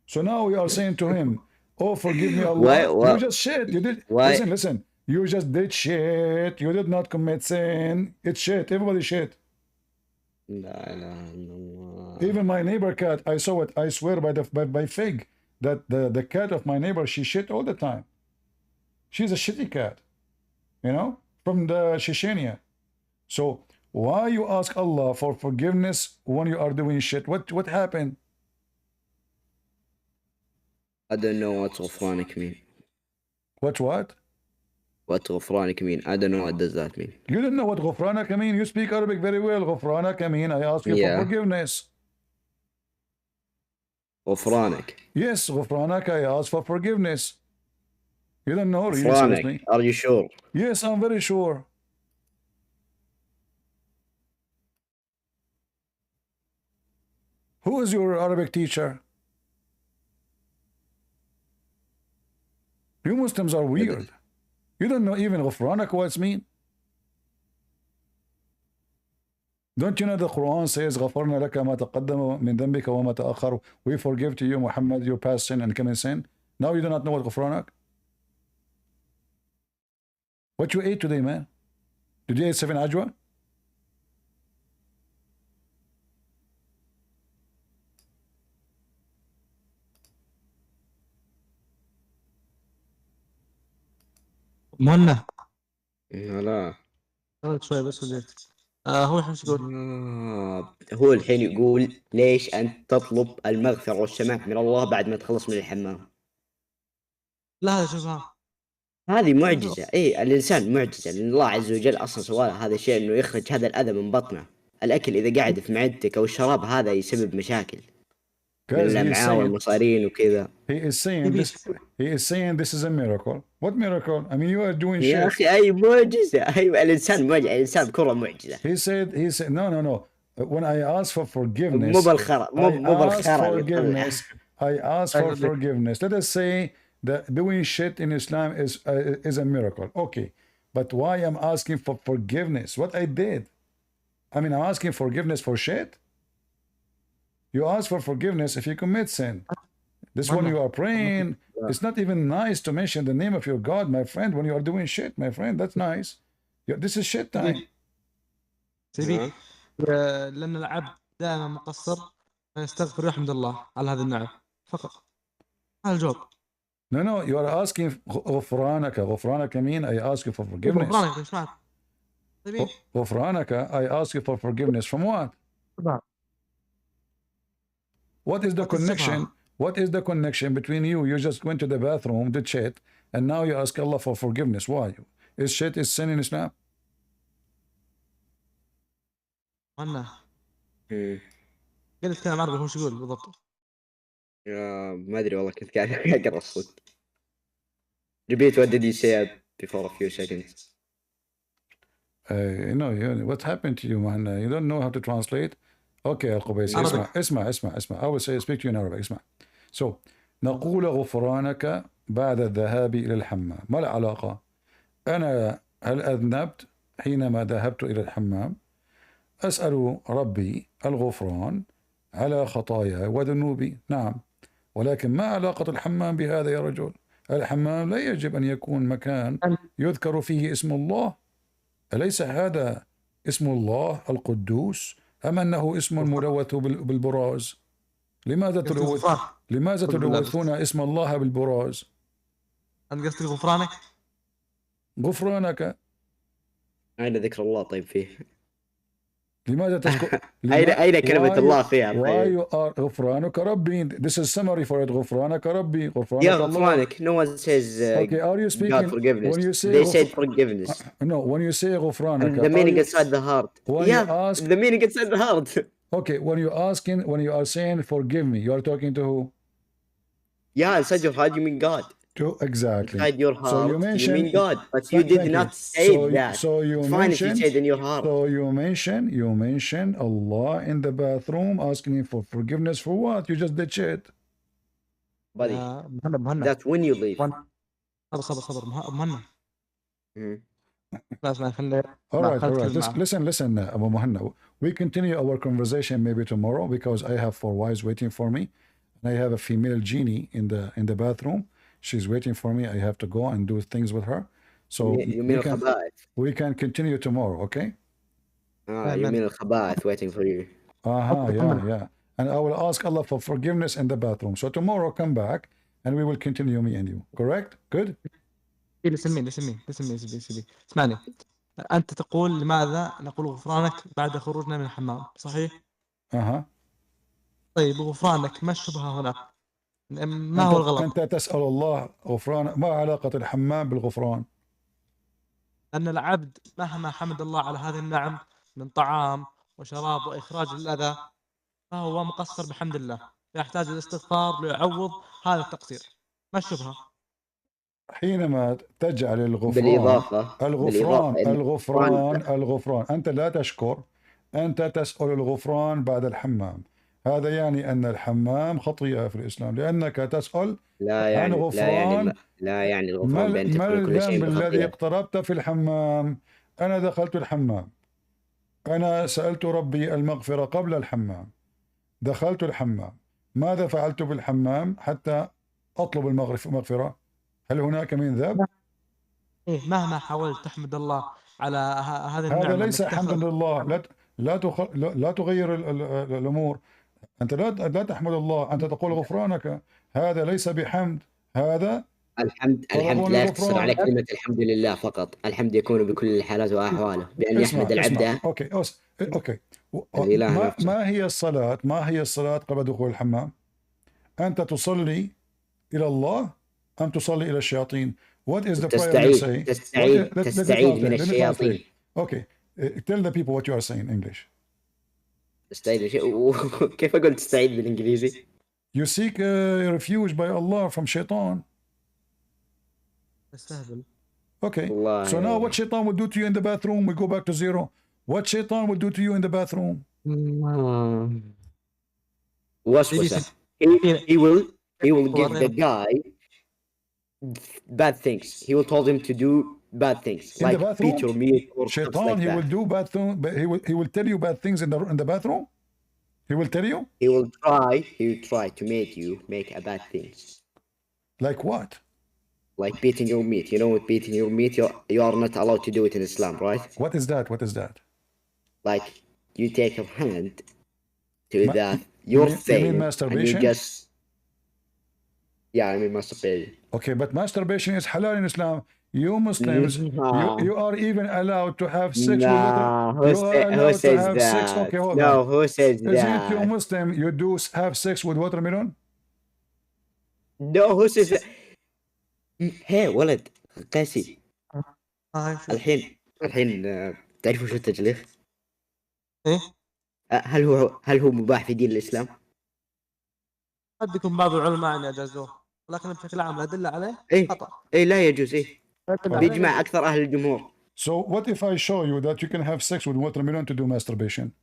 So now we are saying to him, "Oh, forgive me, Allah." You just shit. You did. Listen. You just did shit. You did not commit sin. It's shit. Everybody shit. Even my neighbor cat, I saw it. I swear by fig that the cat of my neighbor, she shit all the time. She's a shitty cat, you know, from the Chechnya. So why you ask Allah for forgiveness when you are doing shit? What happened? I don't know what Ghufranik mean. What? What غفرانك mean? I don't know what does that mean. You don't know what غفرانك mean? You speak Arabic very well. غفرانك mean I ask you for Yeah. forgiveness. غفرانك. Yes, غفرانك I ask for forgiveness. You don't know, really, seriously? غفرانك. Are you sure? Yes, I'm very sure. Who is your Arabic teacher? You Muslims are weird. You don't know even غفرانك what it means? Don't you know the Quran says غفرنا لك ما تقدم من ذنبك وما تأخر. We forgive to you, Muhammad, your past sin and coming sin. Now you do not know what غفرانك? What you ate today, man? Did you eat 7 ajwa? مهنا لا. شوي بس وجيت. هو الحين شو يقول؟ هو الحين يقول ليش أنت تطلب المغفرة والسماح من الله بعد ما تخلص من الحمام؟ لا هذا شوفها. هذه معجزة. إيه الإنسان معجزة لأن الله عز وجل أصلا سوى هذا الشيء إنه يخرج هذا الأذى من بطنه. الأكل إذا قاعد في معدتك أو الشراب هذا يسبب مشاكل. الأمعاء والمصارين وكذا. He is saying this is a miracle. What miracle? I mean you are doing shit. يا أخي أي معجزة. أيوة الإنسان معجزة. الإنسان بكرة معجزة. He said no. When I ask for forgiveness. مو بالخرا. I ask for forgiveness. Let us say that doing shit in Islam is a miracle. Okay. But why I'm asking for forgiveness? What I did? I mean I'm asking forgiveness for shit? You ask for forgiveness if you commit sin. This one you are praying. It's not even nice to mention the name of your God, my friend, when you are doing shit, my friend. That's nice. This is shit time. سيدي لأن العبد دائما مقصر فيستغفر ويحمد الله على هذه النعم فقط. هذا الجواب. No, you are asking غفرانك mean I ask you for forgiveness. غفرانك ايش معنى؟ غفرانك I ask you for forgiveness from what? What is the connection? What is the connection between you? You just went to the bathroom, did shit, and now you ask Allah for forgiveness. Why? Is shit is sin in Islam? أنا قلت كلام عربي هو شو يقول بالضبط؟ ما أدري والله كنت قاعد أقرأ الصوت. Repeat what did you say before a few seconds? No, what happened to you, man? You don't know how to translate? Okay, القبيس اسمع. I will say speak to you in Arabic. اسمع. So نقول غفرانك بعد الذهاب إلى الحمام. ما العلاقة؟ أنا هل أذنبت حينما ذهبت إلى الحمام؟ أسأل ربي الغفران على خطاياي وذنوبي. نعم، ولكن ما علاقة الحمام بهذا يا رجل؟ الحمام لا يجب أن يكون مكان يذكر فيه اسم الله. أليس هذا اسم الله القدوس أم أنه اسم ملوث بالبراز؟ لماذا تلوثون اسم الله بالبراز؟ أنت قصدك غفرانك؟ غفرانك أين ذكر الله طيب فيه؟ لماذا تذكر أين كلمة الله فيها؟ Why you are غفرانك ربي? This is summary for it. غفرانك ربي. غفرانك يا الله. غفرانك. No one says okay, are you speaking God forgiveness. When you say they said forgiveness. No, when you say غفرانك. And the meaning inside the heart. Yeah, the meaning inside the heart. Okay, when you are saying forgive me, you are talking to who? Yeah, inside your heart you mean God. Exactly. Inside your heart, so you mean God, but you did not say that. So you fine if you said in your heart. So you mention Allah in the bathroom asking him for forgiveness for what? You just did shit. Buddy, that's when you leave. صبر مهنا. All right. Listen, Abu Muhanna. We continue our conversation maybe tomorrow because I have 4 wives waiting for me, and I have a female genie in the bathroom. She's waiting for me. I have to go and do things with her. So we can continue tomorrow, okay? You mean al-khaba'ith waiting for you. Yeah. And I will ask Allah for forgiveness in the bathroom. So tomorrow come back and we will continue me and you. Correct? Good? لسمي اسمعني. أنت تقول لماذا نقول غفرانك بعد خروجنا من الحمام، صحيح؟ أها. طيب غفرانك ما الشبهة هنا؟ ما هو الغلط؟ أنت تسأل الله غفران، ما علاقة الحمام بالغفران؟ أن العبد مهما حمد الله على هذه النعم من طعام وشراب وإخراج الأذى فهو مقصر بحمد الله، يحتاج الاستغفار ليعوض هذا التقصير. ما الشبهة؟ حينما تجعل بالإضافة الغفران أنت لا تشكر، أنت تسأل الغفران بعد الحمام، هذا يعني أن الحمام خطيئة في الإسلام، لأنك تسأل عن غفران. لا يعني الغفران بأن ما تكون كل شيء الذنب الذي بخطيئة. اقتربت في الحمام؟ أنا دخلت الحمام، أنا سألت ربي المغفرة قبل الحمام، دخلت الحمام، ماذا فعلت بالحمام حتى أطلب المغفرة؟ هل هناك من ذنب؟ إيه، مهما حاولت تحمد الله على هذه النعمة. هذا ليس حمد لله. لا تغير الأمور. أنت لا تحمد الله، أنت تقول غفرانك، هذا ليس بحمد، هذا الحمد لا يقتصر على كلمة الحمد لله فقط، الحمد يكون بكل الحالات وأحواله، بأن يحمد العبد. أوكي. الإله ما هي الصلاة قبل دخول الحمام؟ أنت تصلي إلى الله أم تصلي إلى الشياطين؟ What is the prayer you say? تستعيد من الشياطين. Okay, tell the people what you are saying in English. تستعيد كيف أقول تستعيد بالإنجليزي؟ You seek refuge by Allah from shaitan. استهبل. Okay, so now what shaitan will do to you in the bathroom? We go back to zero. What shaitan will do to you in the bathroom? وسوسة. He will give the guy bad things. He will tell him to do bad things, in like the bathroom? beat your meat or shaitan, stuff like he that. will do bad things. He will tell you bad things in the bathroom. He will tell you. He will try to make you make a bad things. Like what? Like beating your meat. You know, with beating your meat, you are not allowed to do it in Islam, right? What is that? Like you take your hand to your thing. You mean masturbation? And you just. Yeah, I mean masturbation. Okay, but masturbation is halal in Islam. You Muslims, you are even allowed to have sex with other. Who says that? Sex. Okay, hold no, on. Who says that? Isn't you Muslim? You do have sex with watermelon? No, who says that? Hey ولد قاسي. الحين تعرفوا شو التجليخ؟ إيه؟ هل هو مباح في دين الإسلام؟ قد يكون بعض العلماء أن يجازوه، ولكن بشكل عام الأدلة عليه خطأ. لا يجوز. بإجماع أكثر أهل الجمهور. So what if I show you that you can have sex with watermelon to do masturbation?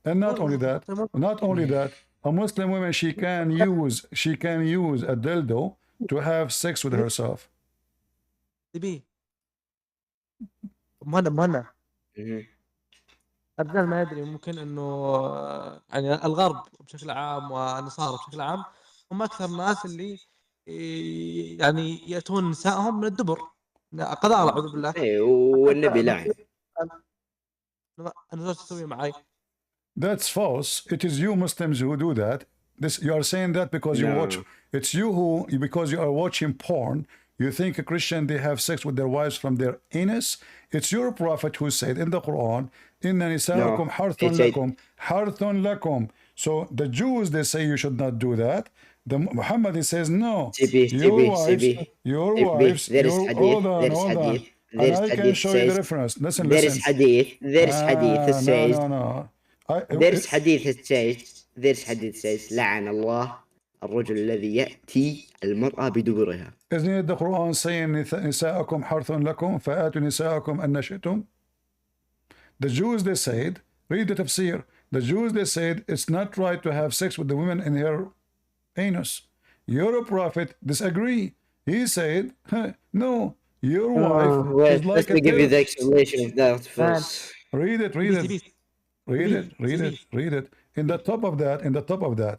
And not only that, a Muslim woman she can use a dildo to have sex with herself. تبي مهنا الرجال ما يدري، ممكن انه يعني الغرب بشكل عام والنصارى بشكل عام هم اكثر الناس اللي يعني ياتون نسائهم من الدبر قضاء اعوذ بالله. والنبي لعن. انا زوجتي تسوي معي. That's false. It is you Muslims who do that. You are saying that because you watch. It's you because you are watching porn. You think a Christian, they have sex with their wives from their anus. It's your prophet who said in the Quran, "Inna nisa'akum harthun lakum, harthun lakum." So the Jews, they say you should not do that. The Muhammad, he says no. Your wives. Hold on. And I can show you the reference. Listen. There is hadith that says. No. There's hadith that says لعن الله الرجل الذي يأتي المرأة بدبرها. Isn't it the Quran saying نساءكم حرث لكم فآتوا نساءكم أن شئتم? The Jews, they said, read the tafsir. The Jews, they said it's not right to have sex with the women in her anus. Your prophet disagree. He said, no, your wife is like let me give you the explanation of that first. Read it. In the top of that,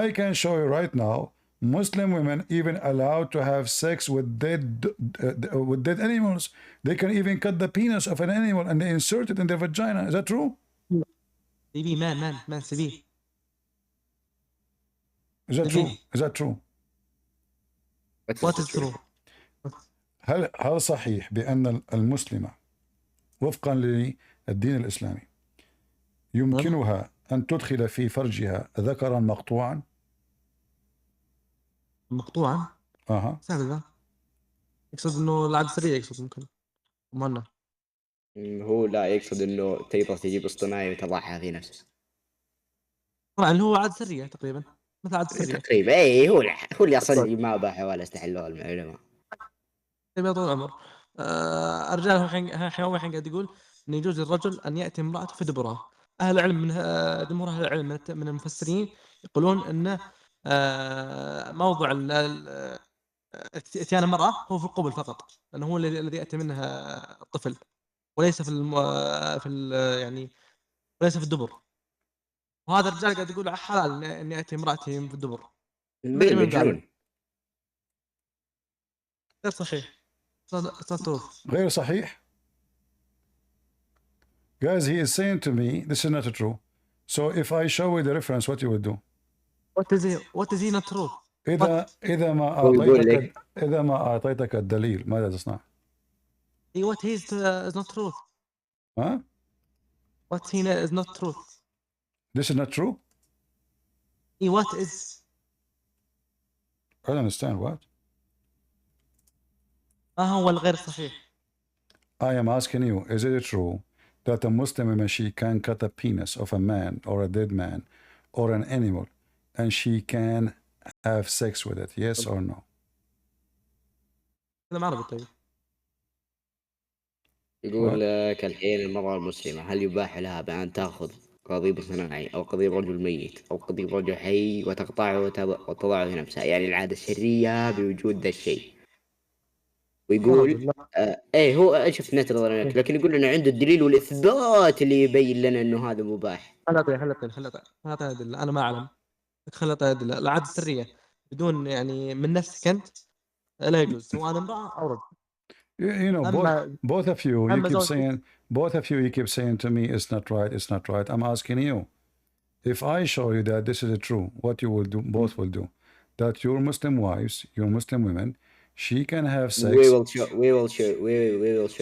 I can show you right now, Muslim women even allowed to have sex with dead animals. They can even cut the penis of an animal and they insert it in their vagina. Is that true? Man, سبيه. Is that true? What is true? هل صحيح بأن المسلمة وفقا للدين الإسلامي يمكنها أن تدخل في فرجها ذكرا مقطوعا؟ مقطوعا أها سهل ذا يقصد انه العادة السرية يقصد ممكن مهنا هو لا يقصد انه تقدر تجيب اصطناعي وتضعها في نفسه طبعا اللي هو عادة سرية تقريبا مثل عادة سرية تقريبا. اي هو اللي اصلا ما باحوا ولا استحلوه العلماء. يا طول العمر. الرجال هو الحين قاعد يقول ان يجوز للرجل ان ياتي امراته في دبرها. اهل العلم من جمهور اهل العلم من المفسرين يقولون انه موضوع اتيان المراه هو في القبل فقط لانه هو الذي ياتي منه الطفل وليس يعني وليس في الدبر. وهذا الرجال قاعد يقول حلال ان ياتي امراتي في الدبر. ما ادري من مجنون. غير صحيح. غير صحيح. Guys, he is saying to me, this is not true. So if I show you the reference, what you would do? What is he not true? إذا ما أعطيتك الدليل ماذا تصنع؟ What he is not true. Huh? What he is not true. This is not true? What is? I don't understand what. ما هو الغير صحيح? I am asking you, is it true that a Muslim woman, she can cut a penis of a man or a dead man or an animal and she can have sex with it, yes or no? أنا ما أعرف. طيب يقول لك الحين المرأة المسلمة هل يباح لها بأن تأخذ قضيب صناعي أو قضيب رجل ميت أو قضيب رجل حي وتقطعه وتضعه في نفسها، يعني العادة السرية بوجود ذا الشيء. ويقول ايه هو شفت نت نظرك، لكن يقول انه عنده الدليل والاثبات اللي يبين لنا انه هذا مباح. خلطة أدلة. انا ما اعلم. خلطة أدلة. العادة السرية بدون يعني من نفسك انت لا يجوز سواء امرأة او رجل. You know, both of you keep saying to me, it's not right. I'm asking you, if I show you that this is true, what you will do, both will do, that your Muslim wives, your Muslim women, she can have sex. We will show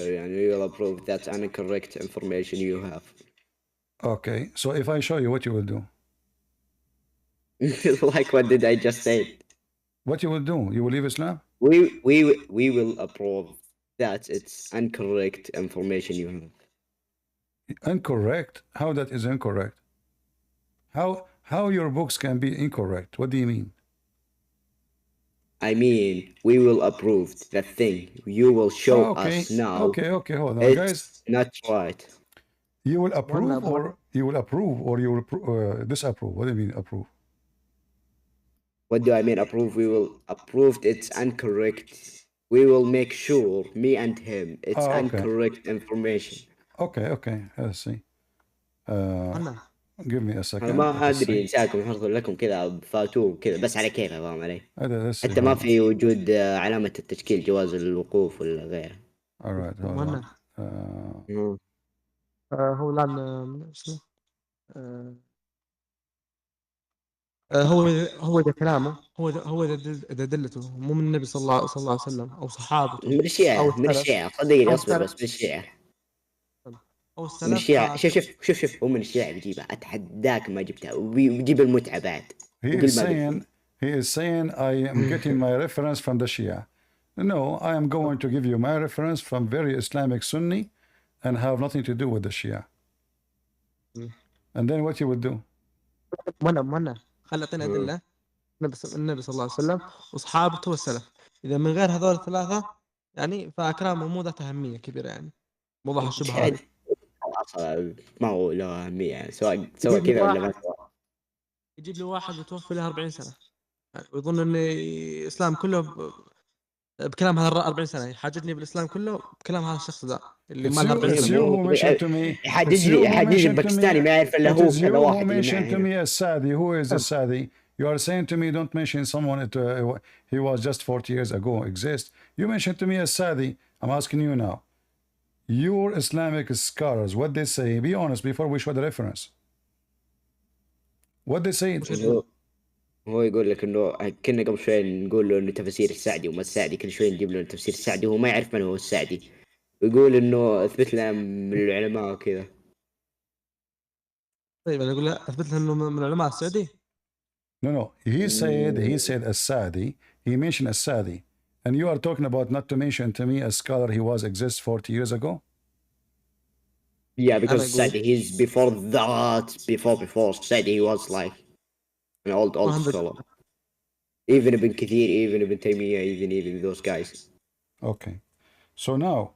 you, and we will approve that's incorrect information you have. Okay, so if I show you, what you will do? Like what did I just say? What you will do? You will leave Islam? We will approve that it's incorrect information you have. Incorrect? How that is incorrect? How your books can be incorrect? What do you mean? I mean, we will approve the thing you will show us now. Okay, hold on, it's guys. Not right. You will approve or you will disapprove? What do you mean approve? What do I mean approve? We will approve it's incorrect. We will make sure, me and him, it's incorrect information. Okay, let's see. Give me a second. أنا ما أدري نساكم يحرضوا لكم كذا فاتوه كذا بس على كيفه، فاهم علي؟ حتى ما في وجود علامة التشكيل جواز الوقوف ولا غيره. Alright, هو الآن هو ذا كلامه هو ذا دلته مو من النبي صلى الله عليه وسلم او صحابته من الشيعة صدقني اصبر بس من الشيعة او من الشيعة. شوف هو من الشيعة بيجيبها، اتحداك ما جبتها وبيجيب المتعة بعد. He is saying I am getting my reference from the Shia. No, I am going to give you my reference from very Islamic Sunni and have nothing to do with the Shia. And then what you would do? منا خلطنا أدلة النبي صلى الله عليه وسلم وأصحابته والسلف. إذا من غير هذول الثلاثة يعني فأكرامهم مو ذات أهمية كبيرة، يعني موضح الشبهات ما هو له أهمية يعني سواء كذا ولا ما سواء. يجيب لي واحد متوفى له 40 سنة يعني ويظن إن الإسلام كله بكلام هذا 40 سنة، يحاججني بالإسلام كله بكلام هذا الشخص ذا اللي ما له 40 سنة. يحاججني الباكستاني ما يعرف إلا هو كذا واحد. mentioned to me السعدي. Who is السعدي? You are saying to me don't mention someone he was just 40 years ago exist. You mentioned to me السعدي. I'm asking you now. Your Islamic scholars, what they say, be honest before we show the reference. What they say. هو يقول لك انه كنا قبل شوي نقول له انه تفسير السعدي وما السعدي، كل شوي نجيب له تفسير السعدي وهو ما يعرف من هو السعدي، ويقول انه اثبت لنا من العلماء وكذا. طيب انا اقول له اثبت له انه من العلماء السعدي. No. He said السعدي he mentioned As-Sadi. And you are talking about not to mention to me a scholar he was exists 40 years ago? Yeah, because أنا said أقول he's before that, before said he was like an old Mohammed. scholar. Even Ibn Kathir, even Ibn Taymiyyah, even those guys. Okay. So now,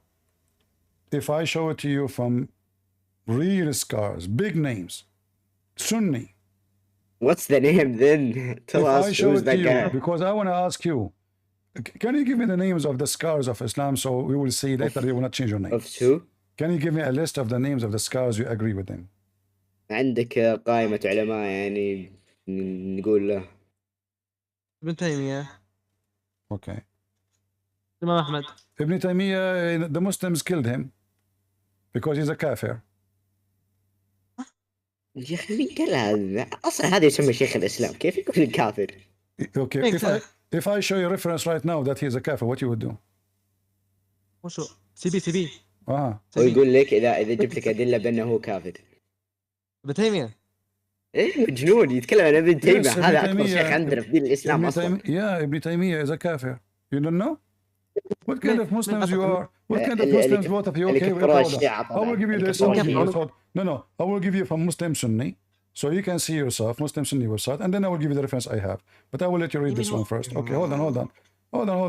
if I show it to you from real scholars, big names, Sunni. What's the name then? Tell If us I show who's it to that you, guy. because I want to ask you, can you give me the names of the scholars of Islam so we will see later you will not change your name? Of who? Can you give me a list of the names of the scholars you agree with them? عندك قائمة علماء يعني نقول له. ابن تيمية. Okay. الإمام أحمد. Ibn Taymiyyah, the Muslims killed him because he's a kafir. يا أخي مين قال هذا؟ أصلا هذا يسمى شيخ الإسلام، كيف يكون الكافر؟ Okay. If I show you a reference right now that he's a kafir, what you would do? وشو؟ سي بي. Ah. هو يقول لك إذا جبت لك أدلة بأنه هو كافر. ابن تيمية. إيه مجنون يتكلم عن ابن تيمية، هذا أكبر شيخ عندنا في دين الإسلام أصلا. Yeah, Ibn Taymiyyah is a kafir. You don't know? What kind of Muslims you are? What kind of Muslims both of you? Okay, I will give you this. No, I will give you from Muslim Sunni, so you can see yourself, Muslim Sunni website, and then I will give you the reference I have. But I will let you read this one first. Okay, hold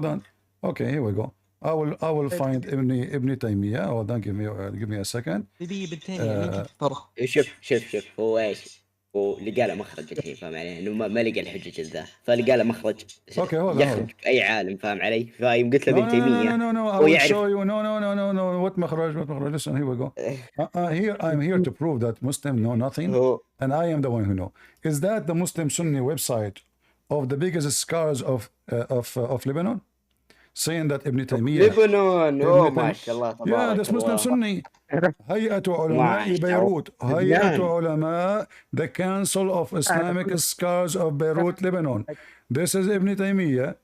on. Okay, here we go. I will find Ibn Taymiyyah. Hold on, give me a second. ابن تيمية. شوف هو ايش؟ هو لقى له مخرج الحين، فاهم علي؟ انه ما لقى الحجج ذا، فلقى له مخرج يخرج اي عالم، فاهم علي؟ فاهم قلت له ابن تيمية. No, I will show you. No. What مخرج? Listen, here we go. I'm here to prove that Muslims know nothing, and I am the one who know. Is that the Muslim Sunni website of the biggest scholars of Lebanon? Saying that Ibn Taymiyyah. Lebanon, ما شاء الله تبارك Yeah, that's Muslim Sunni. هيئة علماء بيروت. هيئة علماء, the Council of Islamic Scholars of Beirut, Lebanon. This is Ibn Taymiyyah.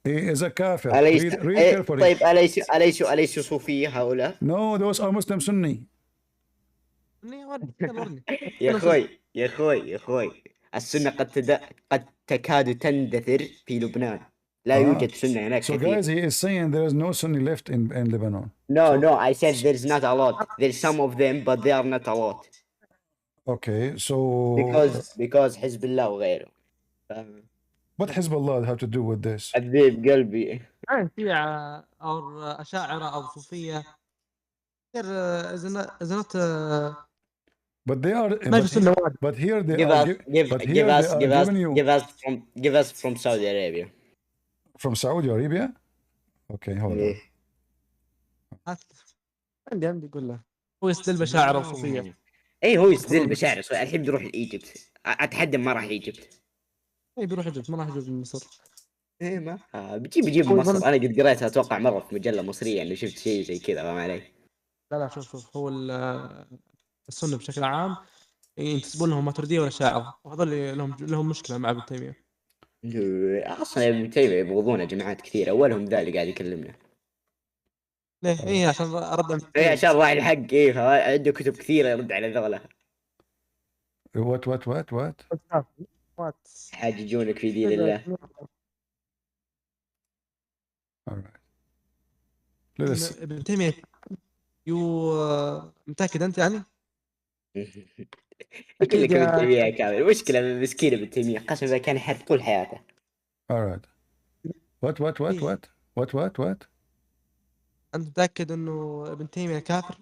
He is a kafir. Read carefully. طيب أليسوا صوفية هؤلاء؟ No, those are Muslim Sunni. يا أخوي السنة قد تكاد تندثر في لبنان. لا يوجد سنة هناك. So guys, he is saying there is no Sunni left in Lebanon. No, I said there's not a lot. There's some of them, but they are not a lot. Okay, so because حزب الله وغيره. What Hezbollah have to do with this? عذيب قلبي. شيعة أو أشاعرة أو صوفية. is not. But they are. But here they give us from Saudi Arabia. From Saudi Arabia? Okay, hold on. عندي يقول له هو يستدل بشاعر وصوفية. اي هو يستدل بشاعر. الحين بيروح لإيجيبت. اتحدى ما راح لإيجيبت. اي بيروح إيجيبت، ما راح يجوز من مصر. ايه ما بيجيب من مصر. انا قد قريتها اتوقع مرة في مجلة مصرية انه شفت شيء زي كذا، فاهم علي؟ لا شوف هو السنة بشكل عام ينتسبون لهم ماتريدية ولا شاعر، وهذول لهم مشكلة مع ابن تيمية. اصلا ابن تيمية يبغضونه جماعات كثير، اولهم ذا اللي قاعد يكلمنا. ليه؟ ايه عشان رد عشان راعي الحق. ايه عنده كتب كثيرة يرد على ذولا. What? حاججونك في دين الله. ابن تيمية متأكد أنت يعني؟ أقول لك ابن تيمية كامل. مشكلة مسكين ابن تيمية قسم بالله كان يحرف طول حياته. Alright. What? أنت متأكد إنه ابن تيمية كافر؟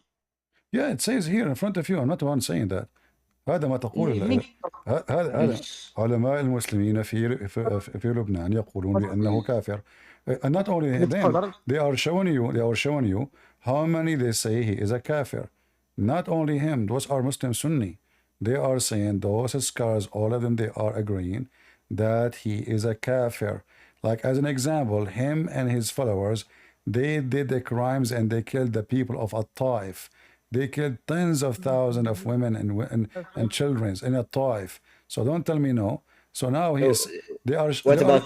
Yeah, it says here in front of you. I'm not the one saying that. هذا ما تقول. هذا علماء المسلمين في لبنان يقولون بأنه كافر. And not only them, they are showing you how many they say he is a kafir. Not only him, those are Muslim Sunni. They are saying those scholars, all of them, they are agreeing that he is a kafir. Like as an example, him and his followers, they did the crimes and they killed the people of At-Taif. They killed tens of thousands of women and children in At-Taif. So don't tell me no. So now they are. What about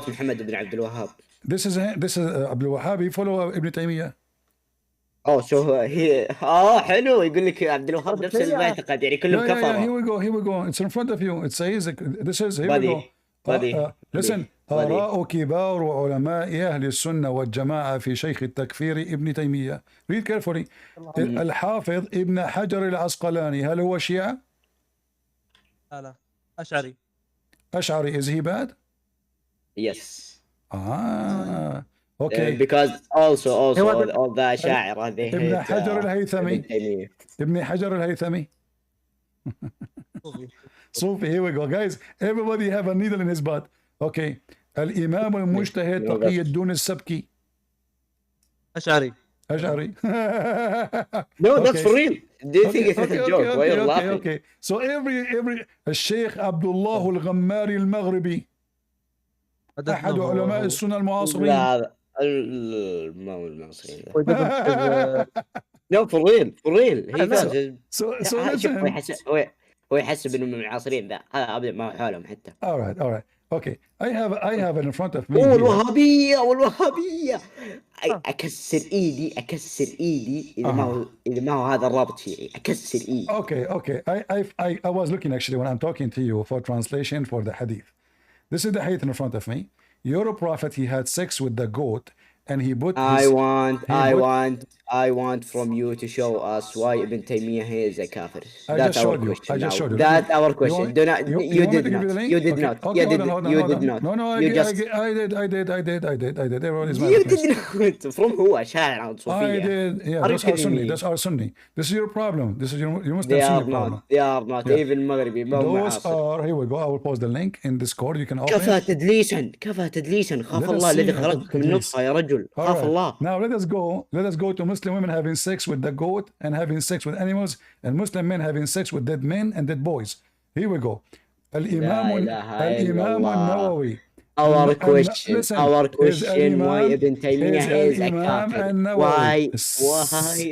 Mohammed ibn Abdul Wahhab? This is Abdul Wahhab. He follow Ibn Taymiyyah. حلو. يقول لك عبد الوهاب نفس المعتقد يعني كلهم كفروا. Here we go. It's in front of you. It says this is here we go. listen. آراء كبار وعلماء أهل السنة والجماعة في شيخ التكفير ابن تيمية. Read carefully. الحافظ ابن حجر العسقلاني هل هو شيعة؟ لا أشعري. أشعري. Is he bad? Yes. Okay. Because also all the أشاعرة they ابن hate حجر الهيثمي. ابن تيمية. ابن حجر الهيثمي. صوفي. Here we go, guys. Everybody have a needle in his butt. Okay. الإمام المجتهد تقي الدين السبكي. أشعري. أشعري. No, that's for real. Do you think it's a joke? Why are you laughing? Okay. So every الشيخ عبد الله الغماري المغربي أحد علماء السنة المعاصرين. لا ما هو المعاصرين. No, for real. He does. So listen. هو يحسب إنه من المعاصرين ذا. هذا أبدا ما هو حولهم حتى. All right. Okay. I have it in front of me. والوهابية. أكسر إيدي إذا ما هو هذا الرابط شيعي. أكسر إيدي. Okay. I was looking actually when I'm talking to you for translation for the hadith. This is the hadith in front of me. Your prophet, he had sex with the goat and he put I want from you to show us why Ibn Taymiyyah is a kafir. I just showed you. That's our question. You did not. You did not. No, I did. Everyone is you did not. From who? Ash'ari and I did. Yeah, that's our Sunni. This is your problem. This is your Muslim Sunni problem. They are not. Even Maghribi. Those are, here we go. I will post the link in Discord. You can open كفى تدليسا خاف الله الذي خلقك من نطفة يا رجل خاف الله. Now let us go to Muslim women having sex with the goat and having sex with animals, and Muslim men having sex with dead men and dead boys. Here we go. Al-Imam al-Nawawi. Our question, why Ibn Taymiyyah is a kafir? Why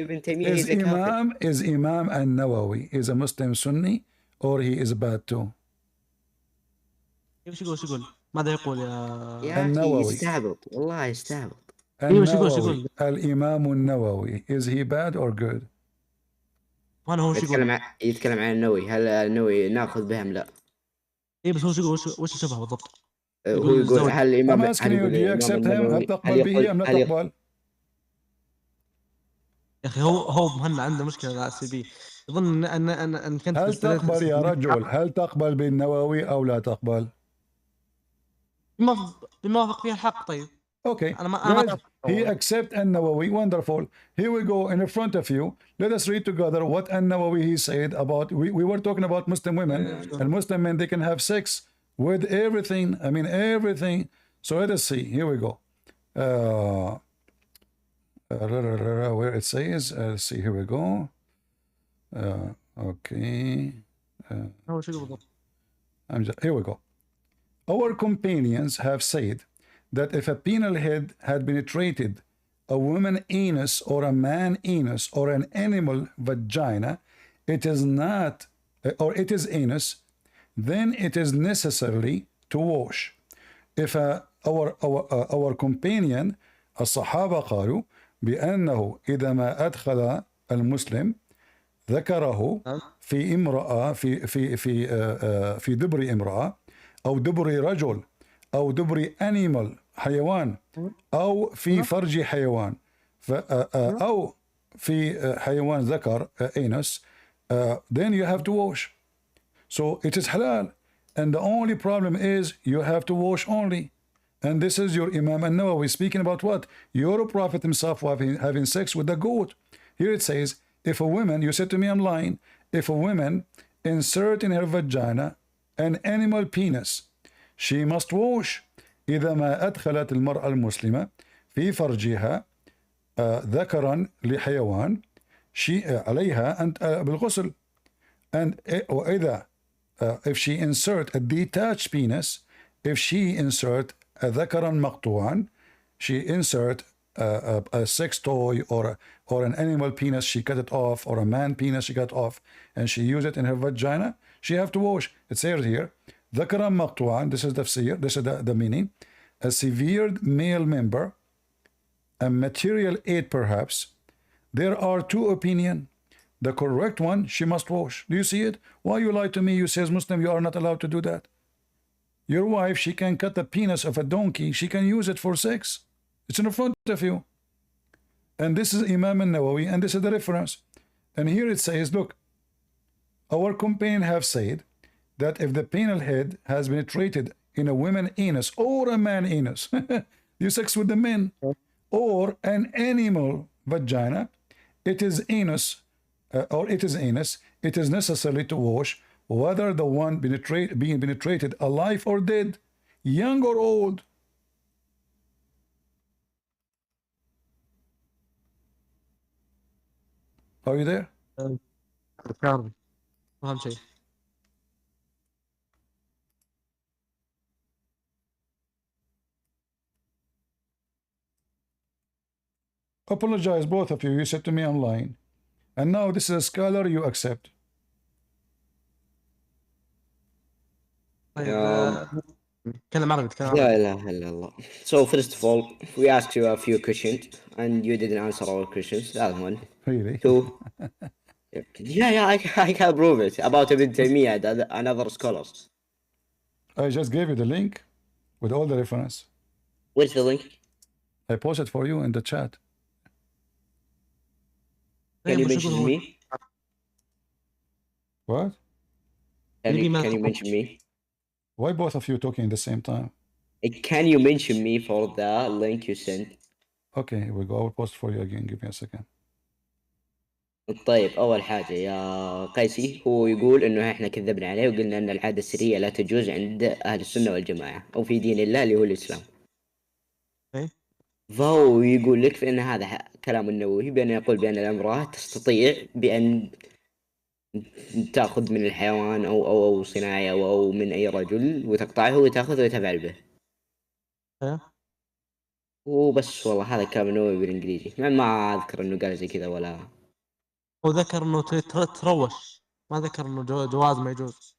Ibn Taymiyyah is a kafir? Is Imam al-Nawawi is a Muslim Sunni or he is bad too? شو يقول ماذا يقول يا النووي؟ يستعبط والله يستعبط. النووي الإمام النووي is he bad or good؟ وانا هو يتكلم عن النووي. هل النووي ناخذ به ام لا؟ ايه بس هو شو يقول وش شبهه بالضبط؟ هو يقول هل الامام هل تقبل به ام لا تقبل؟ يا اخي هو مهنا عنده مشكله مع السي بي. يظن ان كنت هل تقبل يا رجل؟ هل تقبل بالنووي او لا تقبل؟ بموافق فيها الحق. طيب Okay, he accept an-Nawawi. Wonderful. Here we go in front of you. Let us read together what an-Nawawi he said about. We were talking about Muslim women and Muslim men. They can have sex with everything. I mean everything. So let us see. Here we go. Where it says. Let's see. Here we go. Okay. Here we go. Our companions have said that if a penal head had penetrated a woman anus or a man anus or an animal vagina, it is not, or it is anus, then it is necessarily to wash. If our companion الصحابة قالوا بأنه إذا ما أدخل المسلم ذكره في امرأة في دبر امرأة أو دبر رجل أو دبر animal حيوان أو في فرج حيوان أو في حيوان ذكر anus, then you have to wash. So it is halal, and the only problem is you have to wash only. And this is your Imam al-Nawawi speaking about what? Your Prophet himself having sex with the goat. Here it says, if a woman, you said to me I'm lying, if a woman insert in her vagina an animal penis, she must wash. إذا ما أدخلت المرأة المسلمة في فرجها ذكرا لحيوان عليها أن بالغسل. And وإذا if she insert a detached penis, if she insert a ذكرا مقطوعا, she insert a sex toy or an animal penis, she cut it off, or a man penis she cut off, and she use it in her vagina, she have to wash. It says here, ذكرا مقطوعا, this is the meaning, a severed male member, a material aid perhaps. There are two opinions. The correct one, she must wash. Do you see it? Why you lie to me? You says Muslim, you are not allowed to do that. Your wife, she can cut the penis of a donkey. She can use it for sex. It's in front of you. And this is Imam al-Nawawi, and this is the reference. And here it says, look, our companion have said that if the penal head has penetrated in a woman anus or a man anus, you sex with the men, or an animal vagina, it is anus, it is necessary to wash whether the one being penetrated alive or dead, young or old. Are you there? كاربي أهم شيء. Apologize, both of you. You said to me online. And now this is a scholar you accept. كلام عربي تكلم لا عربي. إله إلا الله. So first of all, we asked you a few questions and you didn't answer our questions. That's one. Really? Two. Yeah, I can prove it about Ibn Taymiyyah and other scholars. I just gave you the link with all the reference. Where's the link? I posted for you in the chat. Can you mention me? What? Can you mention me? Why both of you talking at the same time? Can you mention me for the link you sent? Okay, here we go. I will post for you again. Give me a second. طيب أول حاجة يا قيسي هو يقول إنه إحنا كذبنا عليه وقلنا إن العادة السرية لا تجوز عند أهل السنة والجماعة أو في دين الله اللي هو الإسلام. فهو يقول لك بأن هذا كلام النووي بأن يقول بأن الامرأة تستطيع بأن تأخذ من الحيوان أو صناعي أو من أي رجل وتقطعه وتأخذه وتفعل به. وبس والله هذا كلام النووي بالإنجليزي. ما أذكر إنه قال زي كذا ولا. هو ذكر إنه تروش ما ذكر إنه جواز ما يجوز.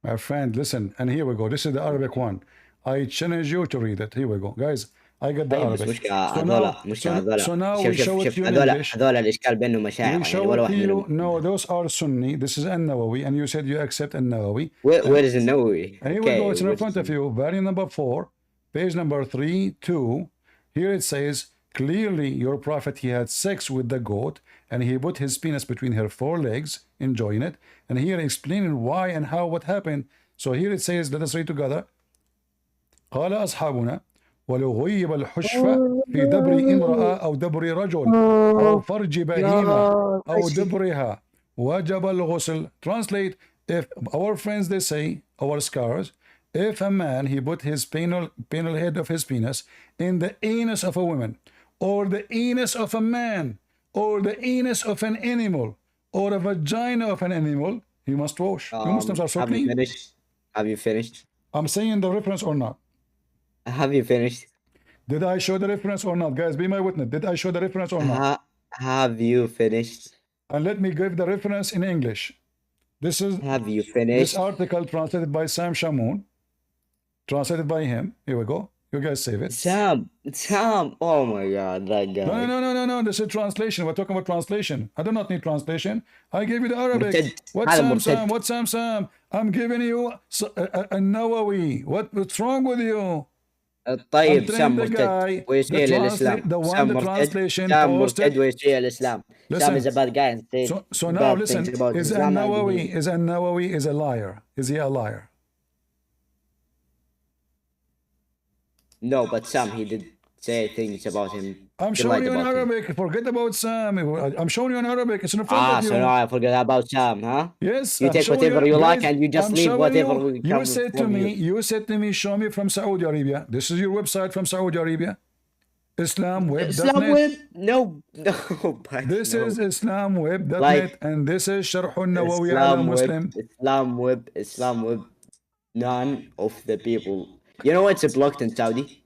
My friend, listen, and here we go. This is the Arabic one. I challenge you to read it. Here we go, guys. I get the Arabic. So now we show it to you in English. هذول الإشكال بينهم مشاعر. We show it to you. No, those are Sunni. This is An-Nawawi, and you said you accept An-Nawawi. Where is An-Nawawi? Here we go. It's in front of you. Volume number 4, page number 3-2. Here it says, clearly your prophet, he had sex with the goat, and he put his penis between her forelegs, enjoying it. And here explaining why and how, what happened. So here it says, let us read together. قال أصحابنا ولو غيب الحشفة في دبر امرأة أو دبر رجل أو فرج بهيمة أو دبرها وجب الغسل. Translate, if our friends, they say, our scholars, if a man, he put his penal head of his penis in the anus of a woman, or the anus of a man, or the anus of an animal, or a vagina of an animal, he must wash. You Muslims are so clean. Have you finished? I'm saying the reference or not? Have you finished? Did I show the reference or not? Guys, be my witness. Did I show the reference or not? Have you finished? And let me give the reference in English. This is Have you finished? This article translated by Sam Shamoun. Translated by him. Here we go. You guys save it. Sam. Oh my God, that guy. No. This is translation. We're talking about translation. I do not need translation. I gave you the Arabic. What's Sam? I'm giving you a Nawawi. What's wrong with you? طيب سام مرتد ويسيء للإسلام. سام مرتد ويسيء للإسلام. Sam is a bad guy. So now listen. Is An-Nawawi is a liar? Is he a liar? No, but Sam, he did say things about him. I'm showing you in Arabic. Forget about Sam. I'm showing you in Arabic. It's in front of you. So now I forget about Sam, huh? Yes. You take whatever you like and you just leave whatever you said to me. You said to me, show me from Saudi Arabia. This is your website from Saudi Arabia. Islamweb.net. Islamweb? No. This is Islamweb.net, and this is Sharh al-Nawawi ala Muslim. Islamweb. None of the people. You know it's blocked in Saudi?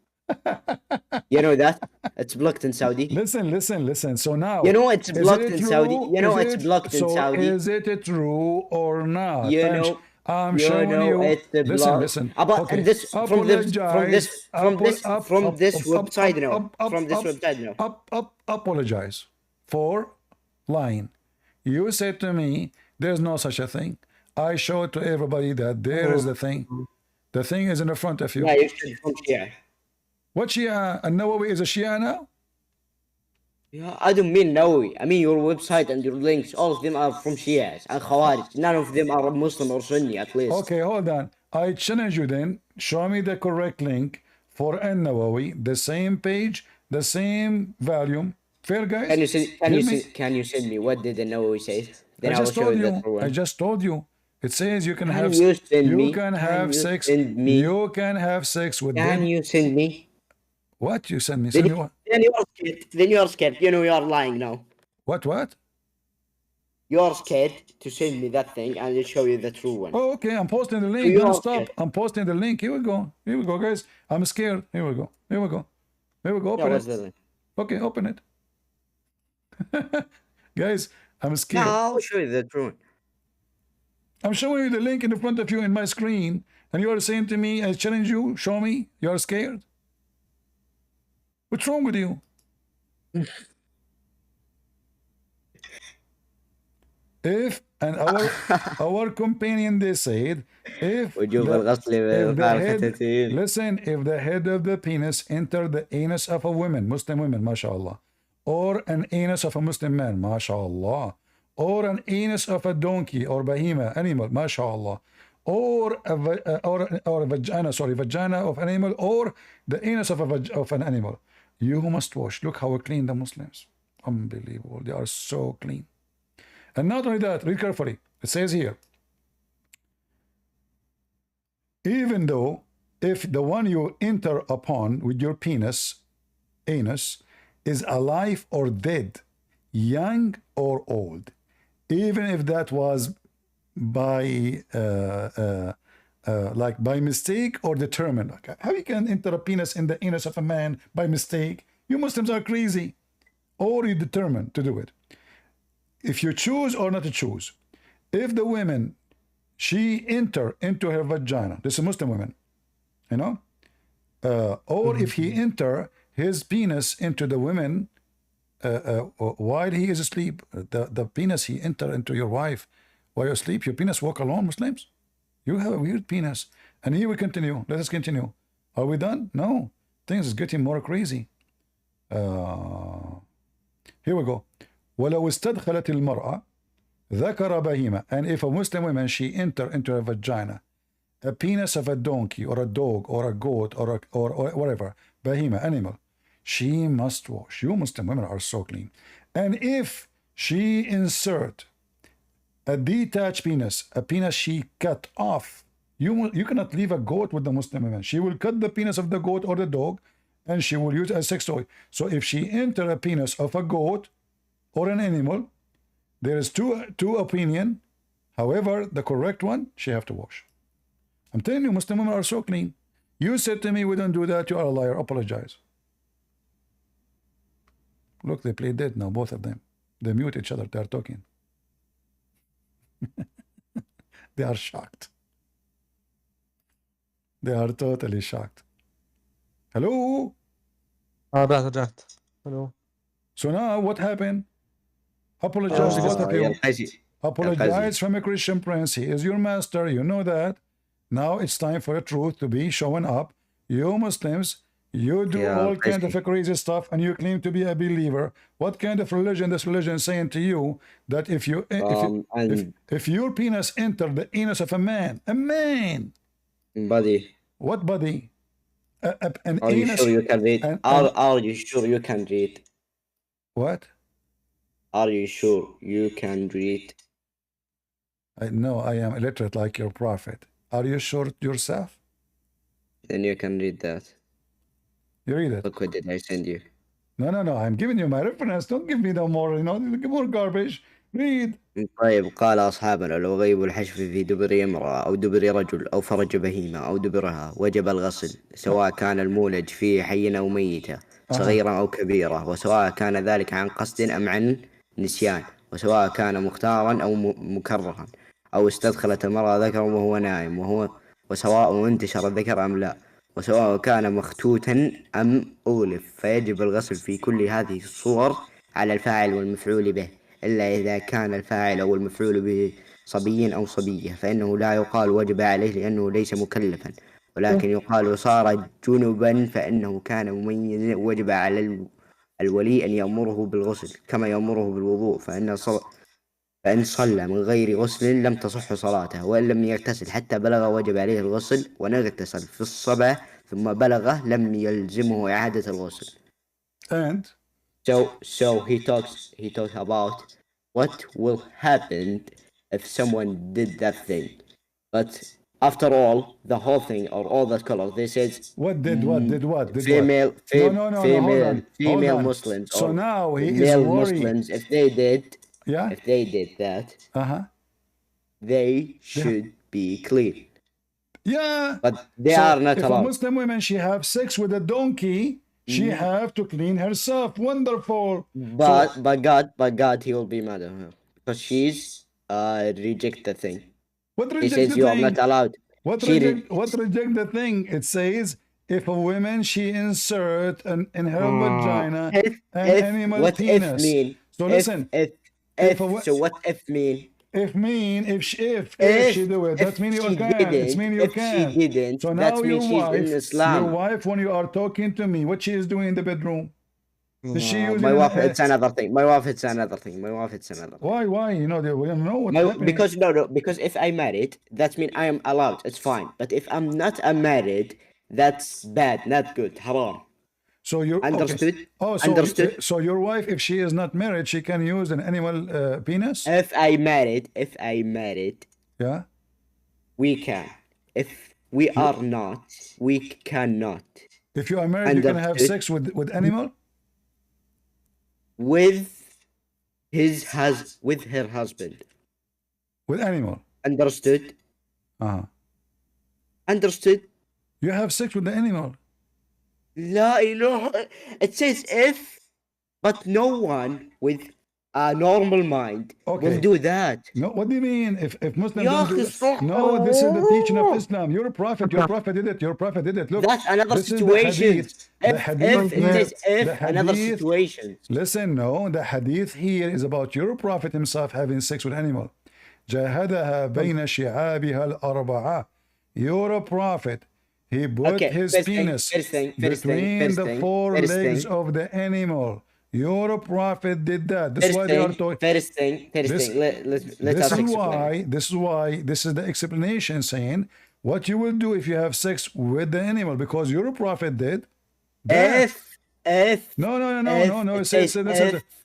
You know that? It's blocked in Saudi. Listen. So now, you know it's blocked in Saudi. You know it's blocked in Saudi. Is it true or not? You know, I'm showing you. It's blocked. Listen. About okay. this from this website now. Apologize for lying. You said to me, there's no such a thing. I showed to everybody that there is a thing. The thing is in the front of you. Yeah, you said from Shia. What Shia? An-Nawawi is a Shia now? Yeah, I don't mean Nawawi. I mean your website and your links. All of them are from Shias and Khawarij. None of them are Muslim or Sunni, at least. Okay, hold on. I challenge you then. Show me the correct link for An-Nawawi, the same page, the same volume. Fair, guys? Can you send me what did the Nawawi say? Then I I will just show told you you. that for I one. just told you. It says you can have. You send You me? can Can have you sex. send me? You can have sex with Can them. you send me? What you send me? Send me what? Then you are scared. Then you are scared. You know you are lying now. What? You are scared to send me that thing and I'll show you the true one. Oh, okay. I'm posting the link. You Don't are stop. scared. I'm posting the link. Here we go. Here we go, guys. I'm scared. Here we go. Here we go. Here we go. Yeah, Open what's it. the link? Okay, open it. Guys, I'm No, scared. I'll show you the true one. I'm showing you the link in front of you in my screen, and you are saying to me, I challenge you, show me. You are scared. What's wrong with you? If and our companion, they said, if listen, if the head of the penis enter the anus of a woman, Muslim women, mashallah, or an anus of a Muslim man, mashallah, or an anus of a donkey or bahima animal, mashallah, or a vagina, vagina of an animal, or the anus of an animal, you must wash. Look how clean the Muslims. Unbelievable. They are so clean. And not only that, read carefully. It says here, even though if the one you enter upon with your penis, anus, is alive or dead, young or old, even if that was by like by mistake or determined. How you can enter a penis in the anus of a man by mistake? You Muslims are crazy. Or you determined to do it. If you choose or not to choose, if the women, she enter into her vagina, this is Muslim women, you know, or if he enter his penis into the women while he is asleep, the penis he enter into your wife while you're asleep, your penis walk alone, Muslims. You have a weird penis. And here we continue. Let us continue. Are we done? No. Things is getting more crazy. Here we go. ولو استدخلت المرأة ذكر بهيمة, and if a Muslim woman, she enter into her vagina a penis of a donkey or a dog or a goat or whatever, bahima, animal, she must wash. You Muslim women are so clean. And if she insert a detached penis, a penis she cut off, you cannot leave a goat with the Muslim woman. She will cut the penis of the goat or the dog and she will use it as sex toy. So if she enter a penis of a goat or an animal, there is two opinion. However, the correct one, she have to wash. I'm telling you, Muslim women are so clean. You said to me, we don't do that, you are a liar. Apologize. Look, they play dead now, both of them. They mute each other, they are talking. They are shocked. They are totally shocked. Hello? رجعت. Hello. So now what happened? Apologize to both of you. Apologize from a Christian prince. He is your master. You know that. Now it's time for the truth to be showing up. You Muslims, you do all kind of crazy stuff and you claim to be a believer. What kind of religion this religion is saying to you that if your penis enter the anus of a man, body. What body? An are you anus, sure you can read? Are you sure you can read? What? Are you sure you can read? No, I am illiterate like your prophet. Are you sure yourself? Then you can read that. You read it. Look what did I send you. No. I'm giving you my reference. Don't give me no more, more garbage. Read. طيب قال أصحابنا لو غيب الحشف في دبر امرأة أو دبر رجل أو فرج بهيمة أو دبرها وجب الغسل سواء كان المولج فيه حيا أو ميتا صغيرا أو كبيرا وسواء كان ذلك عن قصد أم عن نسيان وسواء كان مختارا أو مكرها أو استدخلت المرأة ذكرا وهو نائم وسواء انتشر الذكر أم لا وسواء كان مختوتا أم أولف فيجب الغسل في كل هذه الصور على الفاعل والمفعول به إلا إذا كان الفاعل أو المفعول به صبي أو صبية فإنه لا يقال وجب عليه لأنه ليس مكلفا ولكن يقال صار جنبا فإنه كان مميزا وجب على الولي أن يأمره بالغسل كما يأمره بالوضوء فإن صلى من غير غسل لم تصح صلاته وإن لم يغتسل حتى بلغ وجب عليه الغسل وإن اغتسل في الصباح ثم بلغه لم يلزمه إعادة الغسل. And So he talks about what will happen if someone did that thing. But after all, the whole thing or all that color, this is what? female Hold on. Muslims So or now he is male worried. Muslims if they did that, they should be clean. Yeah. But they So are not if allowed. a Muslim woman she have sex with a donkey, she have to clean herself. Wonderful. But God, he will be mad at her because she's reject the thing. What He reject says the you thing? are not allowed. What reject the thing? It says if a woman she insert in her vagina an animal what penis. if mean? So listen. So what if mean? If she do it, that means you can. It means you can. She didn't, So that now means she's in Islam. your wife, when you are talking to me, what she is doing in the bedroom? Is she using My wife, it's another thing. Why? You know, we don't know what's happening. Because if I married, that means I am allowed. It's fine. But if I'm not married, that's bad, not good, haram. So you understood? Okay. Oh, so understood? So your wife, if she is not married, she can use an animal penis? If I married, yeah, we can. If we are not, we cannot. If you are married, you can have sex with animal? With her husband. With animal. Understood? Understood? You have sex with the animal. La ilaha. It says if, but no one with a normal mind will do that. No, what do you mean? If Muslims don't do it? No, this is the teaching of Islam. Your prophet did it. Look, that's another situation. Another situation. Listen, no, the hadith here is about your prophet himself having sex with animal. جاهدها بين شعابها الأربعة. Your prophet, he put his penis between the four legs of the animal. Your prophet did that. That's why they are talking. First thing. This is the explanation saying what you will do if you have sex with the animal, because your prophet did. No.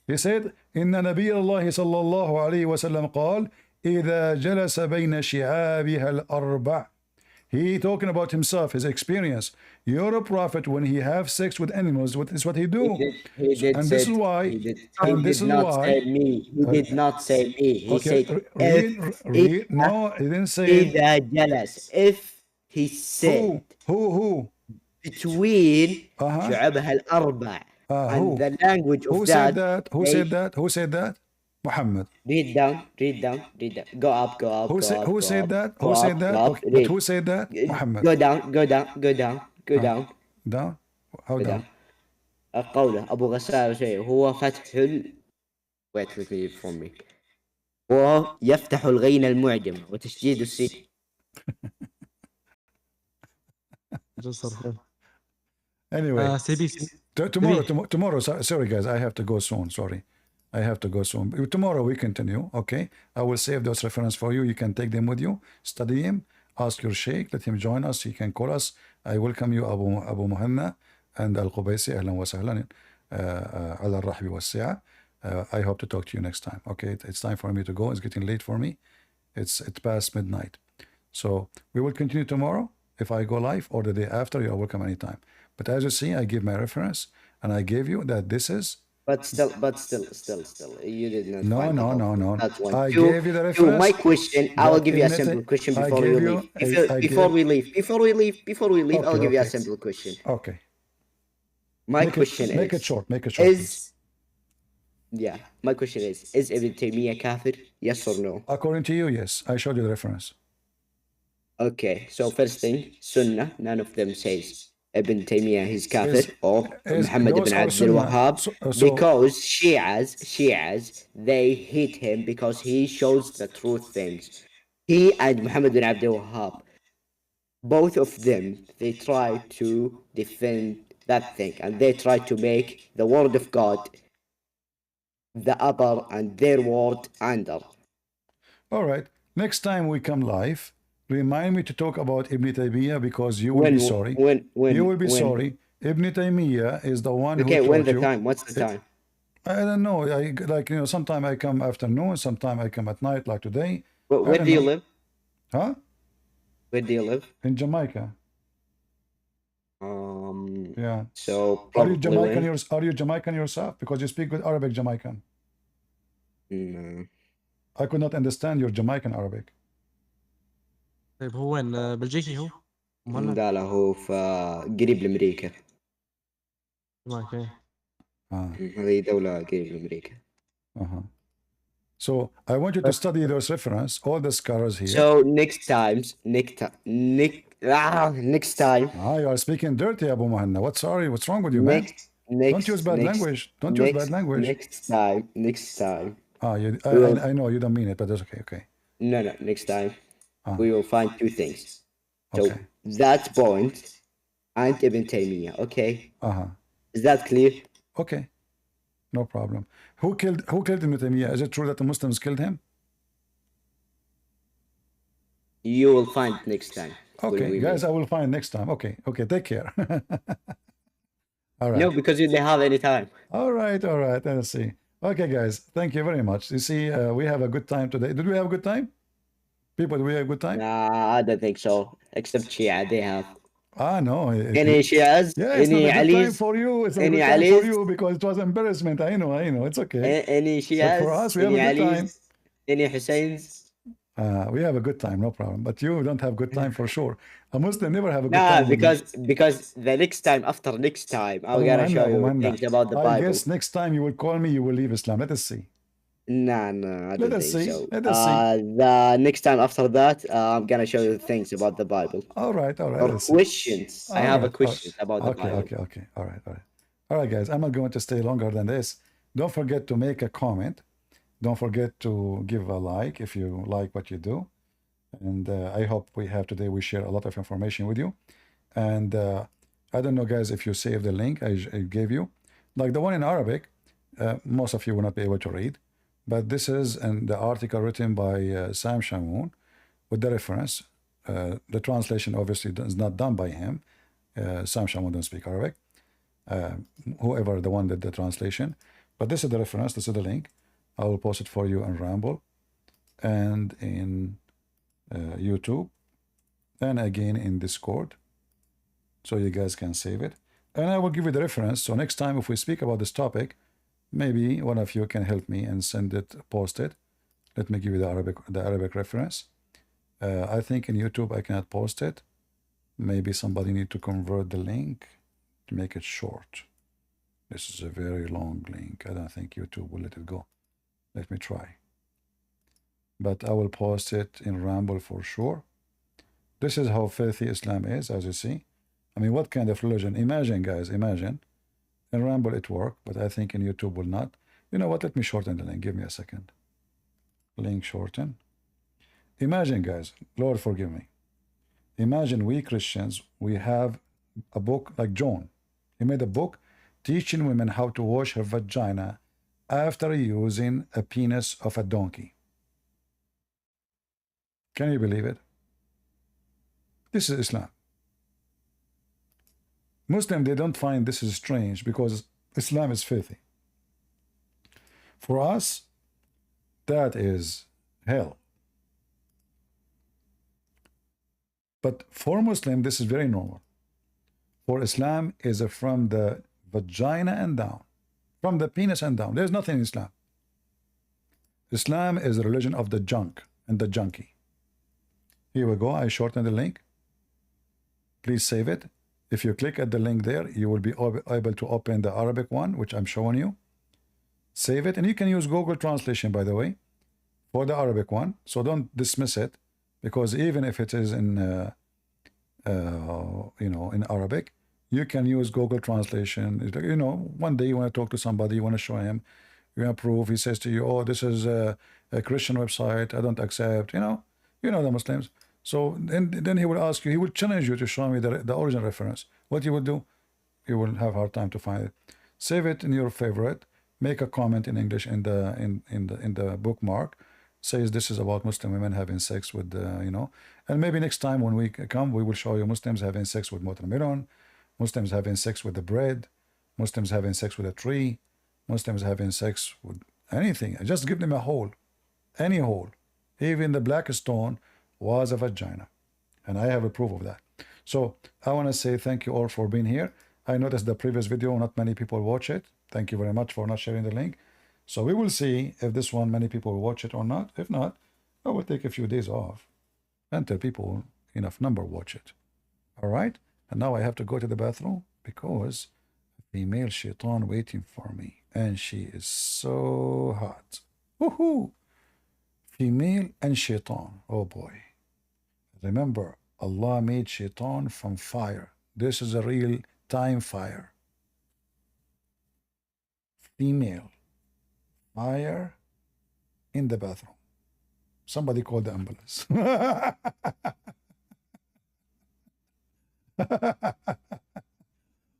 He said, إن نبي الله صلى الله عليه وسلم قال إذا جلس بين شعابها الأربع. He talking about himself, his experience. Your prophet, when he have sex with animals, what is what he do? He did and this is why. He did not say me. He did not say me. He said read. No, he didn't say. إذا جلس. If he said. Who? Between شعبها الأربع. And the language of that. Who said that? Mohammed. Read down. Go up. Who said that? Okay. But who said that? Mohammed. Go down. Down? How down? قوله أبو غسال شيء هو فتح wait with me from me. هو يفتح الغين المعجم وتشديد السين. Anyway, tomorrow. Sorry guys, I have to go soon. Sorry. I have to go soon. Tomorrow we continue, okay? I will save those references for you. You can take them with you, study him, ask your sheikh, let him join us. He can call us. I welcome you, Abu Muhanna and Al-Qubaysi. Ahlan wa sahlan. Ala al-rahbi wa si'a. I hope to talk to you next time. Okay, it's time for me to go. It's getting late for me. It's past midnight. So we will continue tomorrow. If I go live or the day after, you are welcome anytime. But as you see, I give my reference and I gave you that this is. But still, you did not. No. I gave you the reference. My question, I will give you a simple question before we leave. Before we leave, I'll give you a simple question. Okay. My question is. Make it short. My question is Ibn Taymiyyah kafir? Yes or no? According to you, yes. I showed you the reference. Okay, so first thing, Sunnah, none of them says Ibn Taymiyyah is kafir or Muhammad ibn Abdul Wahhab, because Shi'as, they hate him because he shows the truth things. He and Muhammad ibn Abdul Wahhab. both of them, they try to defend that thing, and they try to make the word of God the upper and their word under. All right. Next time we come live, remind me to talk about Ibn Taymiyyah because you will be sorry. You will be sorry. Ibn Taymiyyah is the one Okay, who when taught the you. time? What's the time? I don't know. I like, you know, sometime I come afternoon, sometime I come at night, like today. Where do you live? Huh? Where do you live? In Jamaica. Yeah. So Are you probably Jamaican? when? Are you Jamaican yourself? Because you speak good Arabic Jamaican. No. I could not understand your Jamaican Arabic. طيب هو وين بلجيكي هو؟ مهند؟ لا هو في قريب لأمريكا. اوكي. هذه دولة قريب لأمريكا. So I want you to study those reference, all the scholars here. So next time. You are speaking dirty, Abu Muhanna. What's wrong with you, man? Don't use bad language. Don't use bad language. Next time. I know you don't mean it, but that's okay. Okay. No. Next time, we will find two things. So Okay. that point and Ibn Taymiyyah. Okay. Is that clear? Okay. No problem. Who killed Ibn Taymiyyah? Is it true that the Muslims killed him? You will find next time. Okay, guys, I will find next time. Okay, take care. All right. No, because you didn't have any time. All right. Let's see. Okay, guys, thank you very much. You see, we have a good time today. Did we have a good time? People, do we have a good time? Nah, I don't think so. Except Shia, they have. No. Any Shias? Yeah, it's any not a good time Alis? for you. It's not a Any good time Alis? for you because it was embarrassment. I know. It's okay. Any Shias? But for us, we have any a good time. Alis? Any Husseins? We have a good time, no problem. But you don't have good time for sure. A Muslim never have a good Nah, time. because the next time, after next time, I'm gonna show you things about the Bible. I guess next time you will call me, you will leave Islam. Let us see. Nah, I don't think so. Let us see. The next time after that, I'm gonna show you things about the Bible. All right. Or questions. I have a question about the Bible. Okay. All right, guys. I'm not going to stay longer than this. Don't forget to make a comment. Don't forget to give a like if you like what you do. And I hope we share a lot of information with you. And I don't know, guys, if you save the link I gave you. Like the one in Arabic, most of you will not be able to read. But this is the article written by Sam Shamoun with the reference. The translation obviously is not done by him. Sam Shamoun doesn't speak Arabic. Whoever the one did the translation. But this is the reference. This is the link. I will post it for you on Ramble and in YouTube and again in Discord. So you guys can save it. And I will give you the reference. So next time if we speak about this topic, maybe one of you can help me and post it. Let me give you the Arabic reference. I think in YouTube I cannot post it. Maybe somebody need to convert the link to make it short. This is a very long link. I don't think YouTube will let it go. Let me try. But I will post it in Ramble for sure. This is how filthy Islam is, as you see. I mean, what kind of religion? Imagine, guys, imagine. In Ramble it worked, but I think in YouTube will not. You know what? Let me shorten the link. Give me a second. Link shorten. Imagine, guys, Lord forgive me. Imagine we Christians, we have a book like John. He made a book teaching women how to wash her vagina after using a penis of a donkey. Can you believe it? This is Islam. Muslim, they don't find this is strange because Islam is filthy. For us, that is hell. But for Muslim, this is very normal. For Islam is from the vagina and down. From the penis and down. There's nothing in Islam. Islam is the religion of the junk and the junkie. Here we go. I shortened the link. Please save it. If you click at the link there, you will be able to open the Arabic one, which I'm showing you. Save it. And you can use Google Translation, by the way, for the Arabic one. So don't dismiss it, because even if it is in, in Arabic, you can use Google Translation. You know, one day you want to talk to somebody, you want to show him, you want to prove, he says to you, oh, this is a Christian website, I don't accept, you know the Muslims. So then he will ask you, he will challenge you to show me the original reference. What you will do? You will have a hard time to find it. Save it in your favorite. Make a comment in English in the bookmark. Says this is about Muslim women having sex with and maybe next time when we come, we will show you Muslims having sex with watermelon, Muslims having sex with the bread, Muslims having sex with a tree, Muslims having sex with anything. Just give them a hole, any hole. Even the black stone was a vagina, and I have a proof of that. So I want to say thank you all for being here. I noticed the previous video, not many people watch it. Thank you very much for not sharing the link. So we will see if this one many people will watch it or not. If not, I will take a few days off until people enough number watch it. All right. And now I have to go to the bathroom because a female shaitan waiting for me, and she is so hot. Woohoo! Female and shaitan. Oh boy. Remember, Allah made shaitan from fire. This is a real time fire. Female. Fire in the bathroom. Somebody call the ambulance.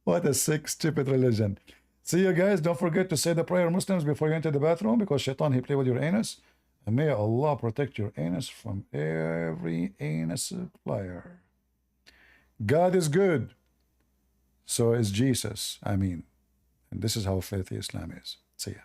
What a sick, stupid religion. See you guys. Don't forget to say the prayer, Muslims, before you enter the bathroom, because shaitan, he play with your anus. And may Allah protect your anus from every anus supplier. God is good. So is Jesus. I mean, and this is how faith Islam is. See ya.